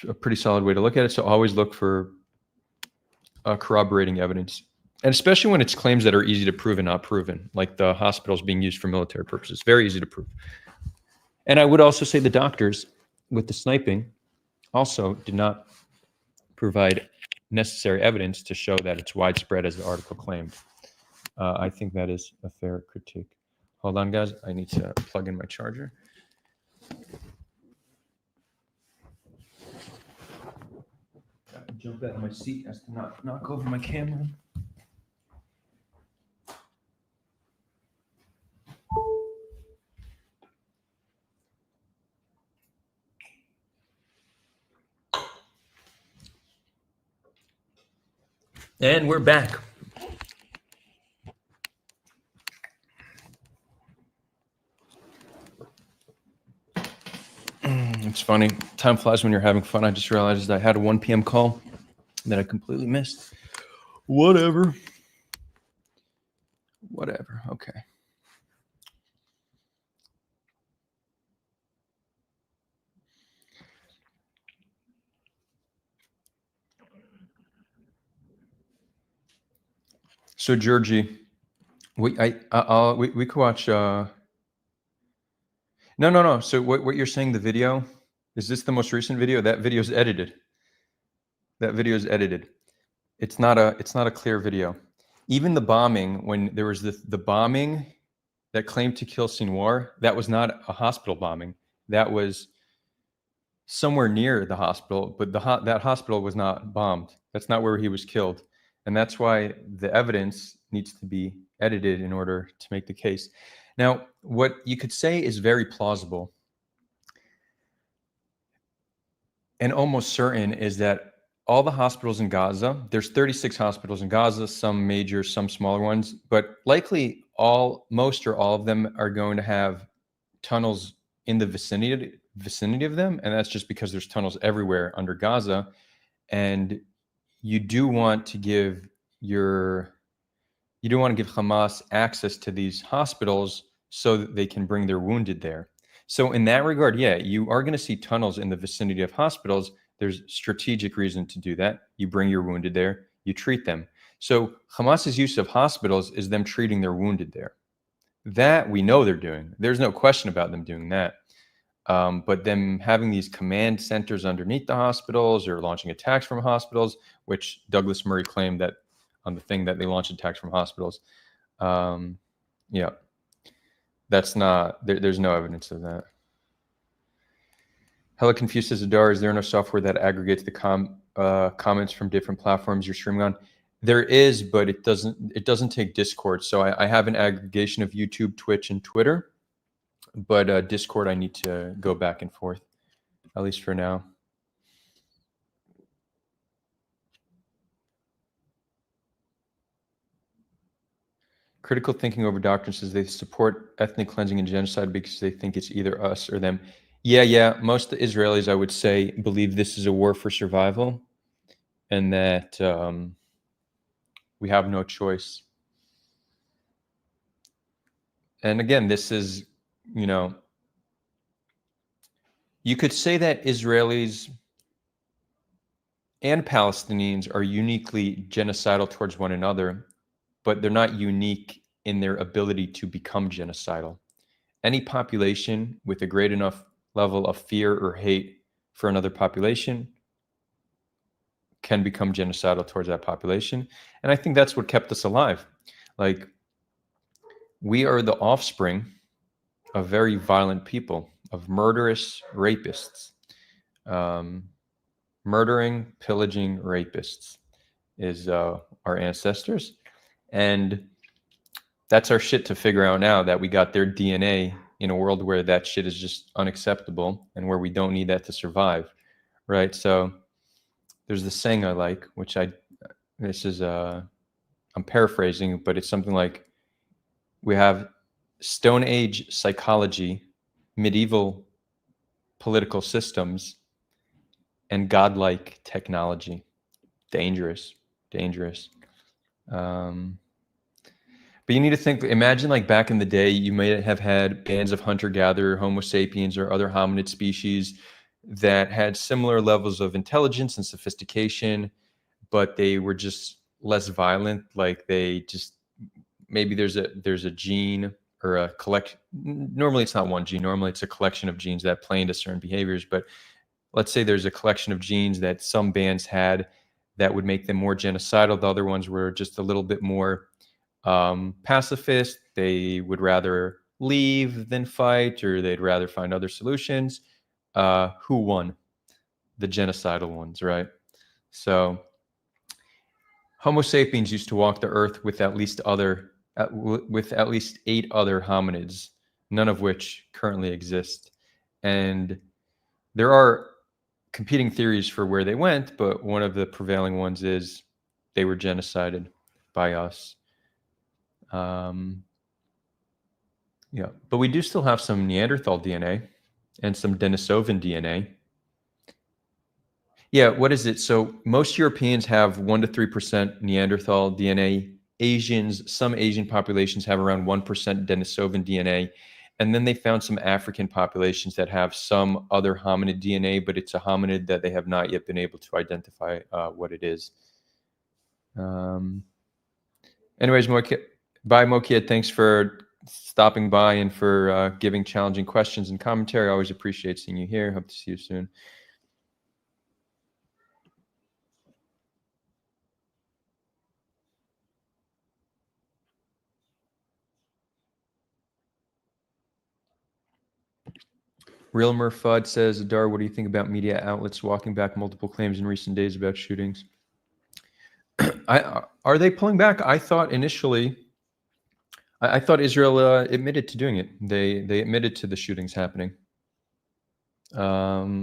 a pretty solid way to look at it. So always look for corroborating evidence. And especially when it's claims that are easy to prove and not proven, like the hospitals being used for military purposes, very easy to prove. And I would also say the doctors with the sniping also did not provide necessary evidence to show that it's widespread as the article claimed. I think that is a fair critique. Hold on, guys. I need to plug in my charger. Gotta jump out of my seat as to not knock over my camera. And we're back. It's funny. Time flies when you're having fun. I just realized I had a 1 p.m. call that I completely missed. Whatever. Okay. So Georgie, we could watch. No. So what you're saying? The video, is this the most recent video? That video is edited. It's not a clear video. Even the bombing, when there was the bombing that claimed to kill Sinwar, that was not a hospital bombing. That was somewhere near the hospital, but that hospital was not bombed. That's not where he was killed. And that's why the evidence needs to be edited in order to make the case. Now, what you could say is very plausible and almost certain is that all the hospitals in Gaza, there's 36 hospitals in Gaza, some major, some smaller ones, but likely most or all of them are going to have tunnels in the vicinity of them. And that's just because there's tunnels everywhere under Gaza. And you do want to give Hamas access to these hospitals so that they can bring their wounded there. So in that regard, yeah, you are going to see tunnels in the vicinity of hospitals. There's strategic reason to do that. You bring your wounded there, you treat them. So Hamas's use of hospitals is them treating their wounded there. That we know they're doing. There's no question about them doing that. But them having these command centers underneath the hospitals or launching attacks from hospitals, which Douglas Murray claimed that on the thing that they launched attacks from hospitals. Yeah, that's not, there's no evidence of that. Hella confused says, Adar, is there no software that aggregates the comments from different platforms you're streaming on? There is, but it doesn't take Discord. So I have an aggregation of YouTube, Twitch, and Twitter. But Discord, I need to go back and forth, at least for now. Critical thinking over doctrine says they support ethnic cleansing and genocide because they think it's either us or them. Yeah. Most of the Israelis, I would say, believe this is a war for survival and that we have no choice. And again, this is, you could say that Israelis and Palestinians are uniquely genocidal towards one another, but they're not unique in their ability to become genocidal. Any population with a great enough level of fear or hate for another population can become genocidal towards that population. And I think that's what kept us alive. Like, we are the offspring of very violent people, of murderous rapists. Murdering, pillaging rapists is our ancestors. And that's our shit to figure out now, that we got their DNA in a world where that shit is just unacceptable and where we don't need that to survive, right? So there's this saying I like, which I'm paraphrasing, but it's something like, we have Stone Age psychology, medieval political systems, and godlike technology. Dangerous. But you need to think, imagine like back in the day, you may have had bands of hunter-gatherer, Homo sapiens, or other hominid species that had similar levels of intelligence and sophistication, but they were just less violent. Like they just, maybe there's a gene or a collection. Normally it's not one gene. Normally it's a collection of genes that play into certain behaviors. But let's say there's a collection of genes that some bands had that would make them more genocidal. The other ones were just a little bit more pacifist. They would rather leave than fight, or they'd rather find other solutions. Who won? The genocidal ones, right? So Homo sapiens used to walk the earth with at least 8 other hominids, none of which currently exist. And there are competing theories for where they went, but one of the prevailing ones is they were genocided by us. Yeah, but we do still have some Neanderthal DNA and some Denisovan DNA. Yeah, what is it? So most Europeans have 1 to 3% Neanderthal DNA. Asians, some Asian populations have around 1% Denisovan DNA. And then they found some African populations that have some other hominid DNA, but it's a hominid that they have not yet been able to identify what it is. Anyways, bye, Mokied. Thanks for stopping by and for giving challenging questions and commentary. I always appreciate seeing you here. Hope to see you soon. Realmer Fudd says, Adar, what do you think about media outlets walking back multiple claims in recent days about shootings? Are they pulling back? I thought initially, I thought Israel admitted to doing it. They admitted to the shootings happening. Yeah,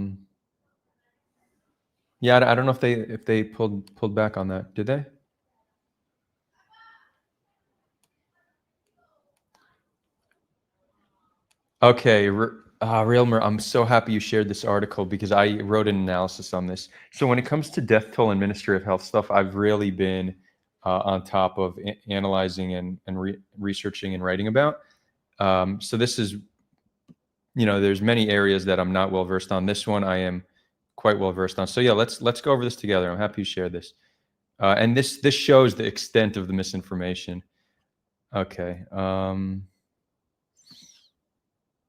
I don't know if they pulled back on that. Did they? Okay, Realmer, I'm so happy you shared this article because I wrote an analysis on this. So when it comes to death toll and Ministry of Health stuff, I've really been on top of analyzing and researching and writing about. So this is, there's many areas that I'm not well versed on. This one I am quite well versed on. So yeah, let's go over this together. I'm happy you shared this. And this shows the extent of the misinformation. Okay.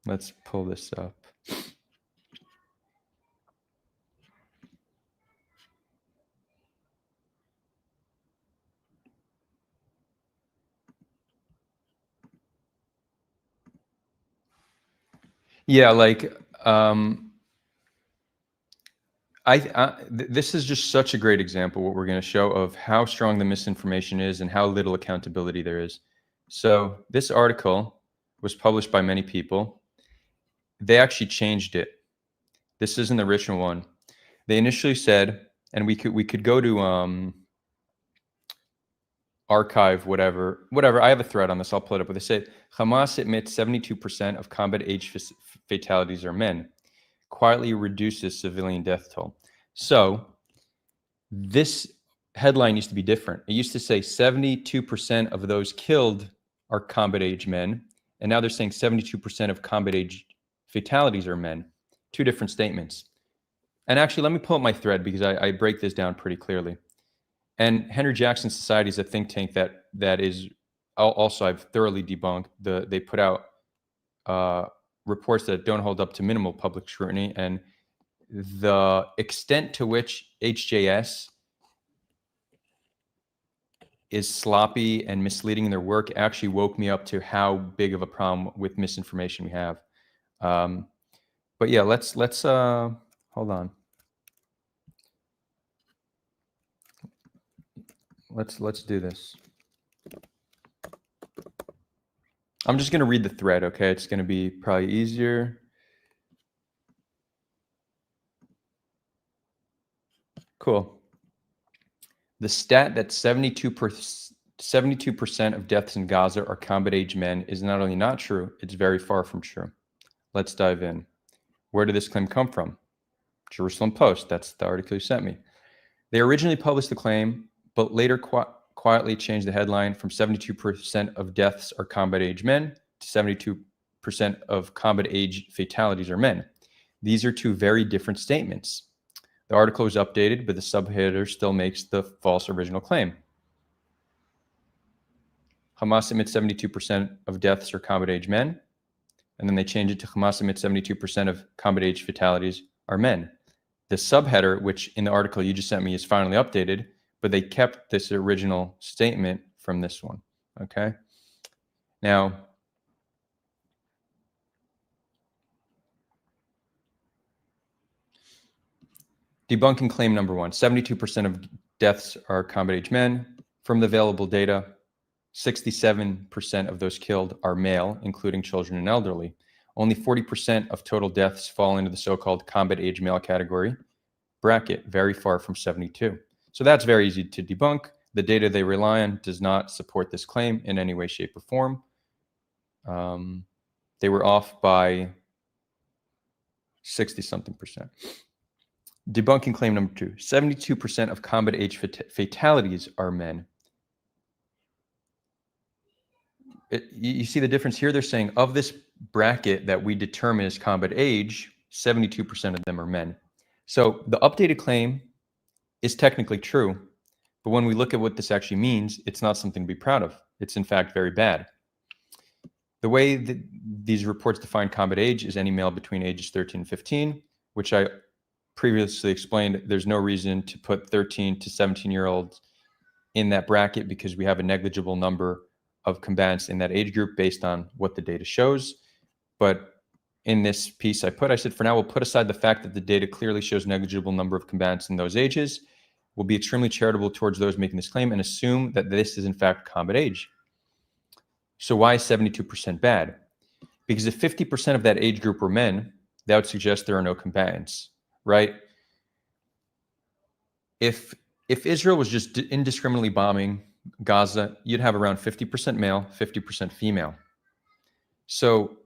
Let's pull this up. Yeah, like this is just such a great example, what we're going to show, of how strong the misinformation is and how little accountability there is. So this article was published by many people. They actually changed it. This isn't the original one. They initially said, and we could go to archive, whatever. I have a thread on this. I'll pull it up. But they say Hamas admits 72% of combat age fatalities are men, quietly reduces civilian death toll. So this headline used to be different. It used to say 72% of those killed are combat age men, and now they're saying 72% of combat age fatalities are men. Two different statements. And actually, let me pull up my thread because I break this down pretty clearly. And Henry Jackson Society is a think tank that is also I've thoroughly debunked. They put out reports that don't hold up to minimal public scrutiny, and the extent to which HJS is sloppy and misleading in their work actually woke me up to how big of a problem with misinformation we have. But yeah, let's hold on. Let's do this. I'm just going to read the thread, okay? It's going to be probably easier. Cool. The stat that 72% of deaths in Gaza are combat-age men is not only not true, it's very far from true. Let's dive in. Where did this claim come from? Jerusalem Post. That's the article you sent me. They originally published the claim, but later quietly changed the headline from 72% of deaths are combat-age men to 72% of combat-age fatalities are men. These are two very different statements. The article was updated, but the subheader still makes the false original claim. Hamas admits 72% of deaths are combat-age men, and then they change it to Hamas admits 72% of combat-age fatalities are men. The subheader, which in the article you just sent me, is finally updated, but they kept this original statement from this one, okay? Now, debunking claim number one, 72% of deaths are combat-age men. From the available data, 67% of those killed are male, including children and elderly. Only 40% of total deaths fall into the so-called combat-age male category bracket, very far from 72. So that's very easy to debunk. The data they rely on does not support this claim in any way, shape, or form. They were off by 60-something%. Debunking claim number two, 72% of combat-age fatalities are men. You see the difference here? They're saying of this bracket that we determine as combat age, 72% of them are men. So the updated claim is technically true, but when we look at what this actually means, it's not something to be proud of. It's in fact very bad. The way that these reports define combat age is any male between ages 13 and 15, which I previously explained. There's no reason to put 13 to 17-year-olds in that bracket because we have a negligible number of combatants in that age group based on what the data shows. But in this piece I said, for now, we'll put aside the fact that the data clearly shows negligible number of combatants in those ages. We'll be extremely charitable towards those making this claim and assume that this is in fact combat age. So why is 72% bad? Because if 50% of that age group were men, that would suggest there are no combatants, right? If Israel was just indiscriminately bombing Gaza, you'd have around 50% male, 50% female. So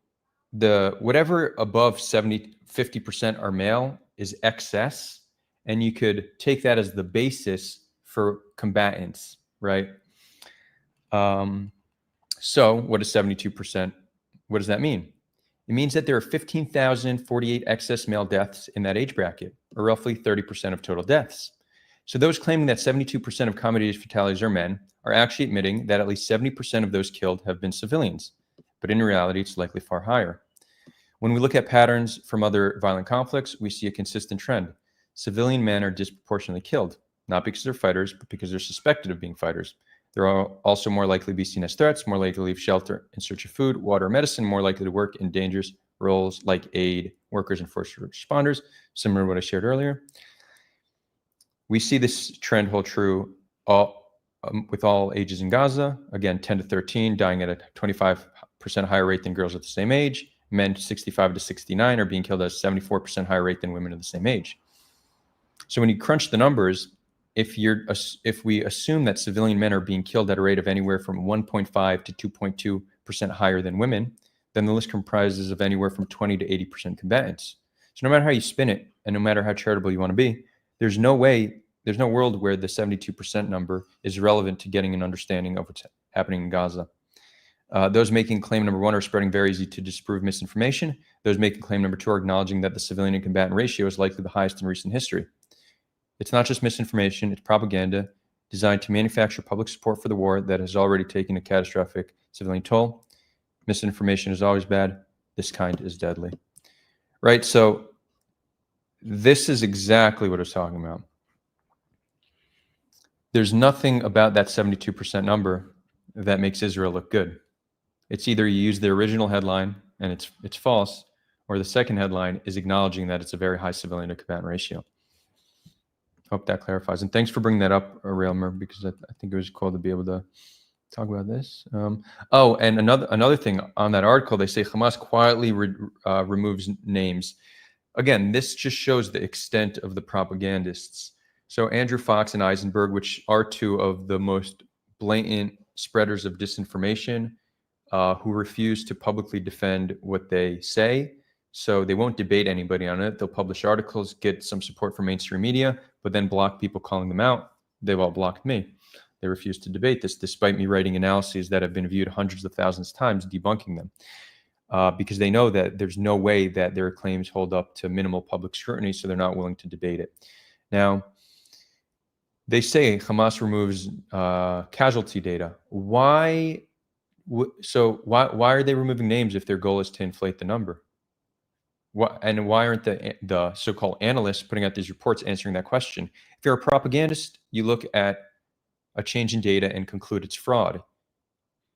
the whatever above 50% are male is excess, and you could take that as the basis for combatants, right? So what is 72%? What does that mean? It means that there are 15,048 excess male deaths in that age bracket, or roughly 30% of total deaths. So those claiming that 72% of combat-age fatalities are men are actually admitting that at least 70% of those killed have been civilians. But in reality, it's likely far higher. When we look at patterns from other violent conflicts, we see a consistent trend. Civilian men are disproportionately killed, not because they're fighters, but because they're suspected of being fighters. They're also more likely to be seen as threats, more likely to leave shelter in search of food, water, or medicine, more likely to work in dangerous roles like aid workers and first responders, similar to what I shared earlier. We see this trend hold true with all ages in Gaza. Again, 10 to 13, dying at a 25% higher rate than girls at the same age. Men 65 to 69 are being killed at a 74% higher rate than women of the same age. So when you crunch the numbers, if we assume that civilian men are being killed at a rate of anywhere from 1.5 to 2.2% higher than women, then the list comprises of anywhere from 20 to 80% combatants. So no matter how you spin it, and no matter how charitable you want to be, there's no world where the 72% number is relevant to getting an understanding of what's happening in Gaza. Those making claim number 1 are spreading very easy to disprove misinformation. Those making claim number 2 are acknowledging that the civilian and combatant ratio is likely the highest in recent history. It's not just misinformation, it's propaganda designed to manufacture public support for the war that has already taken a catastrophic civilian toll. Misinformation is always bad. This kind is deadly. Right? So this is exactly what I was talking about. There's nothing about that 72% number that makes Israel look good. It's either you use the original headline and it's false, or the second headline is acknowledging that it's a very high civilian to combatant ratio. Hope that clarifies. And thanks for bringing that up, Railmer, because I think it was cool to be able to talk about this. Oh, and another thing on that article, they say Hamas quietly removes names. Again, this just shows the extent of the propagandists. So Andrew Fox and Eisenberg, which are two of the most blatant spreaders of disinformation, who refuse to publicly defend what they say. So they won't debate anybody on it. They'll publish articles, get some support from mainstream media, but then block people calling them out. They've all blocked me. They refuse to debate this, despite me writing analyses that have been viewed hundreds of thousands of times, debunking them. Because they know that there's no way that their claims hold up to minimal public scrutiny, so they're not willing to debate it. Now, they say Hamas removes casualty data. Why are they removing names if their goal is to inflate the number? And why aren't the so-called analysts putting out these reports answering that question? If you're a propagandist, you look at a change in data and conclude it's fraud.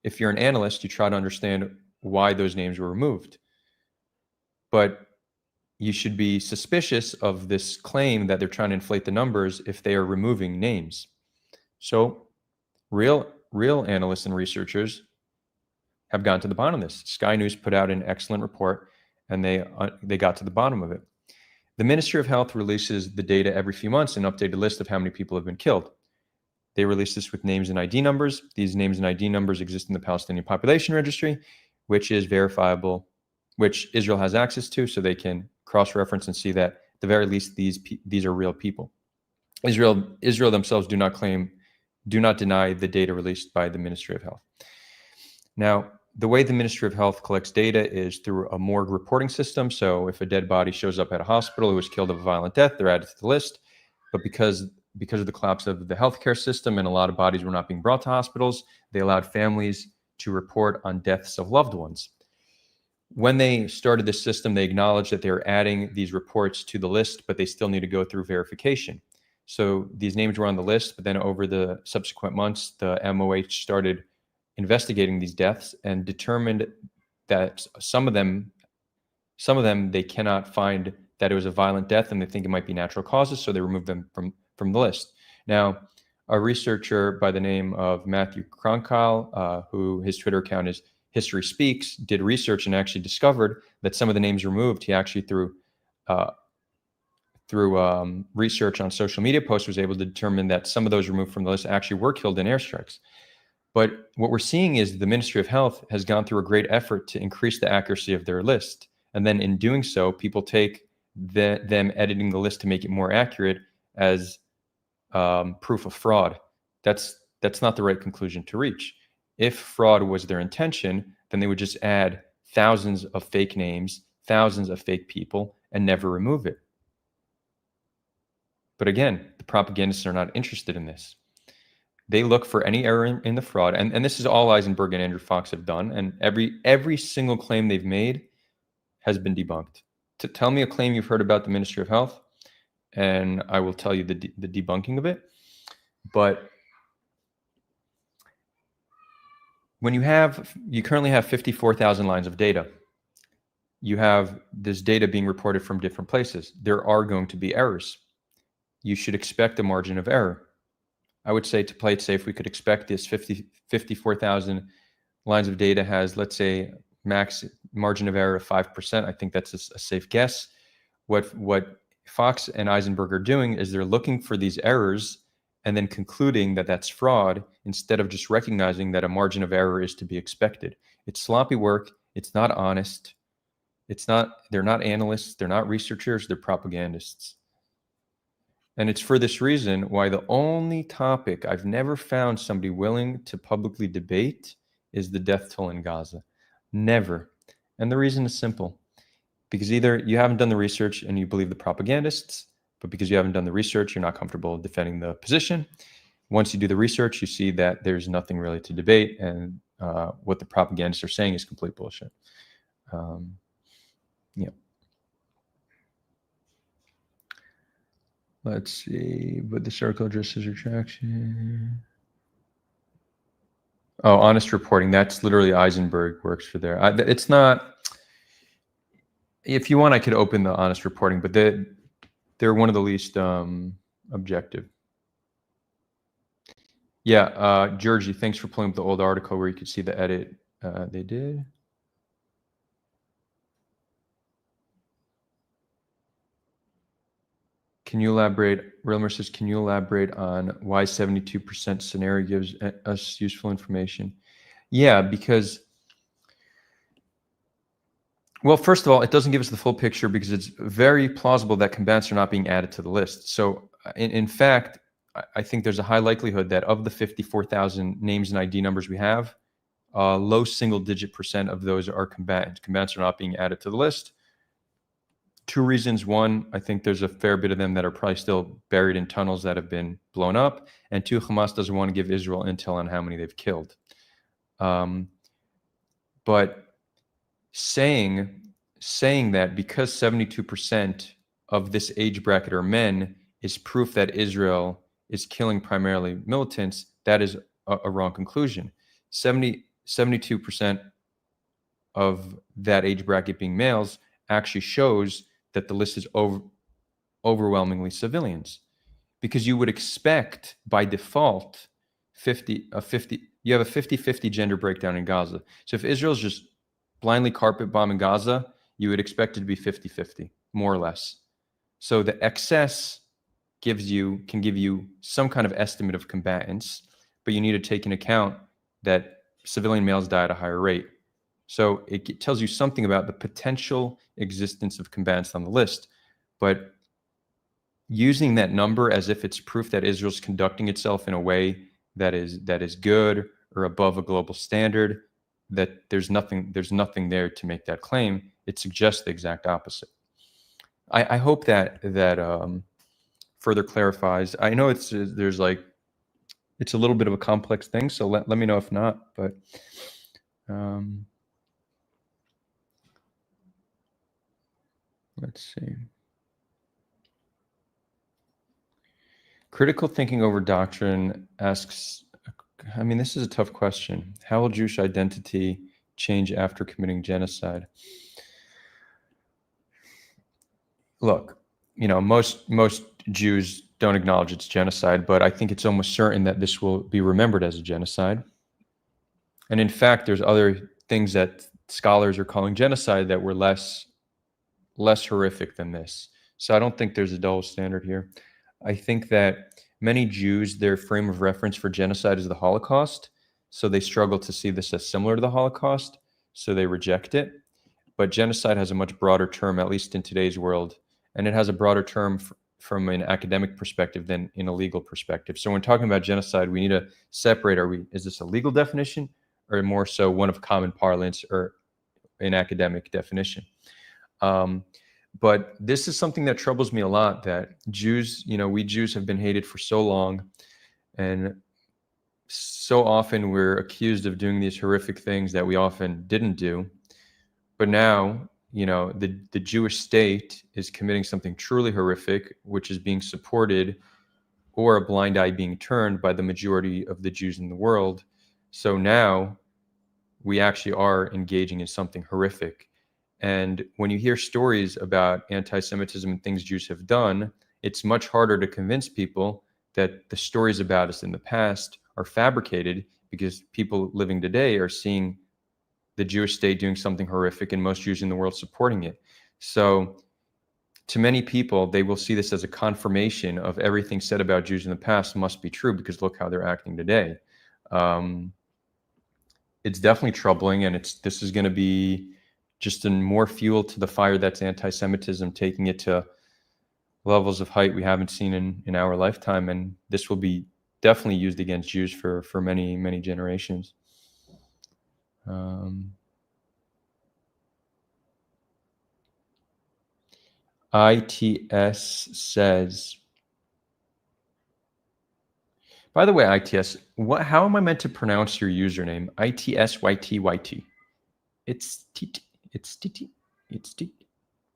If you're an analyst, you try to understand why those names were removed. But you should be suspicious of this claim that they're trying to inflate the numbers if they are removing names. So real analysts and researchers have gone to the bottom of this. Sky News put out an excellent report, and they got to the bottom of it. The Ministry of Health releases the data every few months, an updated list of how many people have been killed. They release this with names and ID numbers. These names and ID numbers exist in the Palestinian Population Registry, which is verifiable, which Israel has access to, so they can cross-reference and see that at the very least these are real people. Israel themselves do not deny the data released by the Ministry of Health. Now, the way the Ministry of Health collects data is through a morgue reporting system. So if a dead body shows up at a hospital who was killed of a violent death, they're added to the list. But because of the collapse of the healthcare system and a lot of bodies were not being brought to hospitals, they allowed families to report on deaths of loved ones. When they started this system, they acknowledged that they were adding these reports to the list, but they still need to go through verification. So these names were on the list, but then over the subsequent months, the MOH started investigating these deaths and determined that some of them they cannot find that it was a violent death, and they think it might be natural causes, so they removed them from the list. Now, a researcher by the name of Matthew Kronkal, who his Twitter account is History Speaks, did research and actually discovered that some of the names removed, he actually through research on social media posts was able to determine that some of those removed from the list actually were killed in airstrikes. But what we're seeing is the Ministry of Health has gone through a great effort to increase the accuracy of their list. And then in doing so, people take them editing the list to make it more accurate as proof of fraud. That's not the right conclusion to reach. If fraud was their intention, then they would just add thousands of fake names, thousands of fake people, and never remove it. But again, the propagandists are not interested in this. They look for any error in the fraud, and this is all Eisenberg and Andrew Fox have done, and every single claim they've made has been debunked. To tell me a claim you've heard about the Ministry of Health, and I will tell you the debunking of it. But when you currently have 54,000 lines of data, you have this data being reported from different places. There are going to be errors. You should expect a margin of error. I would say, to play it safe, we could expect this 54,000 lines of data has, let's say, max margin of error of 5%. I think that's a safe guess. What Fox and Eisenberg are doing is they're looking for these errors and then concluding that that's fraud instead of just recognizing that a margin of error is to be expected. It's sloppy work. It's not honest. They're not analysts. They're not researchers. They're propagandists. And it's for this reason why the only topic I've never found somebody willing to publicly debate is the death toll in Gaza. Never. And the reason is simple. Because either you haven't done the research and you believe the propagandists, but because you haven't done the research, you're not comfortable defending the position. Once you do the research, you see that there's nothing really to debate, and what the propagandists are saying is complete bullshit. Yeah. Let's see, but this article addresses retraction. Oh, honest reporting. That's literally Eisenberg works for there. It's not. If you want, I could open the honest reporting, but they're one of the least objective. Yeah, Georgie, thanks for pulling up the old article where you could see the edit they did. Can you elaborate? Realmer says, can you elaborate on why 72% scenario gives us useful information? Yeah, because, well, first of all, it doesn't give us the full picture because it's very plausible that combatants are not being added to the list. So in fact, I think there's a high likelihood that of the 54,000 names and ID numbers we have, low single-digit % of those are combatants. Combatants are not being added to the list. Two reasons. One, I think there's a fair bit of them that are probably still buried in tunnels that have been blown up. And two, Hamas doesn't want to give Israel intel on how many they've killed. But saying that because 72% of this age bracket are men is proof that Israel is killing primarily militants, that is a wrong conclusion. 72% of that age bracket being males actually shows that the list is overwhelmingly civilians, because you would expect by default you have a 50-50 gender breakdown in Gaza. So if Israel's just blindly carpet bombing Gaza, you would expect it to be 50-50, more or less. So the excess can give you some kind of estimate of combatants, but you need to take into account that civilian males die at a higher rate. So it tells you something about the potential existence of combatants on the list. But using that number as if it's proof that Israel's conducting itself in a way that is good or above a global standard, that there's nothing there to make that claim. It suggests the exact opposite. I hope that further clarifies. I know it's a little bit of a complex thing, so let me know if not. But let's see. Critical thinking over doctrine asks, I mean, this is a tough question. How will Jewish identity change after committing genocide? Look, most Jews don't acknowledge it's genocide, but I think it's almost certain that this will be remembered as a genocide. And in fact, there's other things that scholars are calling genocide that were less horrific than this. So I don't think there's a double standard here. I think that many Jews, their frame of reference for genocide is the Holocaust. So they struggle to see this as similar to the Holocaust. So they reject it. But genocide has a much broader term, at least in today's world. And it has a broader term from an academic perspective than in a legal perspective. So when talking about genocide, we need to separate, is this a legal definition or more so one of common parlance or an academic definition? But this is something that troubles me a lot, that Jews, we Jews have been hated for so long, and so often we're accused of doing these horrific things that we often didn't do. But now, the Jewish state is committing something truly horrific, which is being supported or a blind eye being turned by the majority of the Jews in the world. So now we actually are engaging in something horrific. And when you hear stories about anti-Semitism and things Jews have done, it's much harder to convince people that the stories about us in the past are fabricated, because people living today are seeing the Jewish state doing something horrific and most Jews in the world supporting it. So to many people, they will see this as a confirmation of everything said about Jews in the past must be true, because look how they're acting today. It's definitely troubling, and this is going to be just more fuel to the fire that's anti-Semitism, taking it to levels of height we haven't seen in our lifetime. And this will be definitely used against Jews for many, many generations. ITS says, by the way, ITS, how am I meant to pronounce your username? ITSYTYT. It's TT. It's TT. It's TT.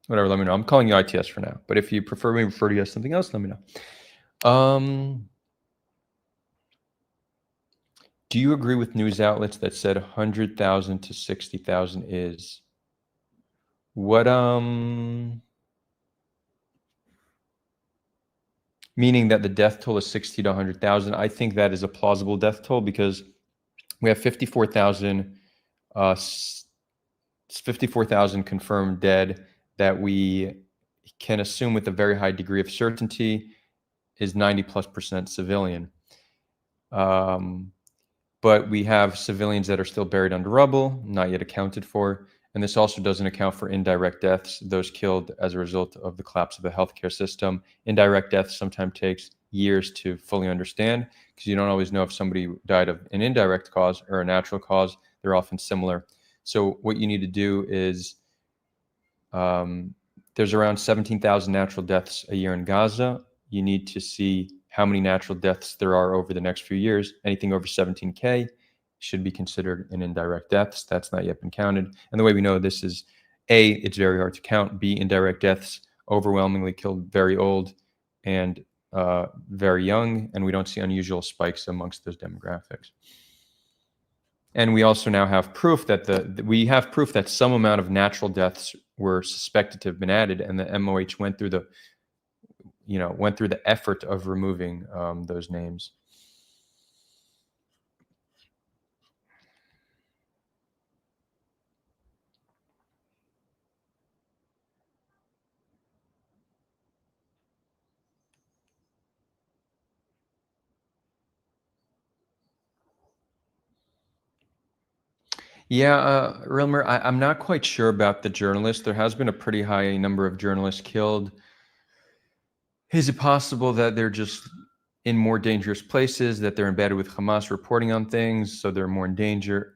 Whatever, let me know. I'm calling you ITS for now. But if you prefer me to refer to you as something else, let me know. Do you agree with news outlets that said 100,000 to 60,000 is what? Meaning that the death toll is 60 to 100,000. I think that is a plausible death toll because we have 54,000 confirmed dead that we can assume with a very high degree of certainty is 90+% civilian. But we have civilians that are still buried under rubble, not yet accounted for. And this also doesn't account for indirect deaths, those killed as a result of the collapse of the healthcare system. Indirect deaths sometimes takes years to fully understand because you don't always know if somebody died of an indirect cause or a natural cause. They're often similar. So what you need to do is there's around 17,000 natural deaths a year in Gaza. You need to see how many natural deaths there are over the next few years. Anything over 17K should be considered an indirect deaths. That's not yet been counted. And the way we know this is A, it's very hard to count. B, indirect deaths overwhelmingly killed very old and very young. And we don't see unusual spikes amongst those demographics. And we also now have proof that some amount of natural deaths were suspected to have been added, and the MOH went through the effort of removing those names. Yeah, Rilmer, I'm not quite sure about the journalist. There has been a pretty high number of journalists killed. Is it possible that they're just in more dangerous places, that they're embedded with Hamas reporting on things, so they're more in danger?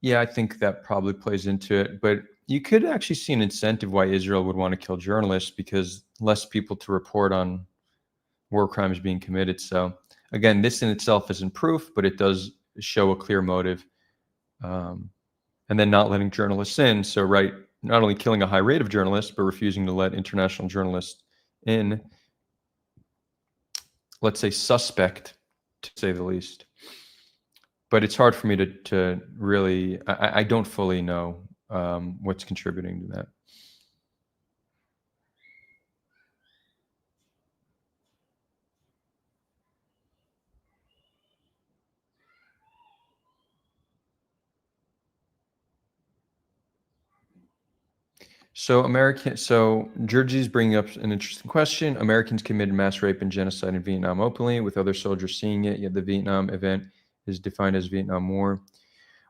Yeah, I think that probably plays into it. But you could actually see an incentive why Israel would want to kill journalists because less people to report on war crimes being committed. So again, this in itself isn't proof, but it does show a clear motive. And then not letting journalists in. So, right, not only killing a high rate of journalists, but refusing to let international journalists in, let's say suspect, to say the least. But it's hard for me to really, I don't fully know what's contributing to that. So Georgie's bringing up an interesting question. Americans committed mass rape and genocide in Vietnam openly, with other soldiers seeing it, yet the Vietnam event is defined as Vietnam War.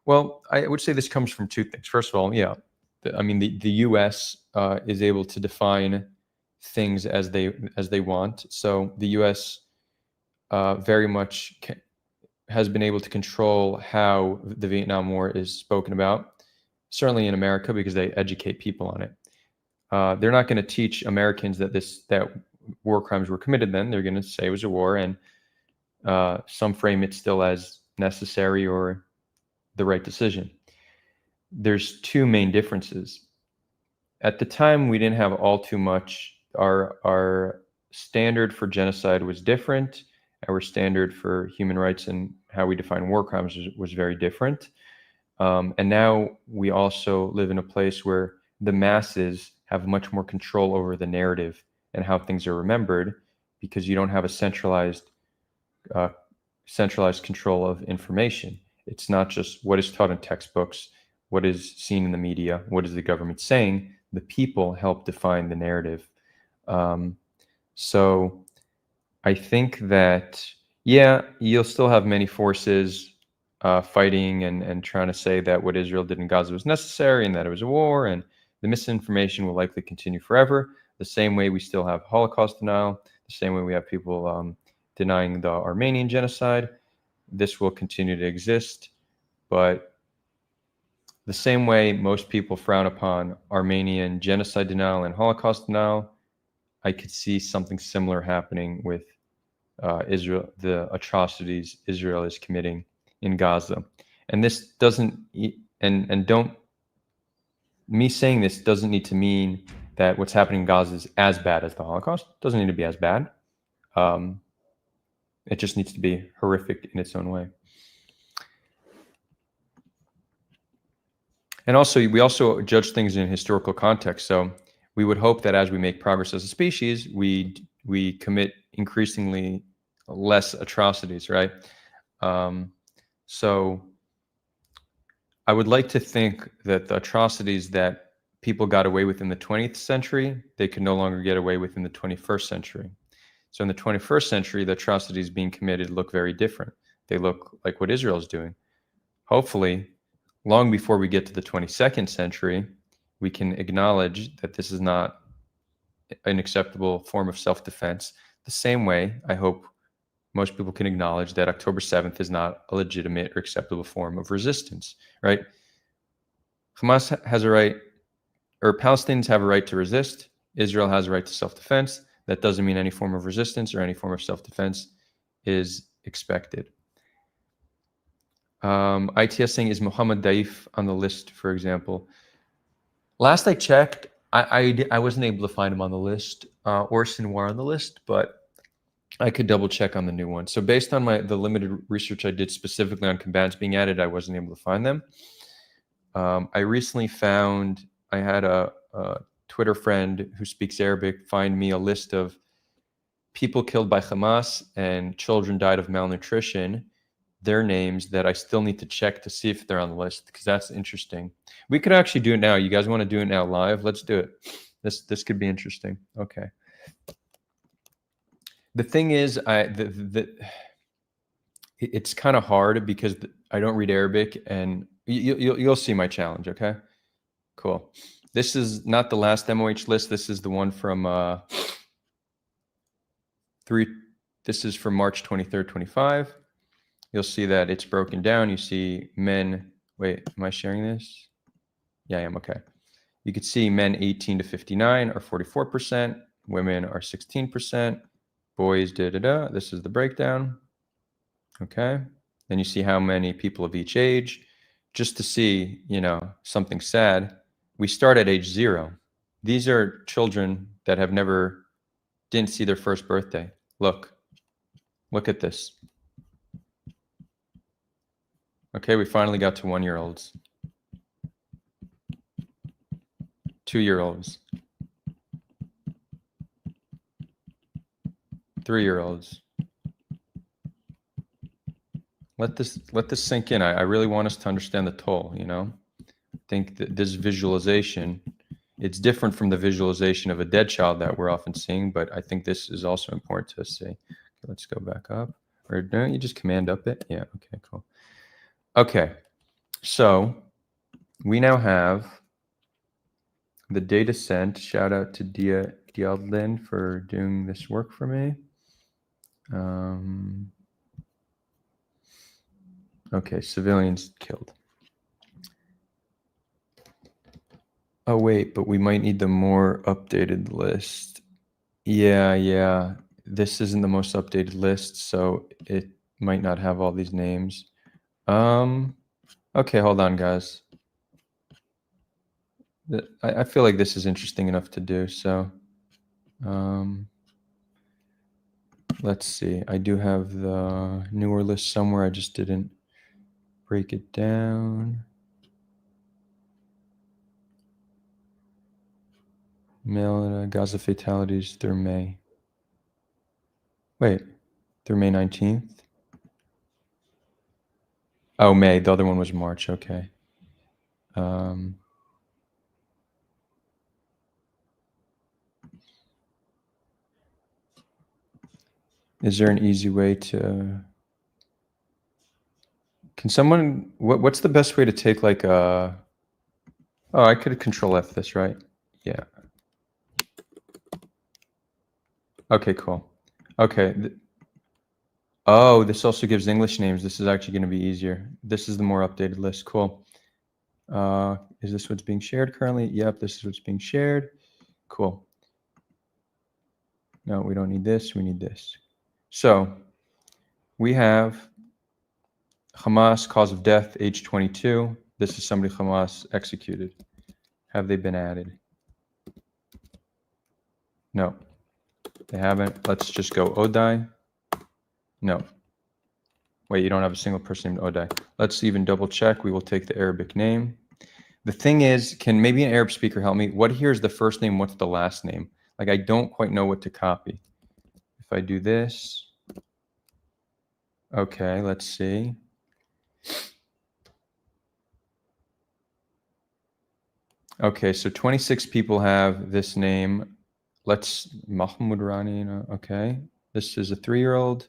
Well, I would say this comes from two things. First of all, yeah, the U.S. Is able to define things as they want. So the U.S. Very much has been able to control how the Vietnam War is spoken about. Certainly in America, because they educate people on it. They're not going to teach Americans that war crimes were committed then. They're going to say it was a war, and some frame it still as necessary or the right decision. There's two main differences. At the time, we didn't have all too much. Our standard for genocide was different. Our standard for human rights and how we define war crimes was very different. And now we also live in a place where the masses have much more control over the narrative and how things are remembered, because you don't have a centralized control of information. It's not just what is taught in textbooks, what is seen in the media, what is the government saying. The people help define the narrative. So I think that, yeah, you'll still have many forces fighting and trying to say that what Israel did in Gaza was necessary and that it was a war, and the misinformation will likely continue forever. The same way we still have Holocaust denial, the same way we have people denying the Armenian genocide. This will continue to exist, but the same way most people frown upon Armenian genocide denial and Holocaust denial, I could see something similar happening with Israel, the atrocities Israel is committing in Gaza. And this doesn't, and don't, me saying this doesn't need to mean that what's happening in Gaza is as bad as the Holocaust. It doesn't need to be as bad. It just needs to be horrific in its own way. And also, we also judge things in historical context. So we would hope that as we make progress as a species, we commit increasingly less atrocities, right? So I would like to think that the atrocities that people got away with in the 20th century, they can no longer get away with in the 21st century. So in the 21st century, the atrocities being committed look very different. They look like what Israel is doing. Hopefully, long before we get to the 22nd century, we can acknowledge that this is not an acceptable form of self-defense. The same way, I hope most people can acknowledge that October 7th is not a legitimate or acceptable form of resistance, right? Hamas has a right, or Palestinians have a right to resist. Israel has a right to self-defense. That doesn't mean any form of resistance or any form of self-defense is expected. ITS saying, is Mohammed Daif on the list, for example? Last I checked, I wasn't able to find him on the list, or Sinwar on the list, but I could double check on the new one. So based on the limited research I did specifically on combatants being added, I wasn't able to find them. I recently found, I had a Twitter friend who speaks Arabic find me a list of people killed by Hamas and children died of malnutrition, their names that I still need to check to see if they're on the list, because that's interesting. We could actually do it now. You guys want to do it now live? Let's do it. This could be interesting. Okay. The thing is, it's kind of hard because I don't read Arabic, and you'll see my challenge. Okay, cool. This is not the last MOH list. This is the one from This is from March 23rd, 25. You'll see that it's broken down. You see men. Wait, am I sharing this? Yeah, I am. Okay. You could see men 18 to 59 are 44%. Women are 16%. Boys, This is the breakdown. Okay. Then you see how many people of each age. Just to see, something sad. We start at age 0. These are children that didn't see their first birthday. Look at this. Okay, we finally got to 1-year-olds. 2-year-olds. 3-year-olds. Let this sink in. I really want us to understand the toll, I think that this visualization, it's different from the visualization of a dead child that we're often seeing, but I think this is also important to see. Okay, let's go back up. Or don't you just command up it? Yeah, okay, cool. Okay, so we now have the data sent. Shout out to Dia Dialdlin for doing this work for me. Okay, civilians killed. Oh, wait, but we might need the more updated list. Yeah. This isn't the most updated list, so it might not have all these names. Okay, hold on, guys. I feel like this is interesting enough to do, so let's see. I do have the newer list somewhere. I just didn't break it down. Male Gaza fatalities through May. Wait, through May 19th? Oh, May. The other one was March. Okay. Is there an easy way to... Can someone... What's the best way to take like a... Oh, I could Control F this, right? Yeah. Okay, cool. Okay. Oh, this also gives English names. This is actually going to be easier. This is the more updated list. Cool. Is this what's being shared currently? Yep, this is what's being shared. Cool. No, we don't need this. We need this. So we have Hamas, cause of death, age 22. This is somebody Hamas executed. Have they been added? No, they haven't. Let's just go Odai. No. Wait, you don't have a single person named Odai. Let's even double check. We will take the Arabic name. The thing is, can maybe an Arab speaker help me? What here is the first name? What's the last name? Like, I don't quite know what to copy. If I do this. Okay, let's see. Okay, so 26 people have this name. Let's Mahmoud Rani. Okay, this is a 3-year-old.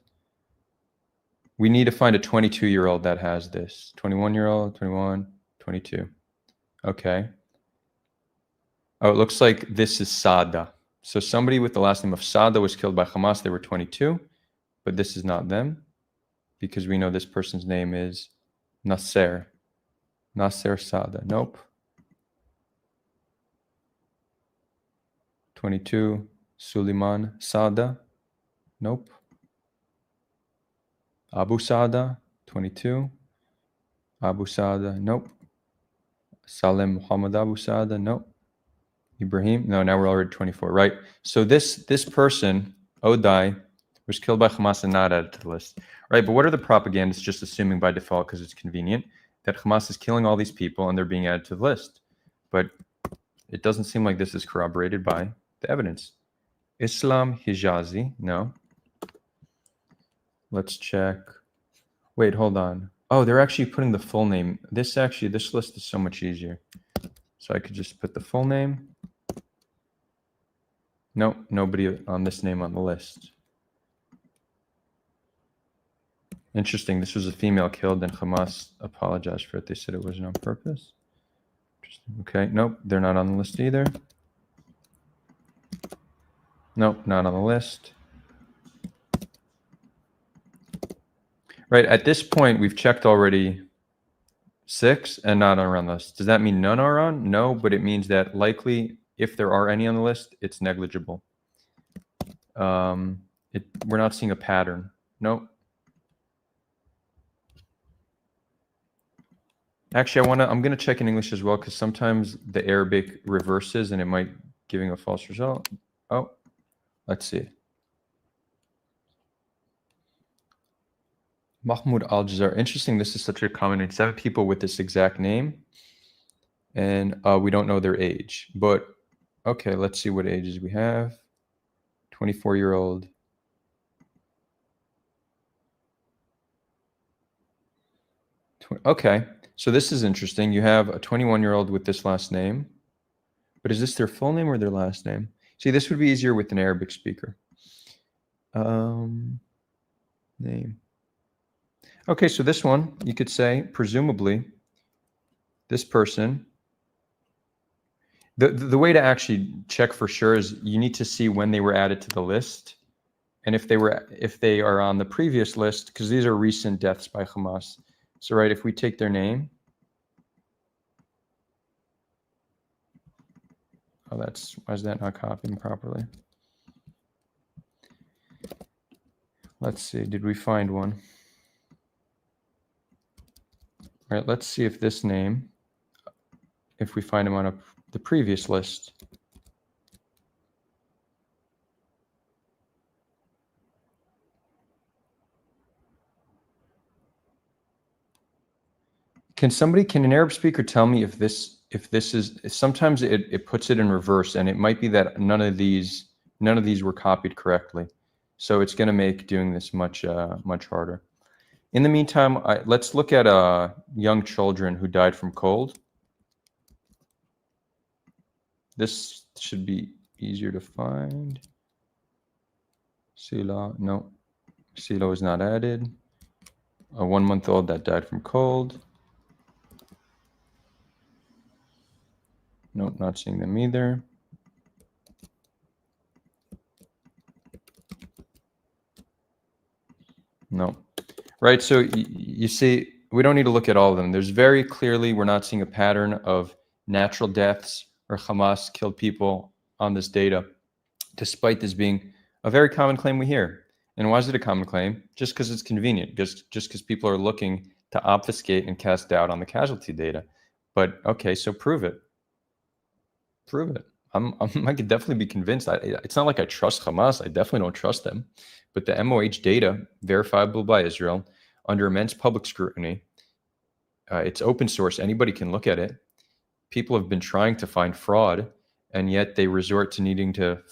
We need to find a 22-year-old that has this. 21-year-old, 21, 22. Okay. Oh, it looks like this is Sada. So somebody with the last name of Sada was killed by Hamas. They were 22, but this is not them because we know this person's name is Nasser. Nasser Sada. Nope. 22, Suleiman Sada. Nope. Abu Sada, 22. Abu Sada, nope. Salem Muhammad Abu Sada, nope. Ibrahim, no, now we're already 24, right? So this person, Odai, was killed by Hamas and not added to the list, right? But what are the propagandists just assuming by default, because it's convenient, that Hamas is killing all these people and they're being added to the list? But it doesn't seem like this is corroborated by the evidence. Islam Hijazi, no. Let's check. Wait, hold on. Oh, they're actually putting the full name. This list is so much easier. So I could just put the full name. Nope, nobody on this name on the list. Interesting. This was a female killed and Hamas apologized for it. They said it wasn't on purpose. Interesting. Okay, nope, they're not on the list either. Nope, not on the list. Right, at this point, we've checked already 6 and not on the list. Does that mean none are on? No, but it means that likely, if there are any on the list, it's negligible. We're not seeing a pattern. Nope. Actually, I'm going to check in English as well, because sometimes the Arabic reverses and it might giving a false result. Oh, let's see. Mahmoud Al-Jazar. Interesting. This is such a common name. 7 people with this exact name. And we don't know their age. But, okay, let's see what ages we have. 24-year-old. Okay, so this is interesting. You have a 21-year-old with this last name. But is this their full name or their last name? See, this would be easier with an Arabic speaker. Name. Okay, so this one, you could say, presumably, this person, the way to actually check for sure is you need to see when they were added to the list. And if they are on the previous list, because these are recent deaths by Hamas. So, right, if we take their name. Oh, why is that not copying properly? Let's see, did we find one? All right, let's see if this name, if we find him on the previous list. Can an Arab speaker tell me if this is, sometimes it puts it in reverse, and it might be that none of these were copied correctly. So it's going to make doing this much harder. In the meantime, let's look at young children who died from cold. This should be easier to find. Sila, no. Sila was not added. A 1-month-old that died from cold. Nope, not seeing them either. No. Right, so you see, We don't need to look at all of them. There's very clearly, we're not seeing a pattern of natural deaths or Hamas killed people on this data, despite this being a very common claim we hear. And why is it a common claim? Just because it's convenient, just because people are looking to obfuscate and cast doubt on the casualty data. But okay, so prove it. Prove it. I could definitely be convinced. It's not like I trust Hamas. I definitely don't trust them. But the MOH data, verifiable by Israel, under immense public scrutiny, it's open source. Anybody can look at it. People have been trying to find fraud, and yet they resort to needing to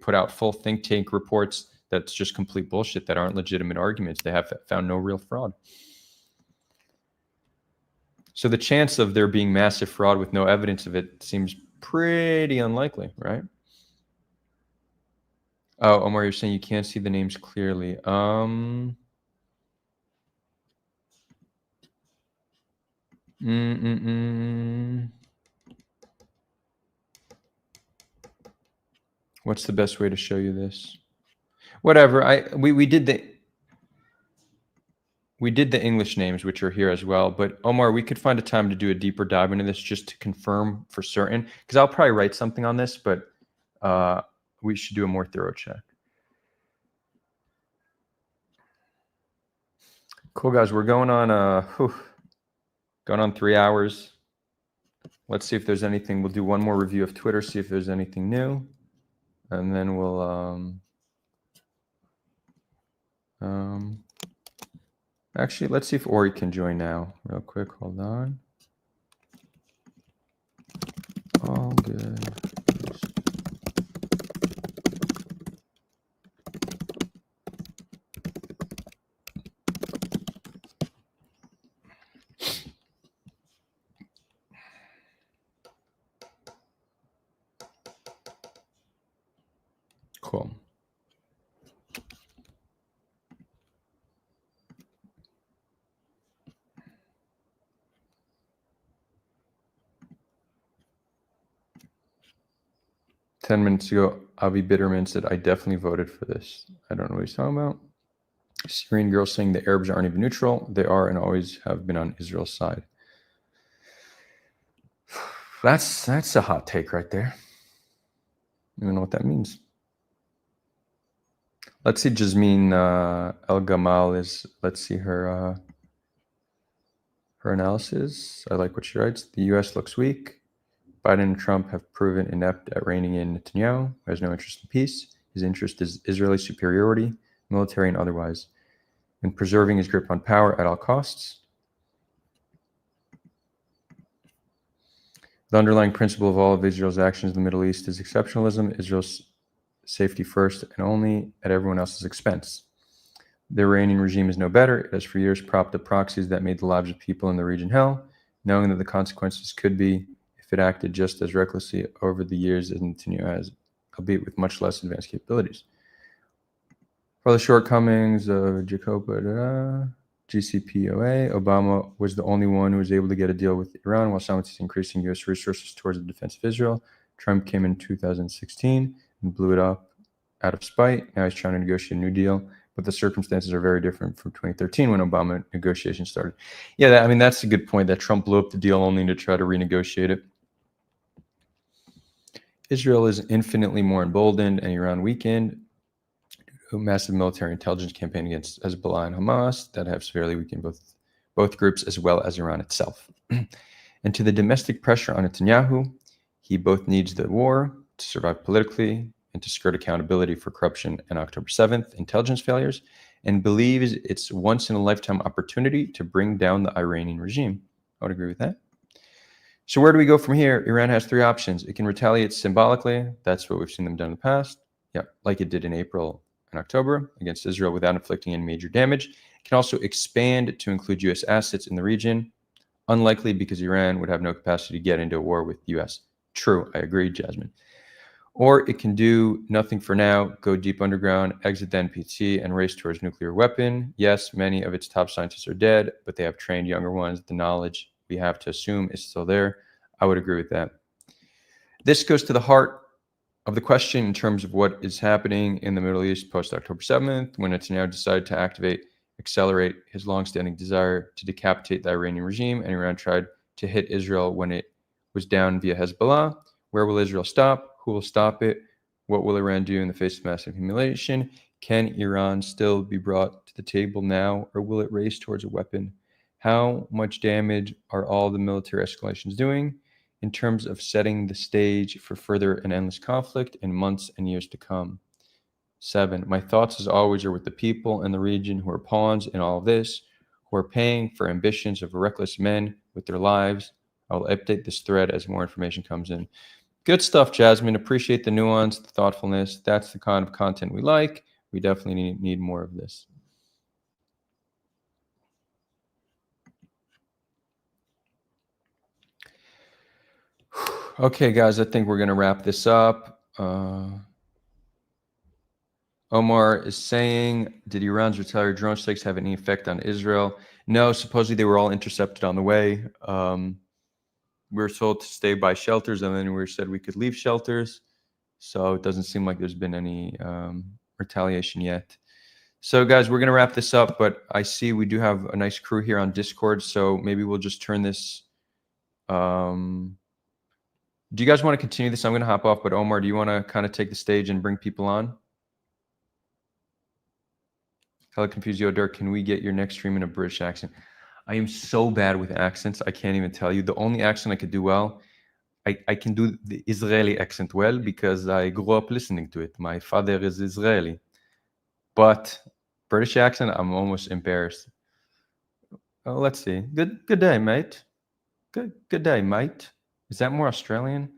put out full think tank reports that's just complete bullshit, that aren't legitimate arguments. They have found no real fraud. So the chance of there being massive fraud with no evidence of it seems pretty unlikely, right? Oh, Omar, you're saying you can't see the names clearly. What's the best way to show you this? Whatever. We did the English names, which are here as well. But Omar, we could find a time to do a deeper dive into this just to confirm for certain, because I'll probably write something on this, but we should do a more thorough check. Cool, guys. We're going on 3 hours. Let's see if there's anything. We'll do one more review of Twitter, see if there's anything new, and then we'll actually, let's see if Ory can join now real quick. Hold on. All good. Cool. Ten minutes ago, Avi Bitterman said, I definitely voted for this. I don't know what he's talking about. Syrian girl saying the Arabs aren't even neutral. They are and always have been on Israel's side. That's a hot take right there. I don't know what that means. Let's see Jasmine El Gamal is, let's see her analysis. I like what she writes. The U.S. looks weak. Biden and Trump have proven inept at reining in Netanyahu, who has no interest in peace. His interest is Israeli superiority, military and otherwise, and preserving his grip on power at all costs. The underlying principle of all of Israel's actions in the Middle East is exceptionalism, Israel's safety first and only at everyone else's expense. The Iranian regime is no better. It has for years propped up proxies that made the lives of people in the region hell, knowing that the consequences could be if it acted just as recklessly over the years as Netanyahu has, albeit with much less advanced capabilities. For the shortcomings of GCPOA, Obama was the only one who was able to get a deal with Iran while simultaneously increasing U.S. resources towards the defense of Israel. Trump came in 2016 and blew it up out of spite. Now he's trying to negotiate a new deal, but the circumstances are very different from 2013 when Obama negotiations started. Yeah, that's a good point, that Trump blew up the deal only to try to renegotiate it. Israel is infinitely more emboldened and Iran weakened due to a massive military intelligence campaign against Hezbollah and Hamas that have severely weakened both groups as well as Iran itself. And to the domestic pressure on Netanyahu, he both needs the war to survive politically and to skirt accountability for corruption and October 7th intelligence failures, and believes it's once-in-a-lifetime opportunity to bring down the Iranian regime. I would agree with that. So where do we go from here? Iran has three options. It can retaliate symbolically. That's what we've seen them do in the past. Yeah, like it did in April and October against Israel without inflicting any major damage. It can also expand to include U.S. assets in the region. Unlikely because Iran would have no capacity to get into a war with the U.S. True, I agree, Jasmine. Or it can do nothing for now, go deep underground, exit the NPT, and race towards nuclear weapon. Yes, many of its top scientists are dead, but they have trained younger ones. The knowledge we have to assume is still there. I would agree with that. This goes to the heart of the question in terms of what is happening in the Middle East post-October 7th, when Netanyahu decided to activate accelerate his longstanding desire to decapitate the Iranian regime, and Iran tried to hit Israel when it was down via Hezbollah. Where will Israel stop? Who will stop it? What will Iran do in the face of massive humiliation? Can Iran still be brought to the table now, or will it race towards a weapon? How much damage are all the military escalations doing in terms of setting the stage for further and endless conflict in months and years to come? 7, my thoughts as always are with the people in the region who are pawns in all of this, who are paying for ambitions of reckless men with their lives. I will update this thread as more information comes in. Good stuff, Jasmine. Appreciate the nuance, the thoughtfulness. That's the kind of content we like. We definitely need more of this. Okay, guys, I think we're going to wrap this up. Omar is saying, did Iran's retaliatory drone strikes have any effect on Israel? No, supposedly they were all intercepted on the way. We were told to stay by shelters, and then we were said we could leave shelters. So it doesn't seem like there's been any retaliation yet. So guys, we're going to wrap this up, but I see we do have a nice crew here on Discord. So maybe we'll just turn this. Do you guys want to continue this? I'm going to hop off, but Omar, do you want to kind of take the stage and bring people on? Hella confused, Yoder. Can we get your next stream in a British accent? I am so bad with accents. I can't even tell you. The only accent I could do well, I can do the Israeli accent well because I grew up listening to it. My father is Israeli. But British accent, I'm almost embarrassed. Oh, let's see. Good day, mate. Good day, mate. Is that more Australian?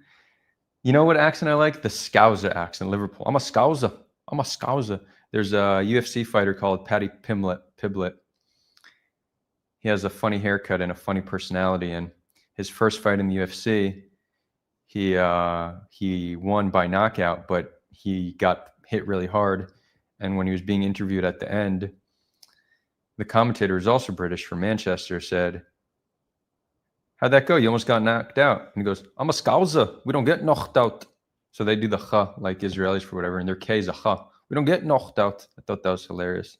You know what accent I like? The Scouser accent, Liverpool. I'm a Scouser. There's a UFC fighter called Paddy Pimblett. He has a funny haircut and a funny personality. And his first fight in the UFC, he won by knockout, but he got hit really hard. And when he was being interviewed at the end, the commentator, who's also British from Manchester, said, "How'd that go? You almost got knocked out." And he goes, "I'm a Scouser. We don't get knocked out." So they do the cha like Israelis for whatever, and their K is a cha. We don't get knocked out. I thought that was hilarious.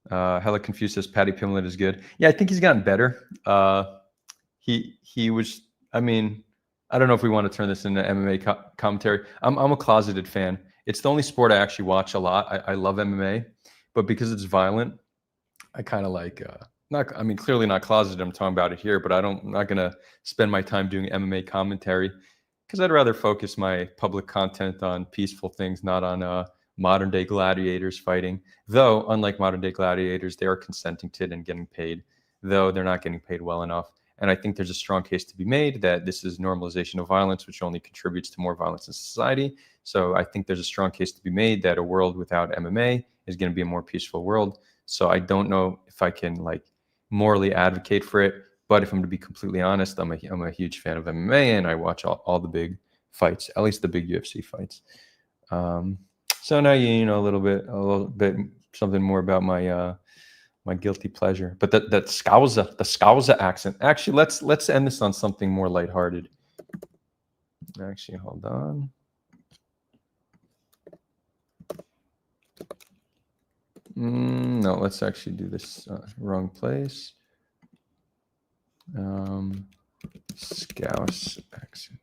Hella confused says Paddy Pimblett is good. Yeah, I think he's gotten better. He was, I mean, I don't know if we want to turn this into MMA commentary. I'm a closeted fan. It's the only sport I actually watch a lot. I love MMA, but because it's violent, I kind of like, clearly not closeted. I'm talking about it here, but I'm not going to spend my time doing MMA commentary because I'd rather focus my public content on peaceful things, not on modern day gladiators fighting. Though, unlike modern day gladiators, they are consenting to it and getting paid, though they're not getting paid well enough. And I think there's a strong case to be made that this is normalization of violence, which only contributes to more violence in society. So I think there's a strong case to be made that a world without MMA is going to be a more peaceful world. So I don't know if I can morally advocate for it, but if I'm to be completely honest, I'm a huge fan of MMA and I watch all the big fights, at least the big UFC fights. So now you know a little bit something more about my my guilty pleasure. But the Scouser accent. Actually, let's end this on something more lighthearted. Actually, hold on. No, let's actually do this wrong place. Scouse accent.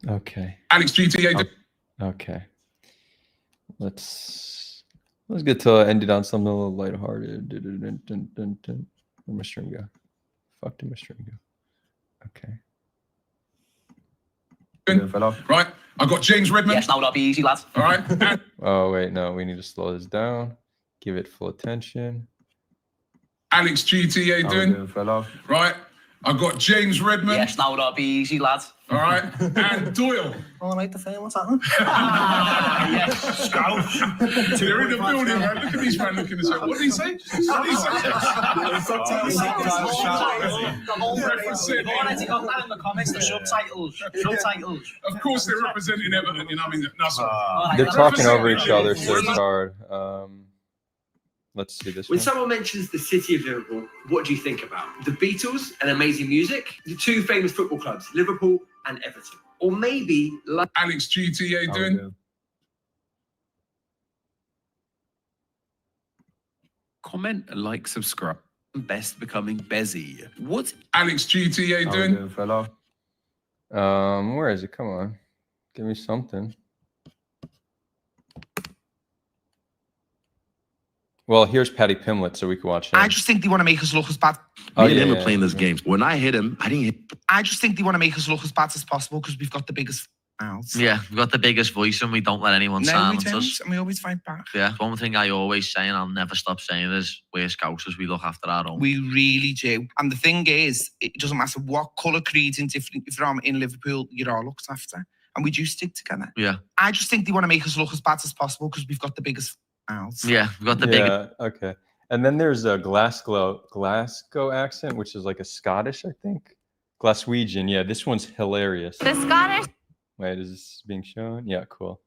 Okay. Alex GTA. Okay. Let's get to end it on something a little lighthearted. Where'd my string go? Fuck, did my string go? Okay. Right. I've got James Redman. Yes, that would be easy, lads. All right. Oh, wait, no, we need to slow this down. Give it full attention. Alex GTA doing. Right. I've got James Redman. Yes, that would be easy, lads. All right. And Doyle. All right, the film, what's happening? Yes. Scouse. They're in the building, man. Look at these man looking at us. What did he say? What did he say? The subtitles. Of course, they're representing Everton. You know what I mean? No, They're talking over each other, so it's hard. Let's see this When one. someone mentions the city of Liverpool, what do you think about? The Beatles and amazing music? The two famous football clubs, Liverpool and Everton? Or maybe Alex GTA doing. Comment, like, subscribe. Best becoming busy. What? Alex GT, how you How doing? we doing, fellow? Where is it? Come on, give me something. Well, here's Paddy Pimlet, so we can watch him. I just think they want to make us look as bad. Oh, Me and him yeah, are playing yeah, this yeah. game. When I hit him, I didn't hit. I just think they want to make us look as bad as possible because we've got the biggest mouths. Yeah, we've got the biggest voice and we don't let anyone No, we silence don't, us. and we always fight back. Yeah, one thing I always say, and I'll never stop saying, is we're Scousers, we look after our own. We really do. And the thing is, it doesn't matter what colour, creed, and different. If you're in Liverpool, you're all looked after, and we do stick together. Yeah. I just think they want to make us look as bad as possible because we've got the biggest mouths. Yeah, we've got the biggest. Okay. And then there's a Glasgow accent, which is like a Scottish, I think. Glaswegian. Yeah, this one's hilarious. The Scottish Wait, is this being shown? Yeah, cool.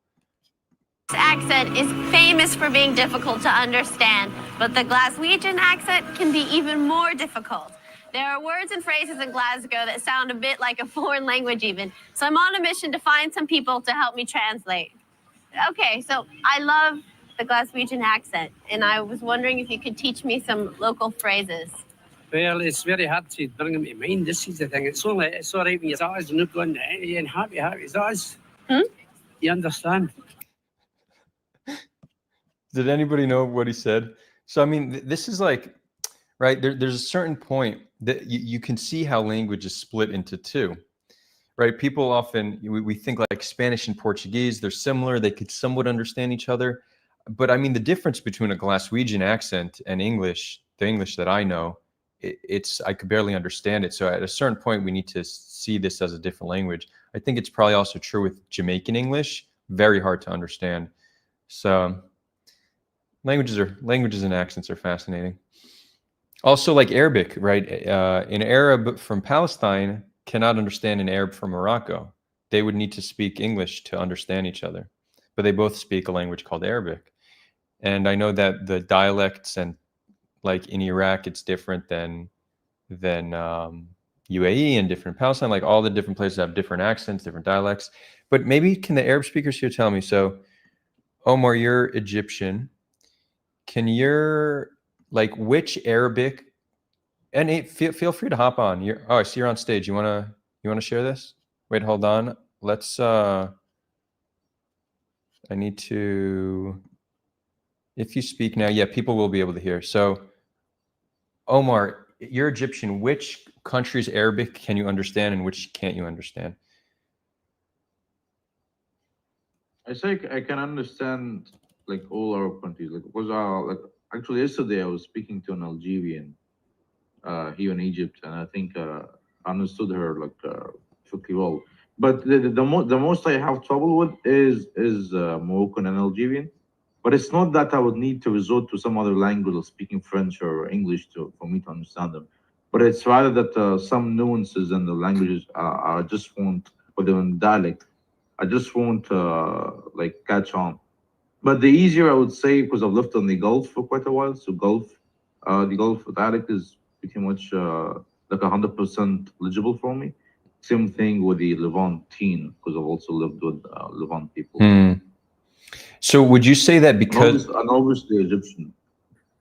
accent is famous for being difficult to understand, but the Glaswegian accent can be even more difficult. There are words and phrases in Glasgow that sound a bit like a foreign language even, so I'm on a mission to find some people to help me translate. Okay, so I love the Glaswegian accent, and I was wondering if you could teach me some local phrases. Well, it's very hard to bring them to mind. This is the thing. It's all right when your eyes are not going and happy eyes. You understand? Did anybody know what he said? So, I mean, this is like, right, there's a certain point that you can see how language is split into two, right? People often, we think like Spanish and Portuguese, they're similar, they could somewhat understand each other. But I mean, the difference between a Glaswegian accent and English, the English that I know, I could barely understand it. So at a certain point, we need to see this as a different language. I think it's probably also true with Jamaican English, very hard to understand. So languages and accents are fascinating. Also like Arabic, right? An Arab from Palestine cannot understand an Arab from Morocco. They would need to speak English to understand each other, but they both speak a language called Arabic. And I know that the dialects and like in Iraq, it's different than UAE and different Palestine. Like all the different places have different accents, different dialects. But maybe can the Arab speakers here tell me? So, Omar, you're Egyptian. Can your like which Arabic? And feel free to hop on. I see you're on stage. You wanna share this? Wait, hold on. Let's. I need to. If you speak now, yeah, people will be able to hear. So, Omar, you're Egyptian. Which country's Arabic can you understand and which can't you understand? I say I can understand like all Arab countries. Like because like actually yesterday I was speaking to an Algerian here in Egypt, and I think I understood her like pretty well. But the most I have trouble with is Moroccan and Algerian. But it's not that I would need to resort to some other language, or speaking French or English for me to understand them. But it's rather that some nuances in the languages I just won't, or the dialect, I just won't like catch on. But the easier I would say, because I've lived in the Gulf for quite a while, so the Gulf dialect is pretty much like 100% legible for me. Same thing with the Levantine, because I've also lived with Levant people. So would you say that because and obviously Egyptian,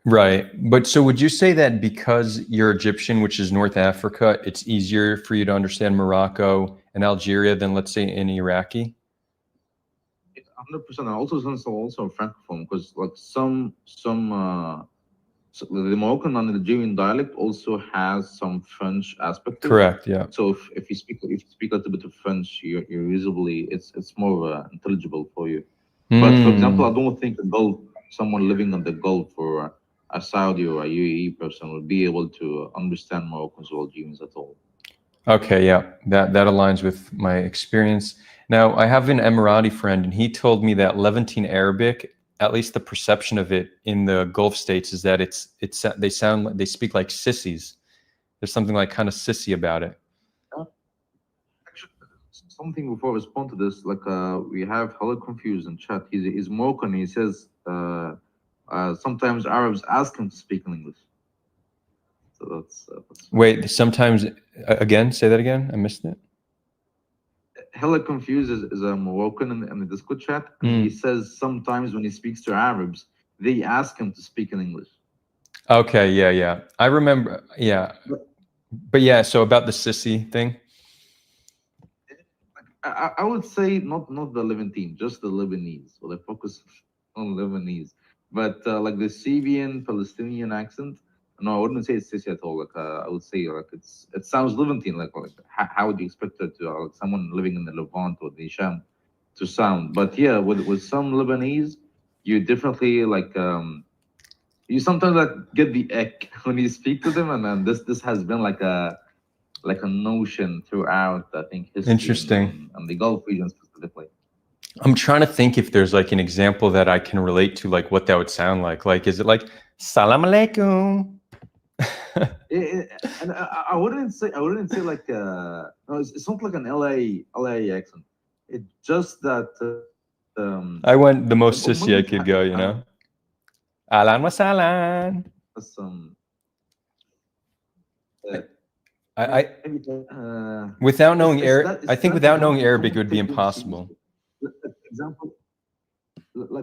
right? But so would you say that because you're Egyptian, which is North Africa, it's easier for you to understand Morocco and Algeria than let's say in Iraqi? 100%. Also francophone, because like some so the Moroccan and Algerian dialect also has some French aspect. Correct. Yeah. So if you speak a little bit of French, you're visibly it's more intelligible for you. But for example, I don't think someone living on the Gulf or a Saudi or a UAE person would be able to understand Moroccans or Algerians at all. Okay, yeah, that aligns with my experience. Now, I have an Emirati friend, and he told me that Levantine Arabic, at least the perception of it in the Gulf states, is that they speak like sissies. There's something like kind of sissy about it. Something before I respond to this, like we have Hello Confused in chat. He's Moroccan. He says sometimes Arabs ask him to speak in English. So that's wait. Sometimes again, say that again. I missed it. Hello Confused is a Moroccan in the Discord chat. And he says sometimes when he speaks to Arabs, they ask him to speak in English. Okay, yeah. I remember, yeah. But yeah, so about the sissy thing. I would say not the Levantine, just the Lebanese. Well, they focus on Lebanese, but like the Syrian Palestinian accent. No, I wouldn't say it's sissy at all. Like I would say like it sounds Levantine. Like how would you expect it to like someone living in the Levant or the Sham to sound? But yeah, with some Lebanese, you definitely like you sometimes like get the ick when you speak to them, and then this has been like a notion throughout, I think, history. Interesting. And the Gulf region specifically. I'm trying to think if there's like an example that I can relate to, like what that would sound like. Like, is it like "Salam alaikum"? And I wouldn't say like no, it's not like an LA accent. It's just that I went the most sissy I could go, you know. Alan wa salan. Some without knowing Arabic, I think without knowing Arabic, it would be impossible.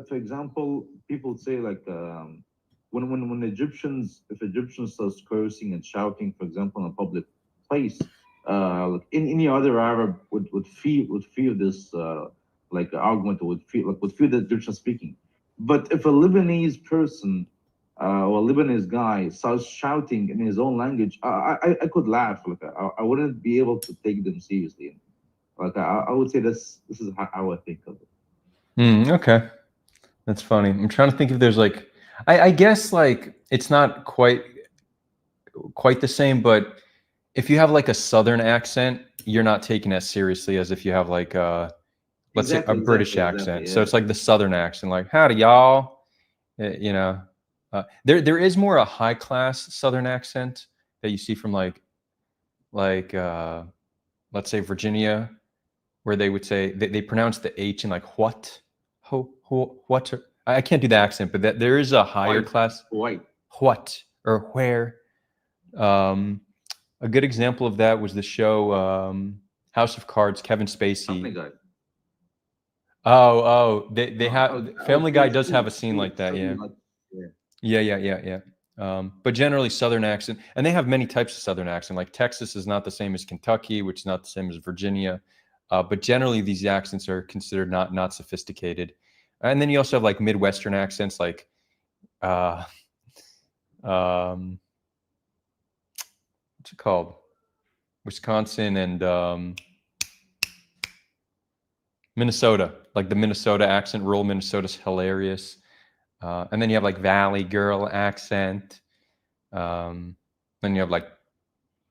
For example, people say like when Egyptians, if Egyptians starts cursing and shouting, for example, in a public place, like any other Arab would feel this like argument, or would feel the Egyptian speaking. But if a Lebanese person or a Lebanese guy starts shouting in his own language, I could laugh. Like I wouldn't be able to take them seriously. Like I would say this is how I think of it. Okay, that's funny. I'm trying to think if there's like, I guess like it's not quite the same, but if you have like a Southern accent, you're not taken as seriously as if you have like let's say a British accent. So it's like the Southern accent, like howdy y'all, you know. There is more a high class Southern accent that you see from like let's say Virginia, where they would say they pronounce the H in like what. I can't do the accent, but there is a higher class what or where. A good example of that was the show House of Cards. Kevin Spacey. They have Family Guy does have a scene like that. Yeah. But generally Southern accent, and they have many types of Southern accent. Like Texas is not the same as Kentucky, which is not the same as Virginia. But generally these accents are considered not sophisticated. And then you also have like Midwestern accents, like what's it called? Wisconsin and Minnesota. Like the Minnesota accent, rural Minnesota's hilarious. And then you have like Valley Girl accent. Then you have like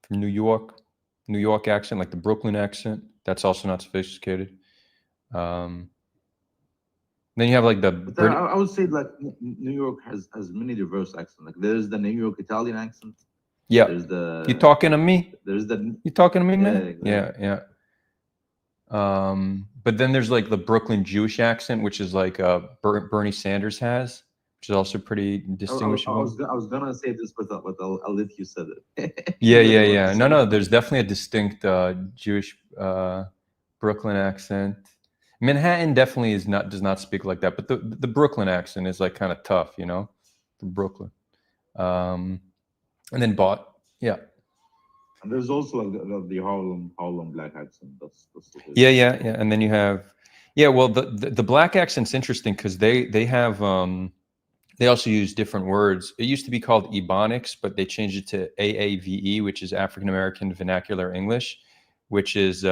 from New York accent, like the Brooklyn accent. That's also not sophisticated. Then you have like I would say like New York has many diverse accents. Like there's the New York Italian accent. Yeah. There's the You talking to me? There's the You talking to me, man? Exactly. Yeah. But then there's like the Brooklyn Jewish accent, which is like Bernie Sanders has, which is also pretty distinguishable. I was gonna say this, but I'll let you say it. Yeah. No. There's definitely a distinct Jewish Brooklyn accent. Manhattan definitely does not speak like that, but the Brooklyn accent is like kind of tough, you know, from Brooklyn. And then yeah. And there's also like the Harlem black accent. That's Yeah. And then you have, well, the black accent's interesting because they have they also use different words. It used to be called Ebonics, but they changed it to AAVE, which is African American Vernacular English, which is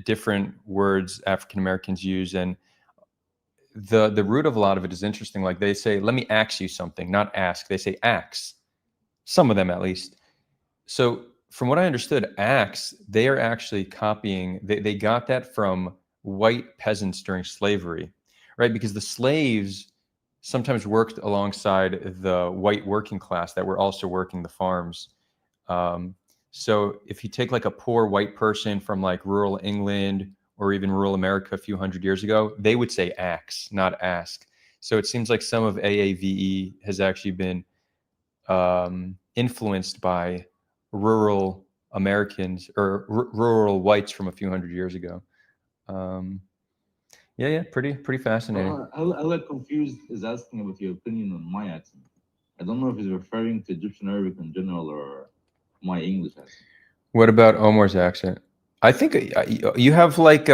different words African Americans use. And the root of a lot of it is interesting. Like they say, let me ask you something, not ask. They say ax, some of them at least. So from what I understood, ax, they are actually copying, they got that from white peasants during slavery, right? Because the slaves sometimes worked alongside the white working class that were also working the farms. So if you take like a poor white person from like rural England or even rural America a few hundred years ago, they would say ax, not ask. So it seems like some of AAVE has actually been influenced by rural Americans or rural whites from a few hundred years ago. Yeah, pretty fascinating. I confused is asking about your opinion on my accent. I don't know if he's referring to Egyptian Arabic in general or my English accent. What about Omar's accent? I think you have like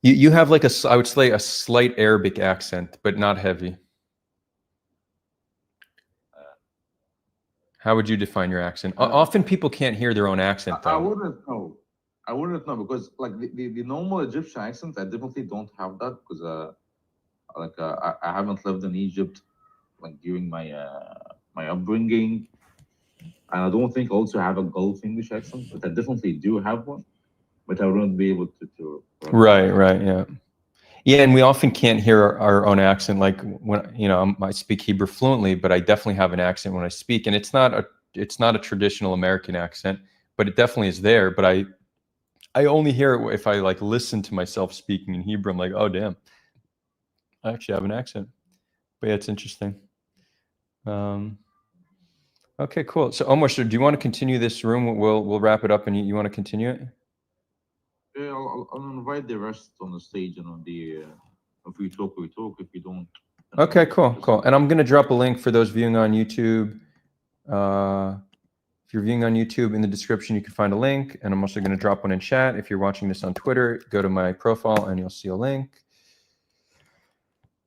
you have like I would say a slight Arabic accent, but not heavy. How would you define your accent? Often people can't hear their own accent, though. I wouldn't know. I wouldn't know because like the normal Egyptian accent, I definitely don't have that because I haven't lived in Egypt like during my my upbringing, and I don't think also have a Gulf English accent, but I definitely do have one, but I wouldn't be able to. Right, yeah, and we often can't hear our own accent. Like when I speak Hebrew fluently, but I definitely have an accent when I speak, and it's not a traditional American accent, but it definitely is there. But I only hear it if I like listen to myself speaking in Hebrew. I'm like, oh damn, I actually have an accent. But yeah, it's interesting. Okay, cool. So Omar, do you want to continue this room? We'll wrap it up, and you want to continue it? Yeah, I'll invite the rest on the stage, and on the if we talk, we talk. If we don't. Okay, cool. And I'm gonna drop a link for those viewing on YouTube. If you're viewing on YouTube, in the description you can find a link, and I'm also gonna drop one in chat. If you're watching this on Twitter, go to my profile and you'll see a link.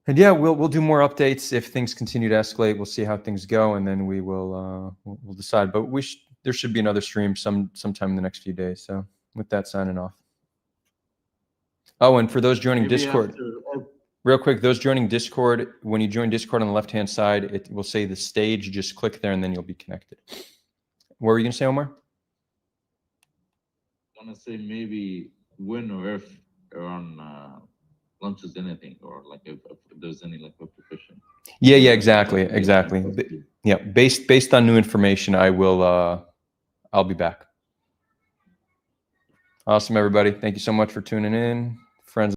And yeah, we'll do more updates if things continue to escalate. We'll see how things go, and then we will we'll decide. But there should be another stream sometime in the next few days. So with that, signing off. Oh, and for those joining Discord, real quick, those joining Discord, when you join Discord on the left-hand side, it will say the stage. Just click there, and then you'll be connected. What were you gonna say, Omar? I want to say maybe when or if Iran launches anything, or like if there's any like repercussion. Yeah, exactly. Yeah, based on new information, I'll be back. Awesome, everybody. Thank you so much for tuning in.